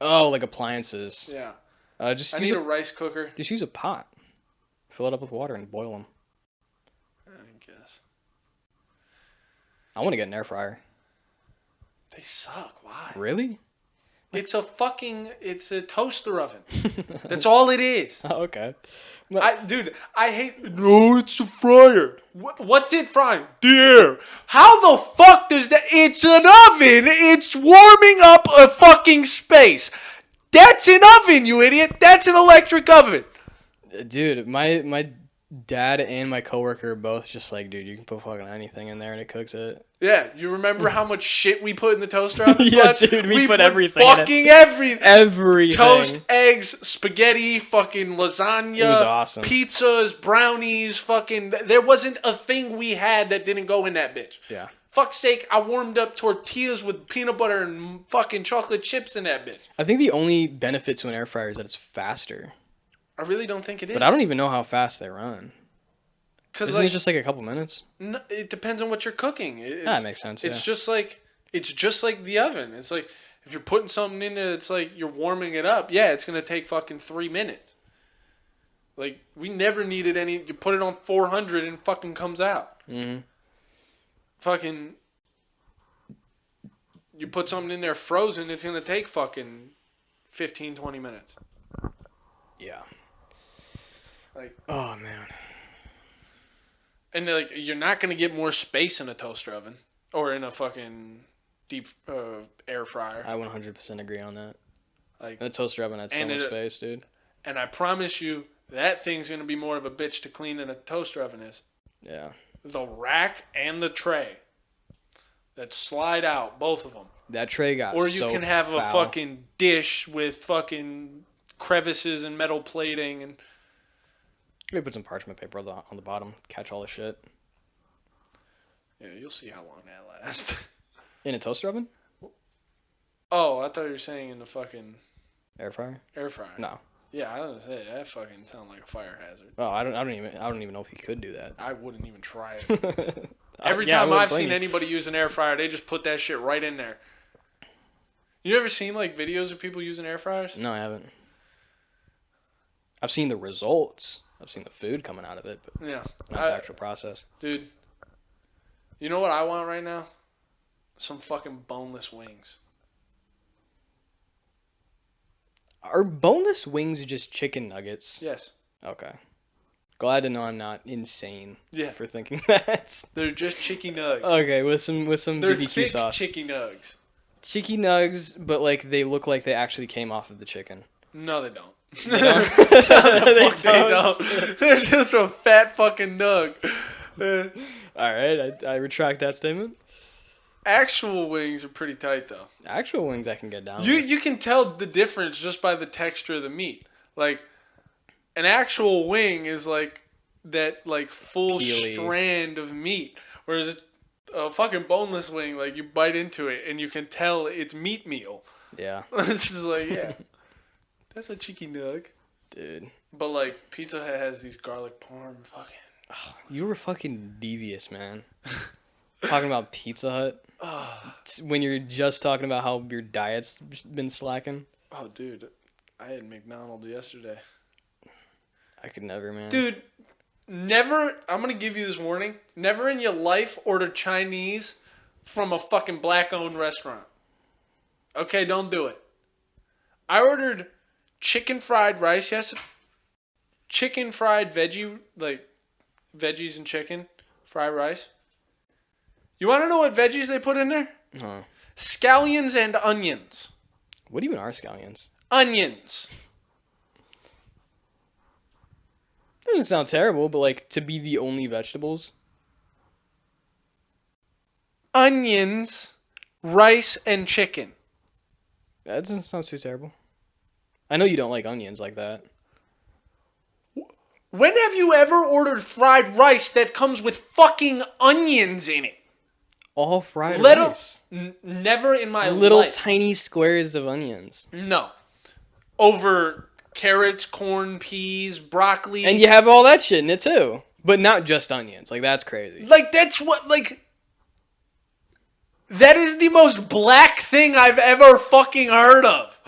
Oh, like appliances. Yeah. I I need a rice cooker. just use a pot. Fill it up with water and boil them. I guess. I want to get an air fryer. They suck. Why? Really? It's a toaster oven. That's all it is. Oh, okay. I hate. No, it's a fryer. What's it frying? The air. How the fuck does that? It's an oven. It's warming up a fucking space. That's an oven, you idiot. That's an electric oven. Dude, my dad and my coworker are both just like, dude, you can put fucking anything in there and it cooks it. Yeah, you remember how much shit we put in the toaster oven? Yeah, bud? dude, we put everything in it. Fucking everything. Everything. Toast, eggs, spaghetti, fucking lasagna. It was awesome. Pizzas, brownies, fucking. There wasn't a thing we had that didn't go in that bitch. Yeah. Fuck's sake, I warmed up tortillas with peanut butter and fucking chocolate chips in that bitch. I think the only benefit to an air fryer is that it's faster. I really don't think it is. But I don't even know how fast they run. Because Isn't it just like a couple minutes? no, it depends on what you're cooking. That makes sense. It's Yeah. just like the oven. It's like if you're putting something in there, it's like you're warming it up. Yeah, it's gonna take fucking 3 minutes. Like we never needed any. You put it on 400 and fucking comes out. Mm-hmm. Fucking. You put something in there frozen, it's gonna take fucking 15, 20 minutes. Yeah. Like. Oh man. And like you're not gonna get more space in a toaster oven or in a fucking deep air fryer. I 100% agree on that. Like The toaster oven has so And much it- space, dude. And I promise you, that thing's going to be more of a bitch to clean than a toaster oven is. Yeah. The rack and the tray that slide out, both of them. That tray got Or you so can have a foul. fucking dish with fucking crevices and metal plating. And Maybe put some parchment paper on the bottom, catch all the shit. yeah, you'll see how long that lasts. In a toaster oven? Oh, I thought you were saying in the fucking Air fryer? air fryer. No. Yeah, I was gonna say that fucking sound like a fire hazard. Oh, I don't even know if you could do that. I wouldn't even try it. Every Yeah, I time wouldn't I've blame seen you. anybody use an air fryer, they just put that shit right in there. You ever seen like videos of people using air fryers? No, I haven't. I've seen the results. I've seen the food coming out of it, but Yeah. not the actual process. Dude, you know what I want right now? Some fucking boneless wings. Are boneless wings just chicken nuggets? Yes. Okay. Glad to know I'm not insane Yeah. for thinking that. They're just chicken nugs. Okay, with some They're BBQ thick sauce. chicken nugs. Chicken nugs, but like they look like they actually came off of the chicken. No, they don't. They don't? Fuck, they don't. They're just a fat fucking nug. All right, I retract that statement. Actual wings are pretty tight though. Actual wings I can get down with. You can tell the difference just by the texture of the meat. Like an actual wing is like that like full Peely. strand of meat, whereas a fucking boneless wing, like you bite into it and you can tell it's meat meal. Yeah, It's just like, yeah, that's a cheeky nug. dude. But like Pizza Hut has these garlic parm fucking. You were fucking devious, man. Talking about Pizza Hut. When you're just talking about how your diet's been slacking. Oh, dude, I had McDonald's yesterday. I could never, man. Dude, never, I'm going to give you this warning. Never in your life order Chinese from a fucking black-owned restaurant. Okay, don't do it. I ordered chicken fried rice yesterday. Chicken fried veggie, like veggies and chicken, fried rice. You want to know what veggies they put in there? Huh. Scallions and onions. What even are scallions? Onions. Doesn't sound terrible, but like to be the only vegetables. Onions, rice, and chicken. That doesn't sound too terrible. I know you don't like onions like that. When have you ever ordered fried rice that comes with fucking onions in it? All fried Little, rice. never in my Little life. tiny squares of onions. No. Over carrots, corn, peas, broccoli. And you have all that shit in it too. But not just onions. Like, that's crazy. Like, that's what, like... That is the most black thing I've ever fucking heard of.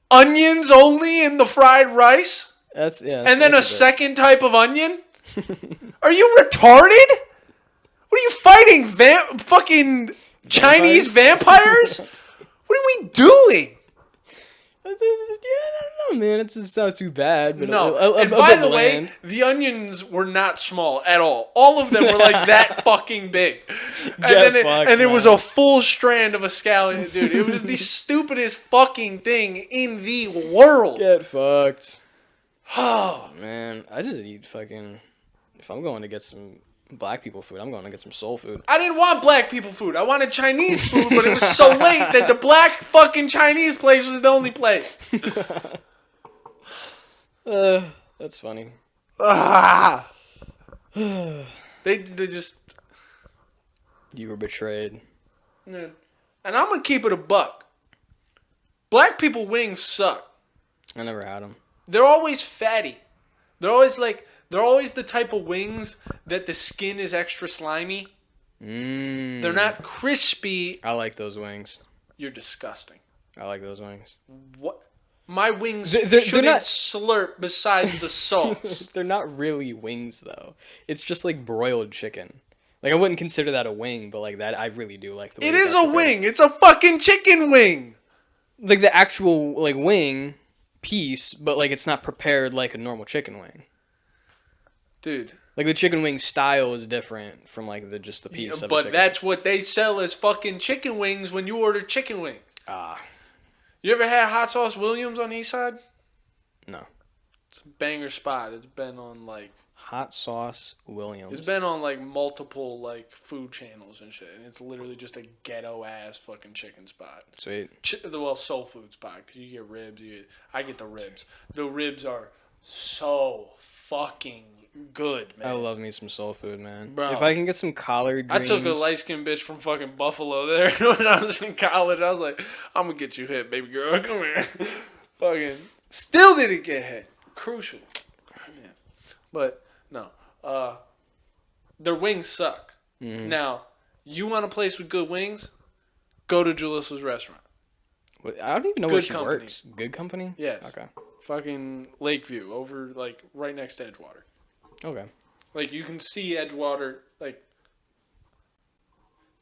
Onions only in the fried rice? That's, yeah. And then a that's second type of onion? Are you retarded? What are you fighting? Fucking Chinese vampires? What are we doing? Yeah, I don't know, man. It doesn't sound too bad. But No. And a by bit the way, bland. the onions were not small at all. All of them were like that fucking big. And Get then fucked, it was man. a full strand of a scallion, dude. It was the stupidest fucking thing in the world. Get fucked. Oh, Man, I just eat fucking... If I'm going to get some black people food, I'm going to get some soul food. I didn't want black people food. I wanted Chinese food, but it was so late that the black fucking Chinese place was the only place. That's funny. Ah. They just... You were betrayed. Yeah. And I'm going to keep it a buck. Black people wings suck. I never had them. They're always fatty. They're always the type of wings that the skin is extra slimy. They're not crispy. I like those wings. You're disgusting. I like those wings. What? My wings They're shouldn't not- slurp besides the sauce. They're not really wings, though. It's just like broiled chicken. Like, I wouldn't consider that a wing, but like that, I really do like the way It that is that's a prepared. wing. It's a fucking chicken wing. Like the actual like wing piece, but like it's not prepared like a normal chicken wing. Dude. Like the chicken wing style is different from like just the piece. of a But chicken. that's what they sell as fucking chicken wings when you order chicken wings. Ah, You ever had Hot Sauce Williams on the East Side? no. It's a banger spot. It's been on like... Hot sauce Williams. It's been on like multiple like food channels and shit, and it's literally just a ghetto ass fucking chicken spot. Sweet. Well, soul food spot because you get ribs. I get the ribs. The ribs are so fucking good, man. I love me some soul food, man. Bro. If I can get some collard I greens. took a light skinned bitch from fucking Buffalo there when I was in college. I was like, I'm gonna get you hit, baby girl. Come here. Fucking still didn't get hit. Crucial. Yeah. But no. Their wings suck. Mhm. Now, you want a place with good wings? Go to Julissa's restaurant. What- I don't even know Good where she company. works. Good company? Yes. Okay. Fucking Lakeview, over like right next to Edgewater. Okay. Like you can see Edgewater. Like,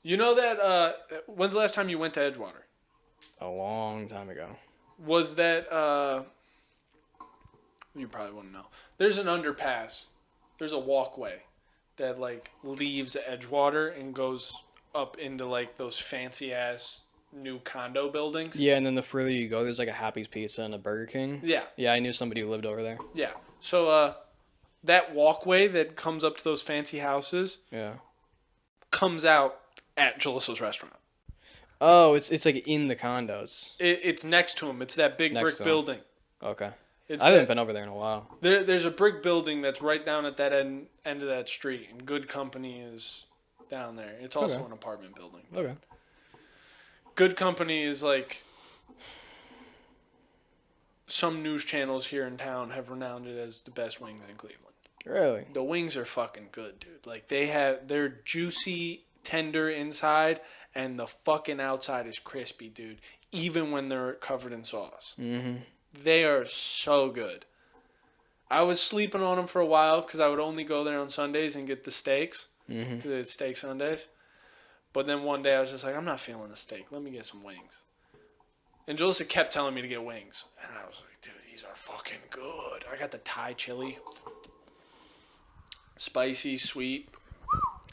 you know that. When's the last time you went to Edgewater? A long time ago. Was that? You probably wouldn't know. There's an underpass. There's a walkway that like leaves Edgewater and goes up into like those fancy ass new condo buildings. Yeah, and then the further you go, there's like a Happy's Pizza and a Burger King. Yeah. Yeah, I knew somebody who lived over there. Yeah. So that walkway that comes up to those fancy houses Yeah. comes out at Julissa's restaurant. Oh, it's like in the condos. It's next to him. It's that big Next brick to 'em. building. Okay. It's I haven't that- been over there in a while. There's a brick building that's right down at that end of that street, and Good Company is down there. It's also Okay. an apartment building. Okay. Good Company is like some news channels here in town have renowned it as the best wings in Cleveland. Really? The wings are fucking good, dude. Like they're juicy, tender inside, and the fucking outside is crispy, dude. Even when they're covered in sauce. Mm-hmm. They are so good. I was sleeping on them for a while because I would only go there on Sundays and get the steaks. Mm-hmm. Because it's steak Sundays. But then one day I was just like, I'm not feeling the steak. Let me get some wings. And Julissa kept telling me to get wings. And I was like, dude, these are fucking good. I got the Thai chili. Spicy, sweet.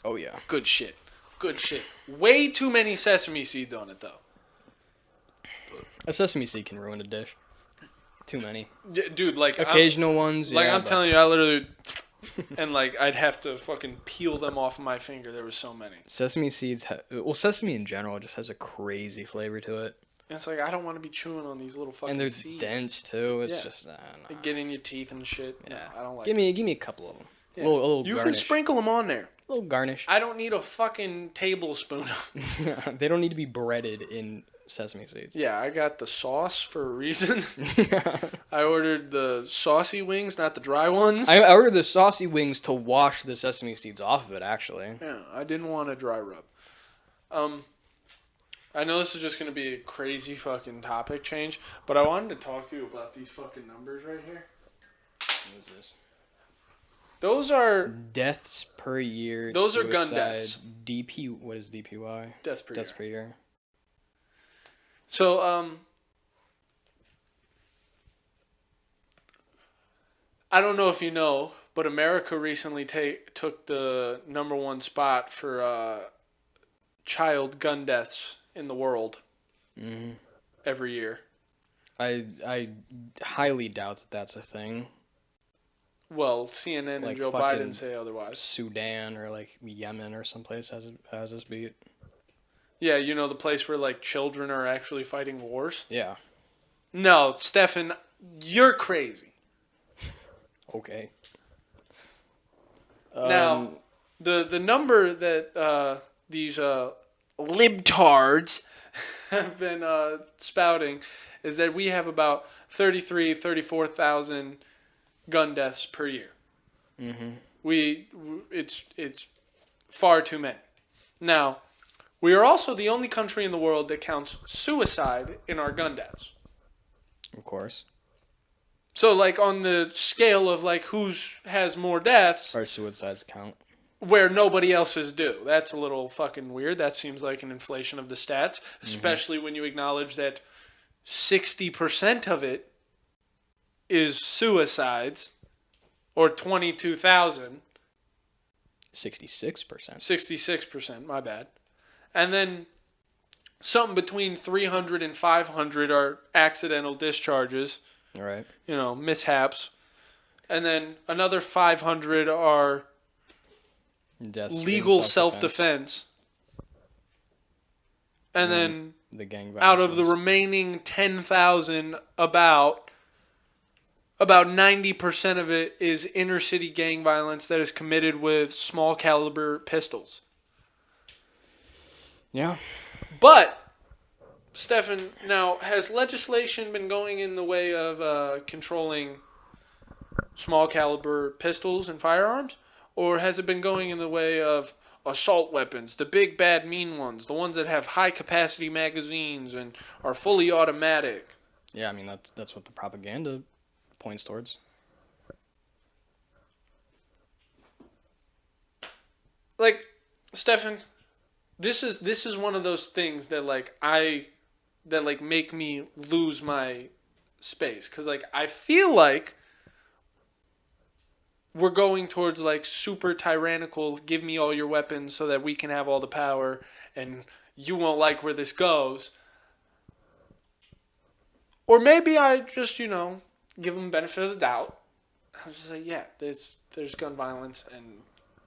Oh, yeah. Good shit. Good shit. Way too many sesame seeds on it, though. A sesame seed can ruin a dish. Too many. Yeah, dude, like... Occasional ones, Like, yeah. I'm telling you, I literally... And, like, I'd have to fucking peel them off my finger. There were so many. Sesame seeds... Well, sesame in general just has a crazy flavor to it. And it's like, I don't want to be chewing on these little fucking And they're seeds. dense, too. It's Yeah. just... I don't know. They get in your teeth and shit. Yeah. No, I don't like Give me a couple of them. Yeah. A little You garnish. can sprinkle them on there. A little garnish. I don't need a fucking tablespoon. They don't need to be breaded in sesame seeds. Yeah, I got the sauce for a reason. I ordered the saucy wings, not the dry ones. I ordered the saucy wings to wash the sesame seeds off of it, actually. Yeah, I didn't want a dry rub. I know this is just going to be a crazy fucking topic change, but I wanted to talk to you about these fucking numbers right here. What is this? Those are Deaths per year. Those are gun suicide, deaths. What is DPY? deaths per Deaths year. per year. So, I don't know if you know, but America recently took the #1 spot for child gun deaths in the world Mm-hmm. every year. I highly doubt that that's a thing. Well, CNN and Like Joe fucking Biden say otherwise. Sudan or like Yemen or someplace has this beat. Yeah, you know the place where like children are actually fighting wars? Yeah. No, Stefan, you're crazy. Okay. Now, the number that these libtards have been spouting is that we have about 34,000 gun deaths per year. Mm-hmm. It's far too many. Now, we are also the only country in the world that counts suicide in our gun deaths. Of course. So, like, on the scale of, like, has more deaths, Our suicides count. where nobody else's do. That's a little fucking weird. That seems like an inflation of the stats, especially when you acknowledge that 60% of it is suicides, or 22,000. 66%. 66%, my bad. And then something between 300 and 500 are accidental discharges, All right. mishaps. And then another 500 are Deaths legal in self-defense. And then the gang out of the violence. remaining 10,000, about 90% of it is inner city gang violence that is committed with small caliber pistols. Yeah. But, Stefan, now, has legislation been going in the way of controlling small caliber pistols and firearms? Or has it been going in the way of assault weapons, the big bad mean ones, the ones that have high capacity magazines and are fully automatic? Yeah, I mean that's what the propaganda points towards. Like, Stefan, this is one of those things that make me lose my space, cuz like I feel like we're going towards like super tyrannical, give me all your weapons so that we can have all the power and you won't like where this goes. Or maybe I just, give them benefit of the doubt. I was just like, yeah, there's gun violence and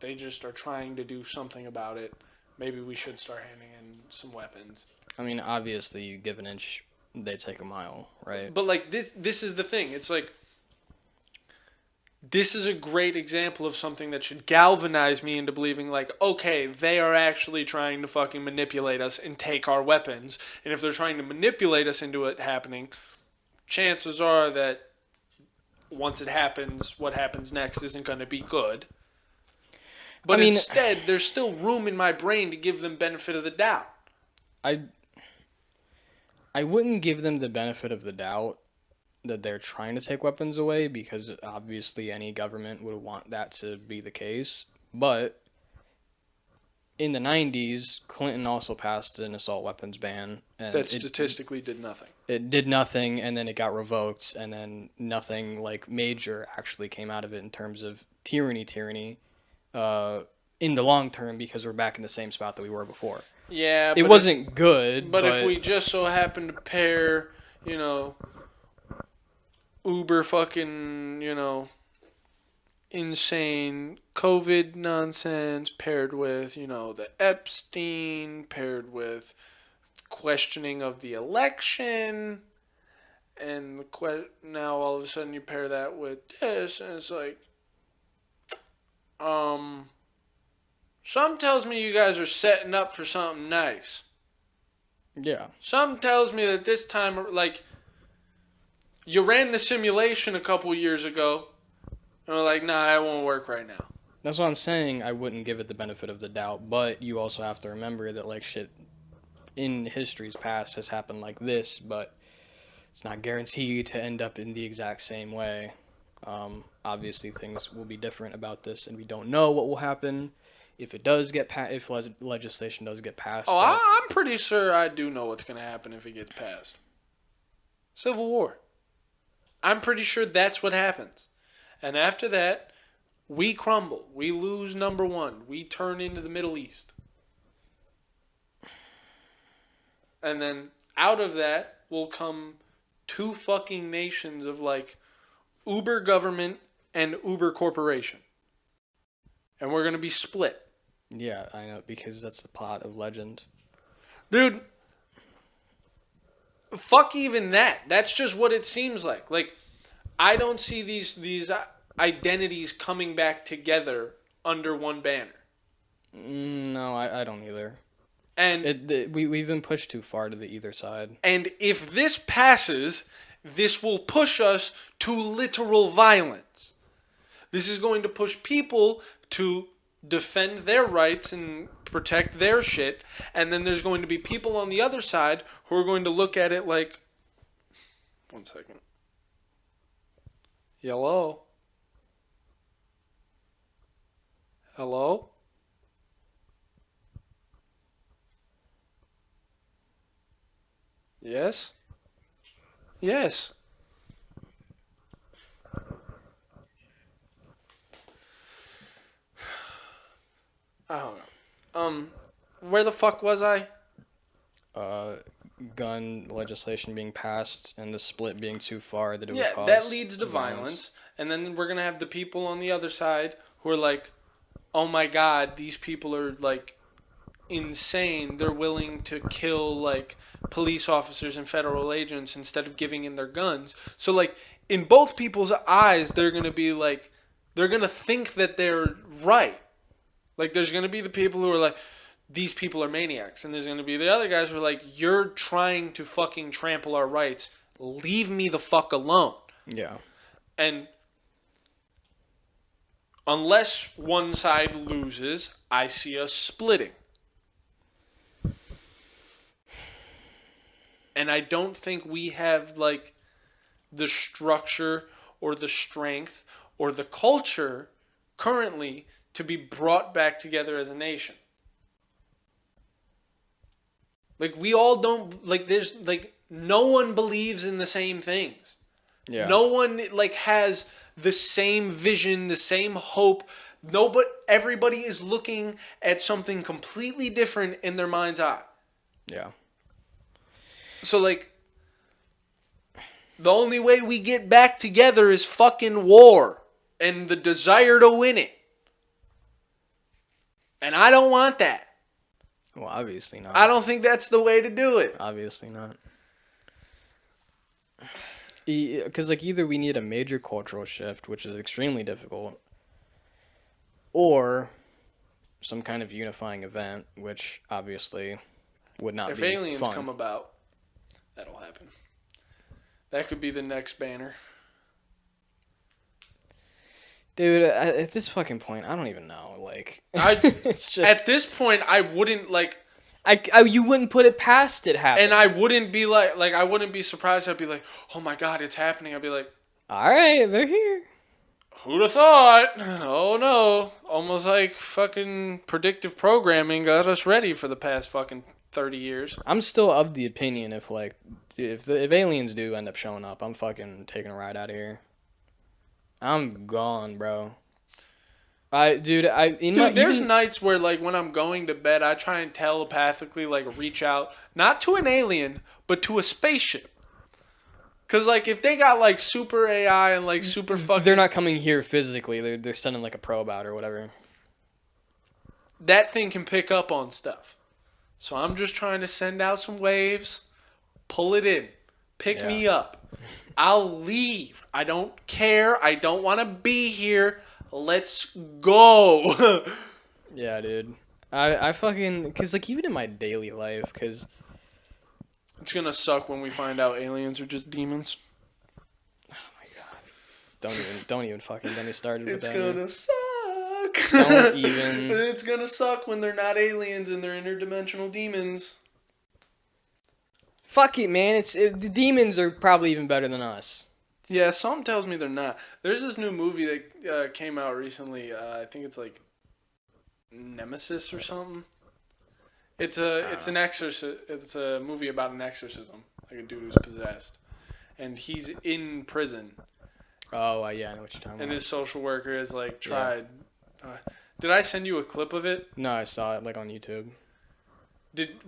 they just are trying to do something about it. Maybe we should start handing in some weapons. I mean, obviously, you give an inch, they take a mile, right? But like this is the thing. It's like this is a great example of something that should galvanize me into believing like, okay, they are actually trying to fucking manipulate us and take our weapons. And if they're trying to manipulate us into it happening, chances are that once it happens, what happens next isn't going to be good. But instead, there's still room in my brain to give them benefit of the doubt. I wouldn't give them the benefit of the doubt that they're trying to take weapons away, because obviously any government would want that to be the case. But in the 90s, Clinton also passed an assault weapons ban. And That statistically did nothing. It did nothing, and then it got revoked, and then nothing like major actually came out of it in terms of tyranny. in the long term because we're back in the same spot that we were before. Yeah, It wasn't good, but if we just so happen to pair, uber fucking, insane COVID nonsense paired with, the Epstein, paired with questioning of the election, and now all of a sudden you pair that with this, and it's like, something tells me you guys are setting up for something nice. Yeah. Something tells me that this time, like, you ran the simulation a couple years ago, and we're like, nah, that won't work right now. That's what I'm saying. I wouldn't give it the benefit of the doubt, but you also have to remember that, like, shit in history's past has happened like this, but it's not guaranteed to end up in the exact same way. Obviously, things will be different about this, and we don't know what will happen if it does get if legislation does get passed. Oh, I'm pretty sure I do know what's going to happen if it gets passed. Civil War. I'm pretty sure that's what happens. And after that, we crumble. We lose number one. We turn into the Middle East. And then out of that will come two fucking nations of like Uber government and Uber corporation. And we're going to be split. Yeah, I know, because that's the plot of Legend. Dude, fuck even that. That's just what it seems like. Like, I don't see these identities coming back together under one banner. No, I don't either. And we've been pushed too far to the either side. And if this passes, this will push us to literal violence. This is going to push people to defend their rights and protect their shit. And then there's going to be people on the other side who are going to look at it like, 1 second. Hello? Hello? Yes? Yes. I don't know. Where the fuck was I? Gun legislation being passed and the split being too far that it would Yeah, cause that leads to violence. And then we're going to have the people on the other side who are like, oh my god, these people are like insane. They're willing to kill like police officers and federal agents instead of giving in their guns. So like in both people's eyes, they're going to be like, they're going to think that they're right. Like there's going to be the people who are like, these people are maniacs. And there's going to be the other guys who are like, you're trying to fucking trample our rights. Leave me the fuck alone. Yeah. And unless one side loses, I see us splitting. And I don't think we have like the structure or the strength or the culture currently to be brought back together as a nation. Like we all don't like there's like no one believes in the same things. Yeah. No one like has the same vision, the same hope. Everybody is looking at something completely different in their mind's eye. Yeah. So like the only way we get back together is fucking war and the desire to win it. And I don't want that. Well, obviously not. I don't think that's the way to do it. Obviously not. Because like either we need a major cultural shift, which is extremely difficult, or some kind of unifying event, which obviously would not be fun. If aliens come about, that'll happen. That could be the next banner. Dude, at this fucking point, I don't even know. Like, it's just at this point, I wouldn't like. You wouldn't put it past it happening. And I wouldn't be like I wouldn't be surprised. I'd be like, oh my god, it's happening. I'd be like, all right, they're here. Who'd have thought? Oh no, almost like fucking predictive programming got us ready for the past fucking 30 years. I'm still of the opinion if aliens do end up showing up, I'm fucking taking a ride out of here. I'm gone, bro. There's nights where, like, when I'm going to bed, I try and telepathically, like, reach out, not to an alien, but to a spaceship. Because, like, if they got, like, super AI and, like, super fucking... They're not coming here physically. They're sending, like, a probe out or whatever. That thing can pick up on stuff. So I'm just trying to send out some waves, pull it in, pick me up. I'll leave. I don't care. I don't want to be here. Let's go. Yeah, dude. I fucking... Because, like, even in my daily life, because... It's going to suck when we find out aliens are just demons. Oh, my God. Don't even fucking get me started with It's that. going to suck. Don't even... It's going to suck when they're not aliens and they're interdimensional demons. Fuck it, man. The demons are probably even better than us. Yeah, something tells me they're not. There's this new movie that came out recently. I think it's like Nemesis or something. It's an exorcism. It's a movie about an exorcism, like a dude who's possessed, and he's in prison. Oh, yeah, I know what you're talking And about. his social worker has like tried. Did I send you a clip of it? No, I saw it like on YouTube.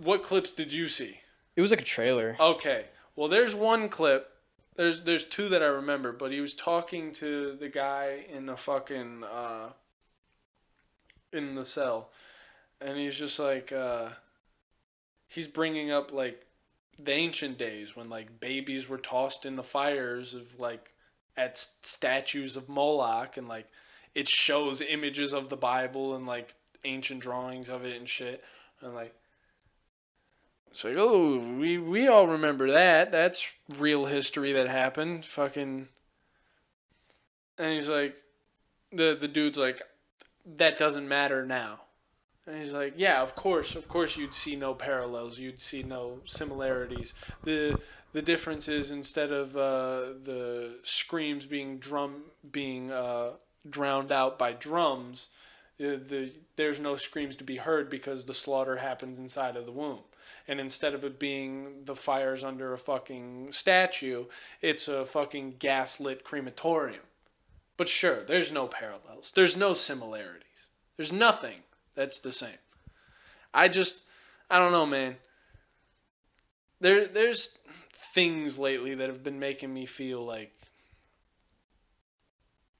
What clips did you see? It was like a trailer. Okay, well, there's one clip. There's two that I remember, but he was talking to the guy in the fucking in the cell, and he's just like he's bringing up like the ancient days when like babies were tossed in the fires of like at statues of Moloch, and like it shows images of the Bible and like ancient drawings of it and shit, and like. It's like, oh, we all remember that. That's real history that happened. Fucking. And he's like, the dude's like, that doesn't matter now. And he's like, yeah, of course you'd see no parallels. You'd see no similarities. The difference is instead of the screams being drowned out by drums, there's no screams to be heard because the slaughter happens inside of the womb. And instead of it being the fires under a fucking statue, it's a fucking gaslit crematorium. But sure, there's no parallels. There's no similarities. There's nothing that's the same. I don't know, man. There's things lately that have been making me feel like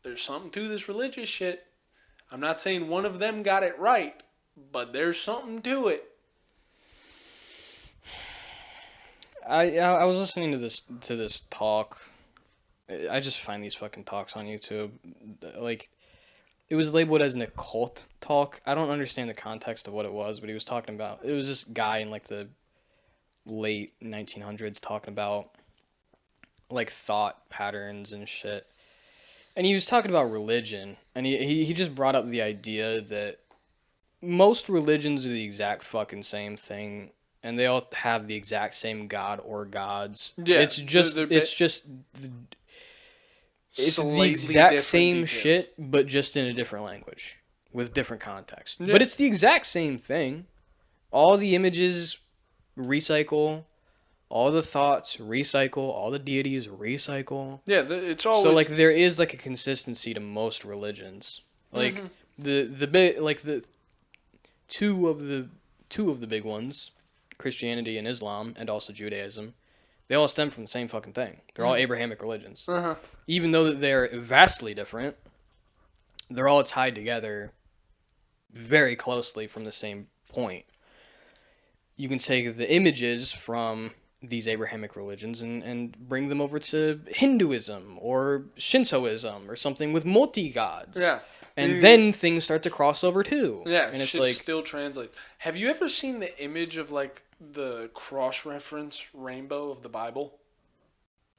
there's something to this religious shit. I'm not saying one of them got it right, but there's something to it. I was listening to this talk. I just find these fucking talks on YouTube. Like, it was labeled as an occult talk. I don't understand the context of what it was, but he was talking about... It was this guy in, like, the late 1900s talking about, like, thought patterns and shit. And he was talking about religion. And he just brought up the idea that most religions are the exact fucking same thing. And they all have the exact same god or gods. Yeah, it's the exact same details. shit, but just in a different language with different context. Yeah. But it's the exact same thing. All the images recycle, all the thoughts recycle, all the deities recycle. Yeah, it's always... So like there is like a consistency to most religions. Like the two of the big ones, Christianity and Islam, and also Judaism, they all stem from the same fucking thing. They're all Abrahamic religions. Even though they're vastly different, they're all tied together very closely from the same point. You can take the images from these Abrahamic religions and bring them over to Hinduism or Shintoism or something with multi-gods. Yeah. And then things start to cross over too. Yeah, and it's shit like still translates. Have you ever seen the image of like the cross-reference rainbow of the Bible?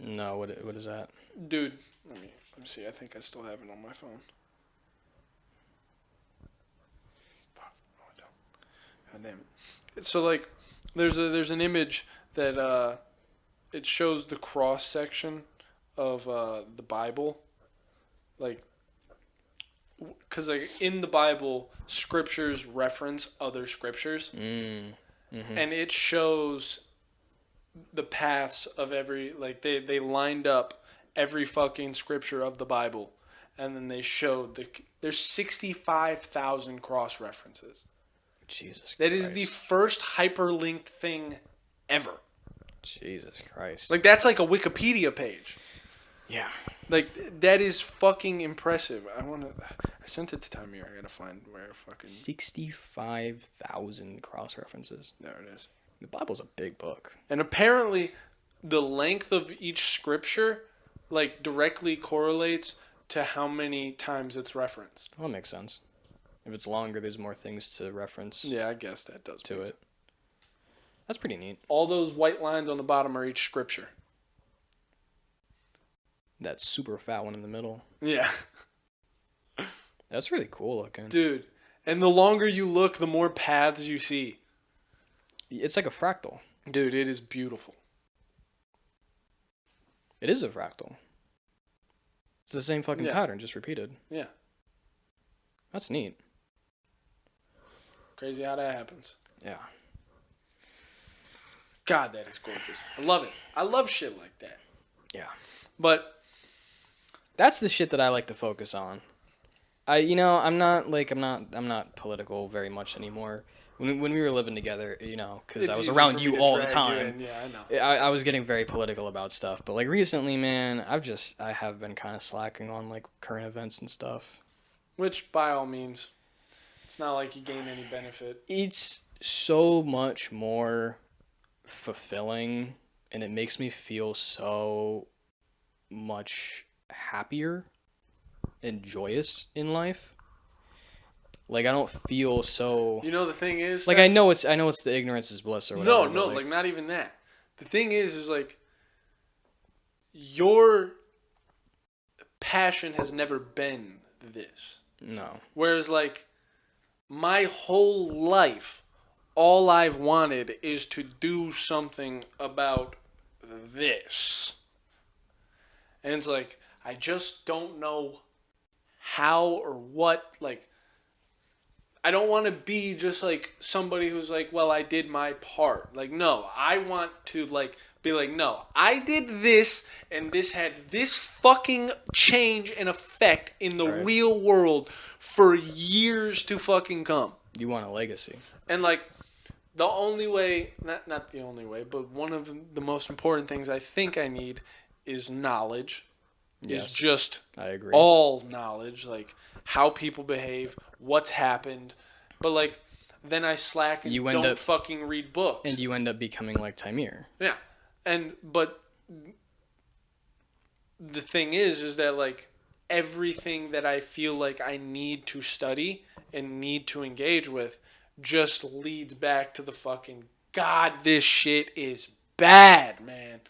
No, what is that? Dude, let me see. I think I still have it on my phone. Fuck, no, I don't. God damn it. So like, there's an image that it shows the cross section of the Bible, like. Because like in the Bible, scriptures reference other scriptures, and it shows the paths of every, like they lined up every fucking scripture of the Bible, and then they showed there's 65,000 cross references. Jesus Christ. That is the first hyperlinked thing ever. Jesus Christ. Like, that's like a Wikipedia page. Yeah. Like, that is fucking impressive. I sent it to Tamir. I gotta find where fucking... 65,000 cross references. There it is. The Bible's a big book. And apparently, the length of each scripture, like, directly correlates to how many times it's referenced. Well, that makes sense. If it's longer, there's more things to reference Yeah, I guess that does. to it. That's pretty neat. All those white lines on the bottom are each scripture. That super fat one in the middle. Yeah. That's really cool looking. Dude. And the longer you look, the more paths you see. It's like a fractal. Dude, it is beautiful. It is a fractal. It's the same fucking Yeah. pattern, just repeated. Yeah. That's neat. Crazy how that happens. Yeah. God, that is gorgeous. I love it. I love shit like that. Yeah. But That's the shit that I like to focus on. I'm not political very much anymore. When we were living together, because I was around you all the time. Yeah, I know. I was getting very political about stuff, but like recently, man, I have been kind of slacking on like current events and stuff. Which, by all means, it's not like you gain any benefit. It's so much more fulfilling, and it makes me feel so much happier and joyous in life. Like I don't feel so. You know, the thing is, Like I know it's the ignorance is bliss or whatever. no, but, like not even that. The thing is like your passion has never been this. no. Whereas like my whole life, all I've wanted is to do something about this. And it's like, I just don't know how or what, like, I don't want to be just like somebody who's like, well, I did my part. Like, no, I want to like be like, no, I did this and this had this fucking change and effect in the Right. real world for years to fucking come. You want a legacy. And like the only way, not the only way, but one of the most important things I think I need is knowledge. Yes. Is just I agree. all knowledge, like how people behave, what's happened. But like then I slack and don't fucking read books. And you end up becoming like Tamir. Yeah. But the thing is that like everything that I feel like I need to study and need to engage with just leads back to the fucking God, this shit is bad, man.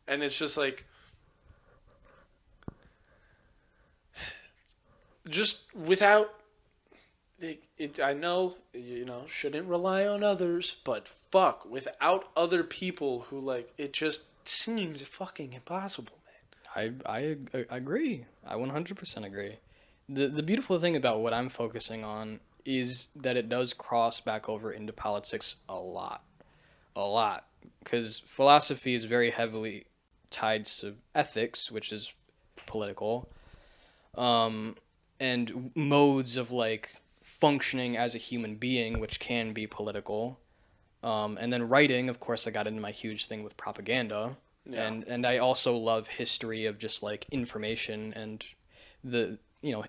And it's just like just without I know, shouldn't rely on others, but fuck, without other people who like, it just seems fucking impossible, man. I agree. I 100% agree. The beautiful thing about what I'm focusing on is that it does cross back over into politics a lot. Because philosophy is very heavily tied to ethics, which is political, and modes of like functioning as a human being, which can be political. And then writing, of course, I got into my huge thing with propaganda. Yeah. And I also love history of just like information and the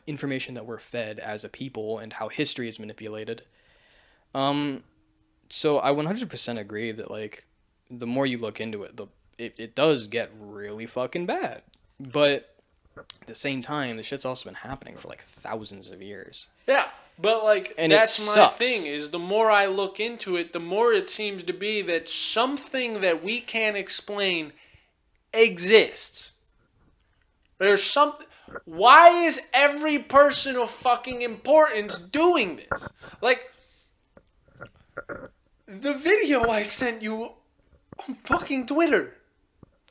information that we're fed as a people and how history is manipulated. So I 100% agree that like the more you look into it, it does get really fucking bad. But at the same time, the shit's also been happening for like thousands of years. Yeah, but like And that's it my sucks. thing is the more I look into it, the more it seems to be that something that we can't explain exists. There's something. Why is every person of fucking importance doing this? Like the video I sent you on fucking Twitter.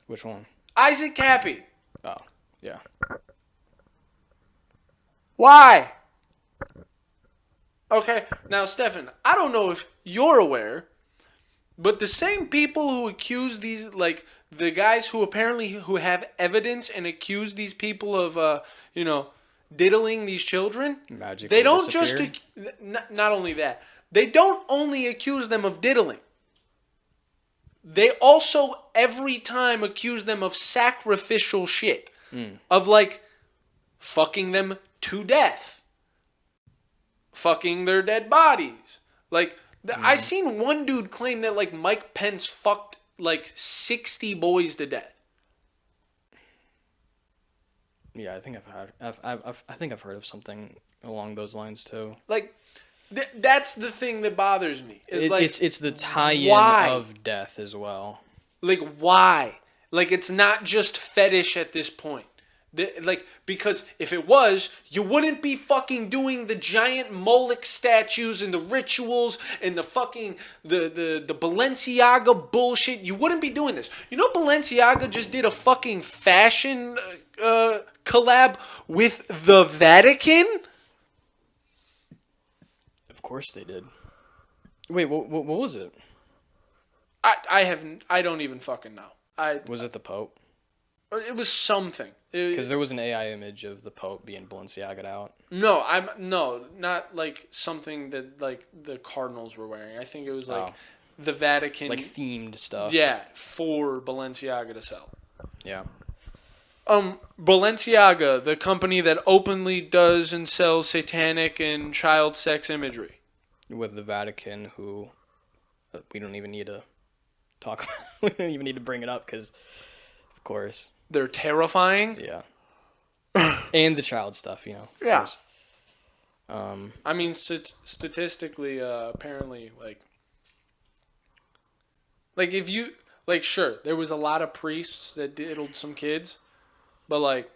Which one? Isaac Cappy. Oh, yeah. Why? Okay, now Stefan, I don't know if you're aware, but the same people who accuse these, like the guys who apparently who have evidence and accuse these people of, diddling these children, Magically they don't disappear? just not only that, they don't only accuse them of diddling. They also every time accuse them of sacrificial shit. Of like fucking them to death. Fucking their dead bodies. Like I seen one dude claim that like Mike Pence fucked like 60 boys to death. Yeah, I think I've heard of something along those lines too. Like that's the thing that bothers me. It's the tie-in why? of death as well. Like why? Like it's not just fetish at this point. Like because if it was, you wouldn't be fucking doing the giant Moloch statues and the rituals and the fucking the Balenciaga bullshit. You wouldn't be doing this. You know Balenciaga just did a fucking fashion collab with the Vatican? Of course they did. Wait, what was it? I don't even fucking know. Was it the Pope? It was something. Because there was an AI image of the Pope being Balenciaga'd out. No, not like something that like the Cardinals were wearing. I think it was like the Vatican, like themed stuff. Yeah, for Balenciaga to sell. Yeah. Balenciaga, the company that openly does and sells satanic and child sex imagery. With the Vatican, who we don't even need to talk. We don't even need to bring it up because, of course. They're terrifying. Yeah. And the child stuff, you know. Yeah. I mean, statistically, apparently, like if you, like, sure, there was a lot of priests that diddled some kids, but, like,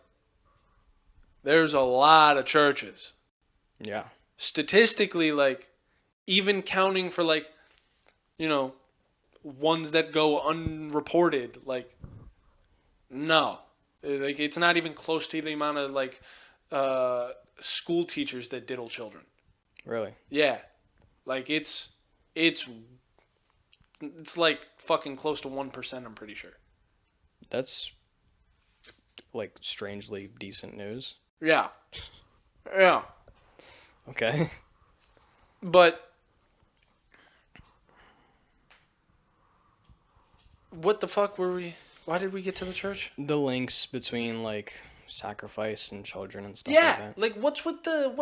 there's a lot of churches. Yeah. Statistically, like, even counting for, like, you know, ones that go unreported, like, no, like it's not even close to the amount of like school teachers that diddle children. Really? Yeah, like it's like fucking close to 1%. I'm pretty sure. That's like strangely decent news. Yeah. Okay. But what the fuck were we? Why did we get to the church? The links between like sacrifice and children and stuff Yeah, like that. like what's with the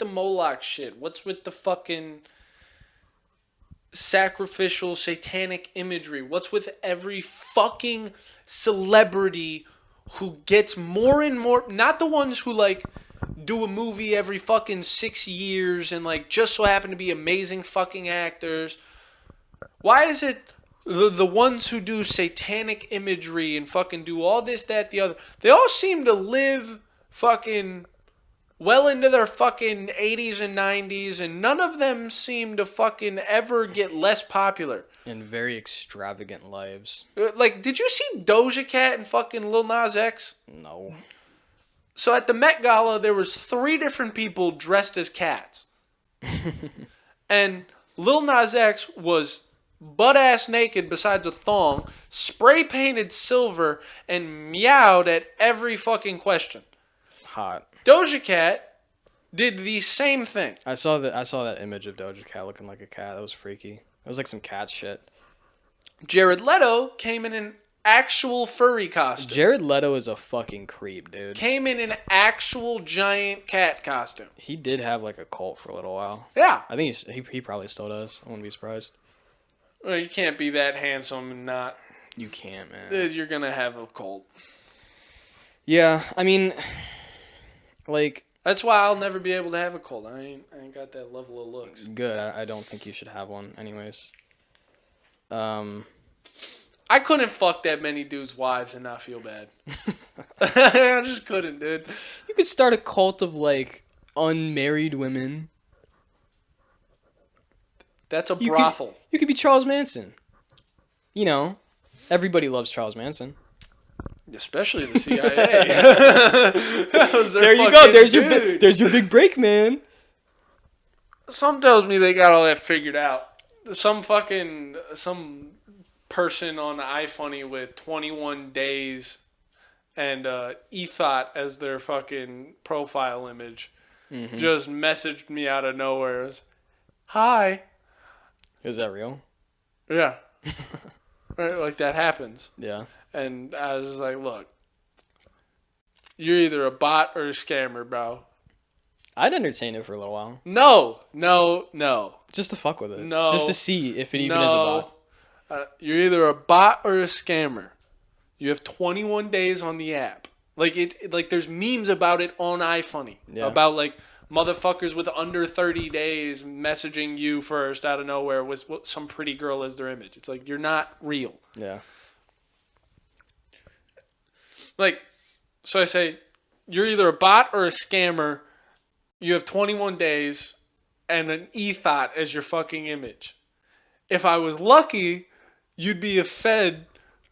Moloch shit? What's with the fucking sacrificial satanic imagery? What's with every fucking celebrity who gets more and more, not the ones who like do a movie every fucking 6 years and like just so happen to be amazing fucking actors. Why is it the ones who do satanic imagery and fucking do all this, that, the other, they all seem to live fucking well into their fucking 80s and 90s, and none of them seem to fucking ever get less popular. And very extravagant lives. Like, did you see Doja Cat and fucking Lil Nas X? No. So at the Met Gala, there was 3 different people dressed as cats. And Lil Nas X was butt-ass naked besides a thong, spray-painted silver, and meowed at every fucking question. Hot. Doja Cat did the same thing. I saw that image of Doja Cat looking like a cat. That was freaky. It was like some cat shit. Jared Leto came in an actual furry costume. Jared Leto is a fucking creep, dude. Came in an actual giant cat costume. He did have like a cult for a little while. Yeah. I think he probably still does. I wouldn't be surprised. Well, you can't be that handsome and not. You can't, man. You're gonna have a cult. Yeah, I mean, like. That's why I'll never be able to have a cult. I ain't got that level of looks. Good. I don't think you should have one, anyways. I couldn't fuck that many dudes' wives and not feel bad. I just couldn't, dude. You could start a cult of like unmarried women. That's a brothel. You could be Charles Manson. You know, everybody loves Charles Manson. Especially the CIA. There you go. There's your big break, man. Some tells me they got all that figured out. Some person on iFunny with 21 days and Ethot as their fucking profile image, Mm-hmm. just messaged me out of nowhere. It was, hi. Is that real? Yeah. Right, like that happens. Yeah. And I was just like, look, you're either a bot or a scammer, bro. I'd entertain it for a little while. No. Just to fuck with it. No. Just to see if it even is a bot. You're either a bot or a scammer. You have 21 days on the app. Like there's memes about it on iFunny. Yeah. About like motherfuckers with under 30 days messaging you first out of nowhere with some pretty girl as their image. It's like, you're not real. Yeah. Like, so I say, you're either a bot or a scammer. You have 21 days and an ethot as your fucking image. If I was lucky, you'd be a Fed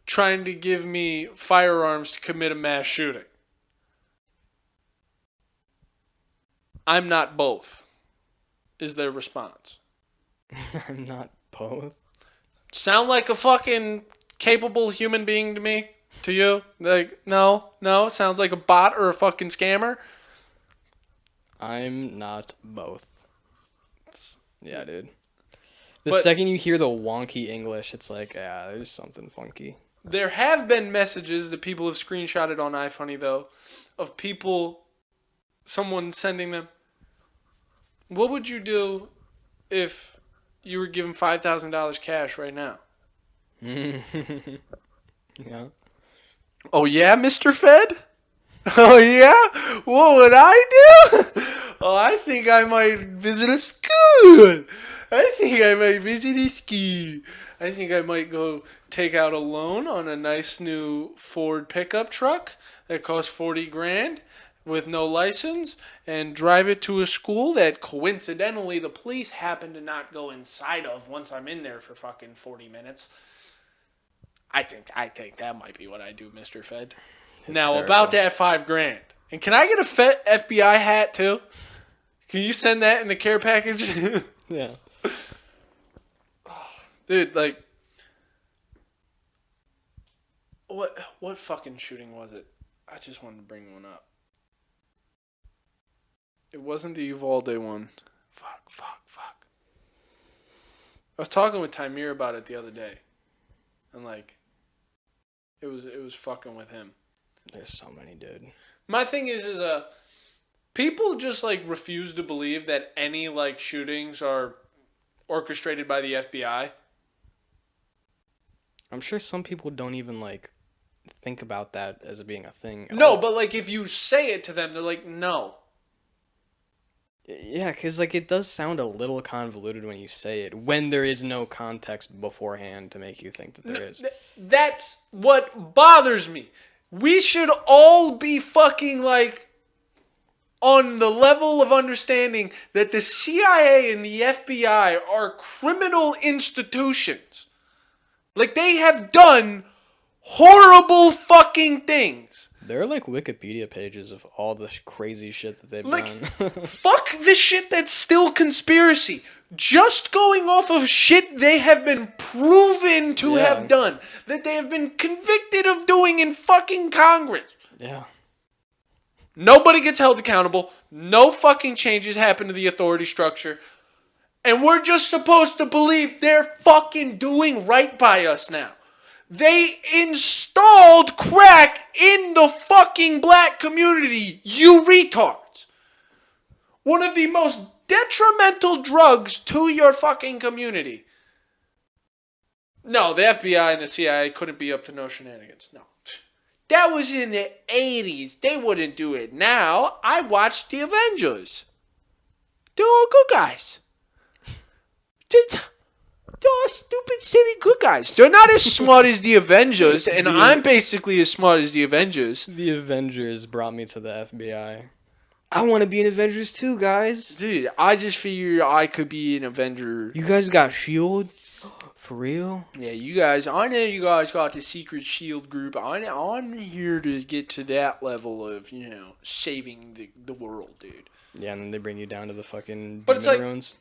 trying to give me firearms to commit a mass shooting. I'm not both, is their response. I'm not both. Sound like a fucking capable human being to me? To you? Like, no, sounds like a bot or a fucking scammer. I'm not both. Yeah, dude. The But- second you hear the wonky English, it's like, yeah, there's something funky. There have been messages that people have screenshotted on iFunny, though, of someone sending them, what would you do if you were given $5,000 cash right now? Yeah. Oh, yeah, Mr. Fed? Oh, yeah? What would I do? Oh, I think I might visit a school. I think I might visit a school. I think I might go take out a loan on a nice new Ford pickup truck that costs $40,000 with no license and drive it to a school that coincidentally the police happen to not go inside of once I'm in there for fucking 40 minutes. I think that might be what I do, Mr. Fed. Now, about that $5,000. And can I get a FBI hat, too? Can you send that in the care package? Yeah. Dude, like... What fucking shooting was it? I just wanted to bring one up. It wasn't the Uvalde one. Fuck. I was talking with Tymir about it the other day. And, like... It was fucking with him. There's so many, dude. My thing is people just like refuse to believe that any like shootings are orchestrated by the FBI. I'm sure some people don't even like think about that as it being a thing. No, but like if you say it to them, they're like, no. Yeah, because like it does sound a little convoluted when you say it, when there is no context beforehand to make you think that there is. That's what bothers me. We should all be fucking like on the level of understanding that the CIA and the FBI are criminal institutions. Like they have done horrible fucking things. There are like Wikipedia pages of all the crazy shit that they've Like, done. fuck the shit that's still conspiracy. Just going off of shit they have been proven to Yeah. have done. That they have been convicted of doing in fucking Congress. Yeah. Nobody gets held accountable. No fucking changes happen to the authority structure. And we're just supposed to believe they're fucking doing right by us now. They installed crack in the fucking black community, you retards. One of the most detrimental drugs to your fucking community. No, the FBI and the CIA couldn't be up to no shenanigans. No. That was in the 80s. They wouldn't do it now. I watched the Avengers. They're all good guys. They're all stupid, silly good guys. They're not as smart as the Avengers, and I'm basically as smart as the Avengers. The Avengers brought me to the FBI. I want to be an Avengers too, guys. Dude, I just figured I could be an Avenger. You guys got S.H.I.E.L.D.? For real? Yeah, you guys, I know you guys got the secret S.H.I.E.L.D. group. I'm here to get to that level of, saving the world, dude. Yeah, and then they bring you down to the fucking But it's like- ruins.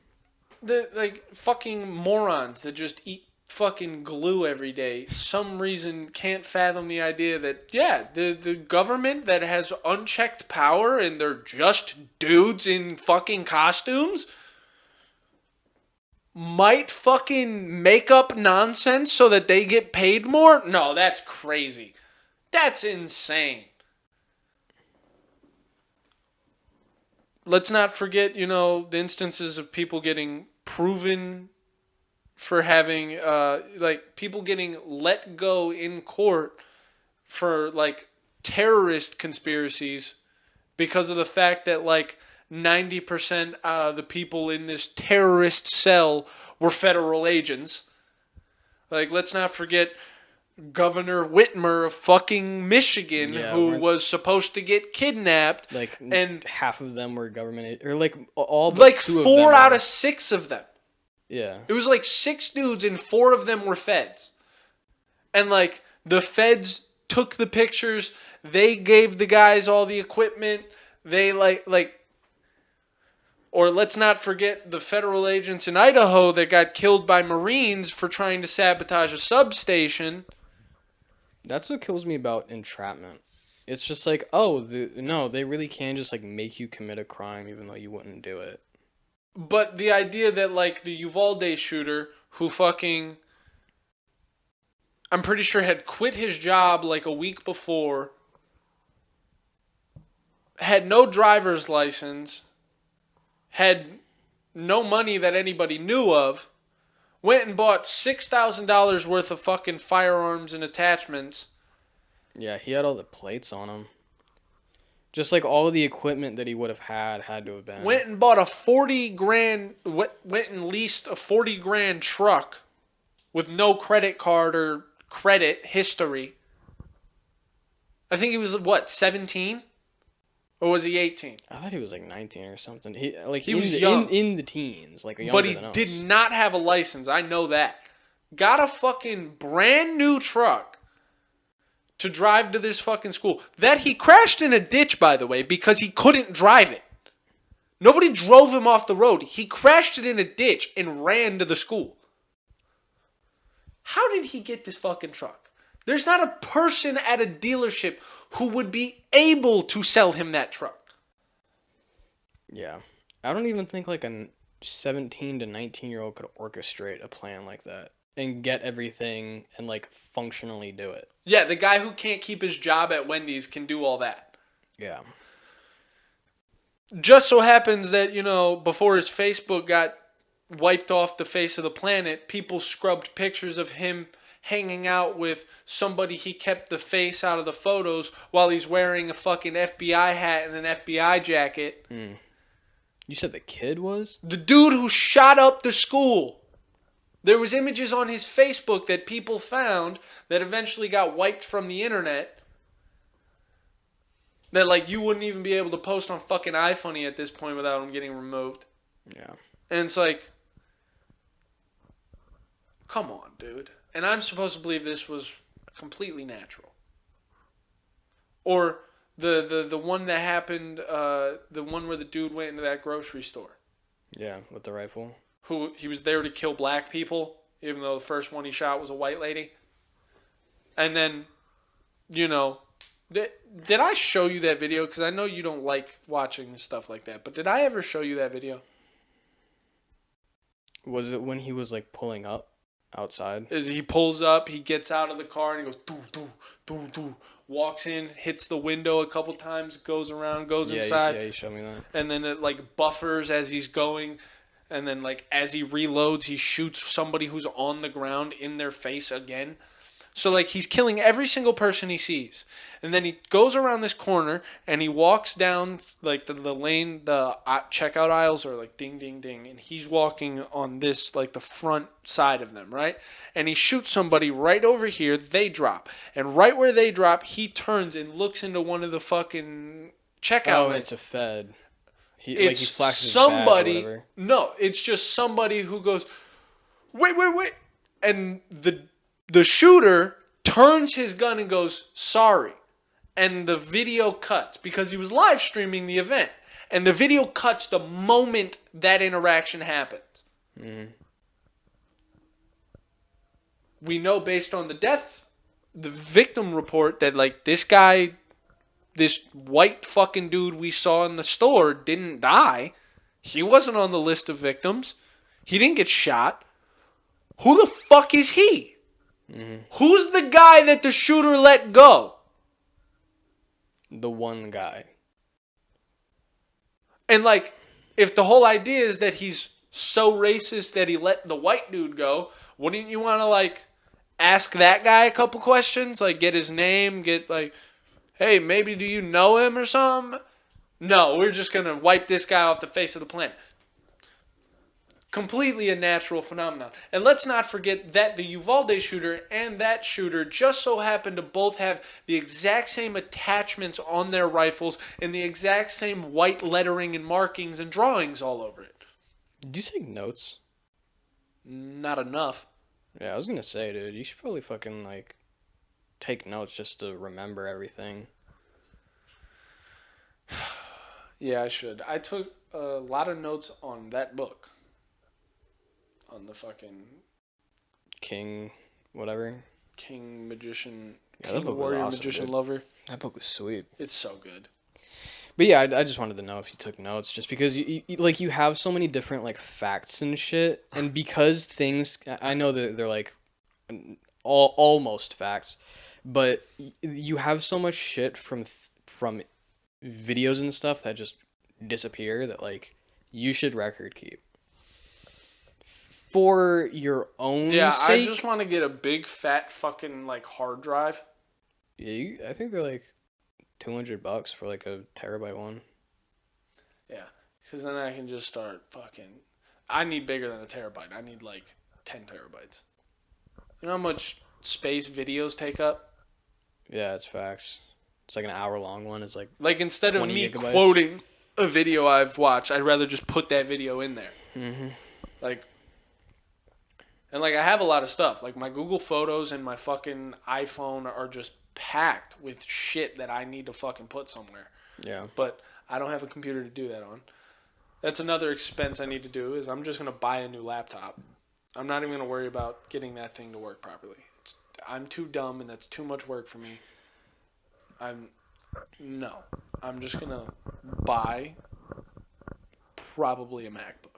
The fucking morons that just eat fucking glue every day, some reason can't fathom the idea that, yeah, the government that has unchecked power and they're just dudes in fucking costumes might fucking make up nonsense so that they get paid more? No, that's crazy. That's insane. Let's not forget, the instances of people getting proven for having, people getting let go in court for, terrorist conspiracies because of the fact that, 90% of the people in this terrorist cell were federal agents. Let's not forget Governor Whitmer of fucking Michigan, who was supposed to get kidnapped. And half of them were government, or all but 2 of them 4 out of 6 of them. Yeah. It was 6 dudes and 4 of them were feds. And the feds took the pictures, they gave the guys all the equipment, they or let's not forget the federal agents in Idaho that got killed by Marines for trying to sabotage a substation. That's what kills me about entrapment. It's just no, they really can just make you commit a crime even though you wouldn't do it. But the idea that the Uvalde shooter who fucking, I'm pretty sure had quit his job a week before, had no driver's license, had no money that anybody knew of, went and bought $6,000 worth of fucking firearms and attachments. Yeah, he had all the plates on him. Just all of the equipment that he would have had to have been. Went and bought a 40 grand, went and leased a 40 grand truck with no credit card or credit history. I think he was, 17? Or was he 18? I thought he was 19 or something. He was young. In the teens, younger but he than us. did not have a license. I know that. Got a fucking brand new truck to drive to this fucking school that he crashed in a ditch, by the way, because he couldn't drive it. Nobody drove him off the road. He crashed it in a ditch and ran to the school. How did he get this fucking truck? There's not a person at a dealership who would be able to sell him that truck. Yeah. I don't even think a 17 to 19-year-old could orchestrate a plan like that and get everything and functionally do it. Yeah, the guy who can't keep his job at Wendy's can do all that. Yeah. Just so happens that, before his Facebook got wiped off the face of the planet, people scrubbed pictures of him hanging out with somebody he kept the face out of the photos while he's wearing a fucking FBI hat and an FBI jacket. Mm. You said the kid was? The dude who shot up the school. There was images on his Facebook that people found that eventually got wiped from the internet. That you wouldn't even be able to post on fucking iFunny at this point without them getting removed. Yeah. And it's come on, dude. And I'm supposed to believe this was completely natural. Or the one that happened, the one where the dude went into that grocery store. Yeah, with the rifle. Who he was there to kill black people, even though the first one he shot was a white lady. And then, did I show you that video? Because I know you don't like watching stuff like that. But did I ever show you that video? Was it when he was pulling up outside? He pulls up, he gets out of the car, and he goes, doo, doo, doo, doo. Walks in, hits the window a couple times, goes around, goes inside. Yeah, you showed me that. And then it buffers as he's going. And then as he reloads, he shoots somebody who's on the ground in their face again. So he's killing every single person he sees. And then he goes around this corner and he walks down the lane, the checkout aisles are ding, ding, ding. And he's walking on this, the front side of them, right? And he shoots somebody right over here. They drop. And right where they drop, he turns and looks into one of the fucking checkout. Oh, it's a Fed. He It's flashes somebody. his badge or whatever. No, it's just somebody who goes, wait. And the shooter turns his gun and goes, sorry. And the video cuts because he was live streaming the event. And the video cuts the moment that interaction happens. Mm-hmm. we know based on the victim report that like this guy, this white fucking dude we saw in the store didn't die. He wasn't on the list of victims. He didn't get shot. Who the fuck is he? Mm-hmm. Who's the guy that the shooter let go? The one guy. And like, if the whole idea is that he's so racist that he let the white dude go, wouldn't you want to like ask that guy a couple questions? Like get his name, get like, hey, maybe do you know him or something? No, we're just going to wipe this guy off the face of the planet. Completely a natural phenomenon. And let's not forget that the Uvalde shooter and that shooter just so happen to both have the exact same attachments on their rifles and the exact same white lettering and markings and drawings all over it. Did you take notes? Not enough. Yeah, I was gonna say, dude, you should probably fucking, like, take notes just to remember everything. Yeah, I should. I took a lot of notes on that book. On the fucking... King, whatever. King Magician... Yeah, King that book was Warrior awesome, Magician dude. Lover. That book was sweet. It's so good. But yeah, I just wanted to know if you took notes, just because you have so many different like facts and shit, and because things I know that they're like almost facts, but you have so much shit from videos and stuff that just disappear that like you should record keep for your own Yeah, sake. I just want to get a big fat fucking like hard drive. Yeah, I think they're like $200 for like a terabyte one. Yeah, because then I can just start fucking... I need bigger than a terabyte. I need like 10 terabytes. You know how much space videos take up? Yeah, it's facts. It's like an hour-long one. It's like instead of 20 me gigabytes. quoting a video I've watched, I'd rather just put that video in there. Mm-hmm. And I have a lot of stuff. Like my Google Photos and my fucking iPhone are just packed with shit that I need to fucking put somewhere. Yeah. But I don't have a computer to do that on. That's another expense I need to do is I'm just going to buy a new laptop. I'm not even going to worry about getting that thing to work properly. I'm too dumb and that's too much work for me. I'm just going to buy probably a MacBook.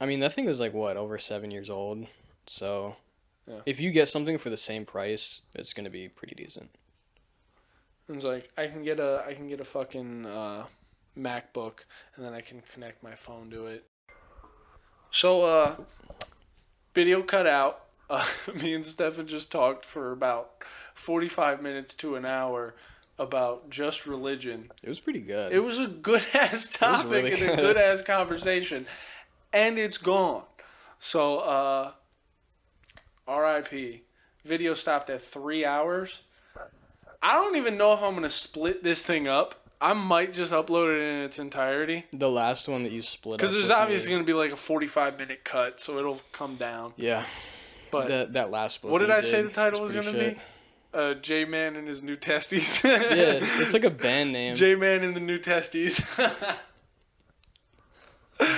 I mean, that thing is like what, over 7 years old. So Yeah. if you get something for the same price, it's gonna be pretty decent. It's like I can get a fucking MacBook and then I can connect my phone to it. So video cut out. Me and Stefan just talked for about 45 minutes to an hour about just religion. It was pretty good. It was a good ass topic really and a good. good ass conversation, and it's gone. So R.I.P. Video stopped at 3 hours. I don't even know if I'm gonna split this thing up. I might just upload it in its entirety. The last one that you split up. Because there's with obviously me- going to be like a 45-minute cut, so it'll come down. Yeah. But That last split. what that did you I say the title was pretty going to shit. be? J-Man and his new testes. Yeah, it's like a band name. J-Man and the new testes.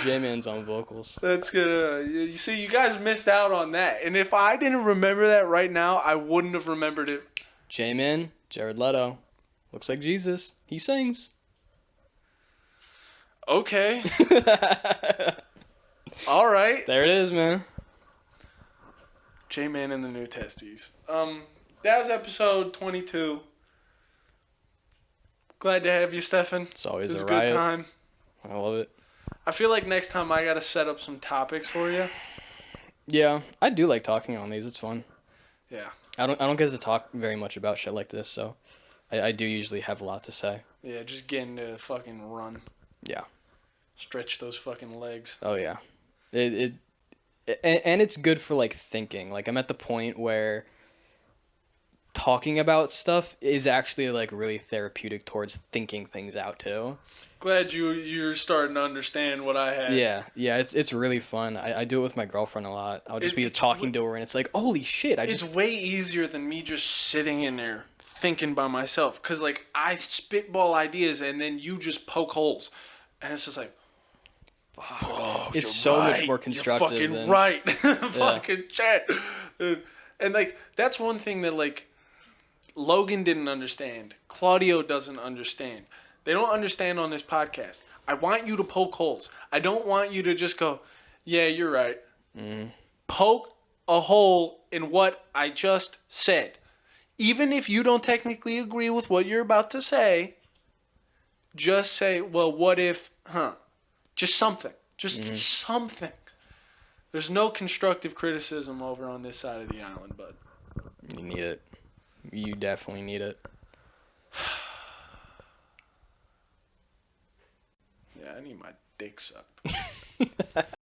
J-Man's on vocals. That's good. You see, you guys missed out on that. And if I didn't remember that right now, I wouldn't have remembered it. J-Man, Jared Leto. Looks like Jesus. He sings. Okay. All right. There it is, man. J-Man and the new testes. That was episode 22. Glad to have you, Stefan. It's always It was a a good riot. time. I love it. I feel like next time I gotta set up some topics for you. Yeah, I do like talking on these. It's fun. Yeah. I don't get to talk very much about shit like this, so I do usually have a lot to say. Yeah, just getting to fucking run. Yeah. Stretch those fucking legs. Oh yeah. And it's good for like thinking. Like I'm at the point where talking about stuff is actually like really therapeutic towards thinking things out too. Glad you're starting to understand what I had. Yeah, it's really fun. I do it with my girlfriend a lot. I'll just be It's talking to her and it's like, holy shit! It's way easier than me just sitting in there thinking by myself. Because, like, I spitball ideas and then you just poke holes. And it's just like, It's so much more constructive. You're fucking than, right. Fucking chat. Dude. And like that's one thing that like Logan didn't understand. Claudio doesn't understand. They don't understand on this podcast. I want you to poke holes. I don't want you to just go, yeah, you're right. Poke a hole in what I just said. Even if you don't technically agree with what you're about to say, just say, well, what if, Just something. Just something. There's no constructive criticism over on this side of the island, bud. You need it. You definitely need it. Yeah, I need my dick sucked.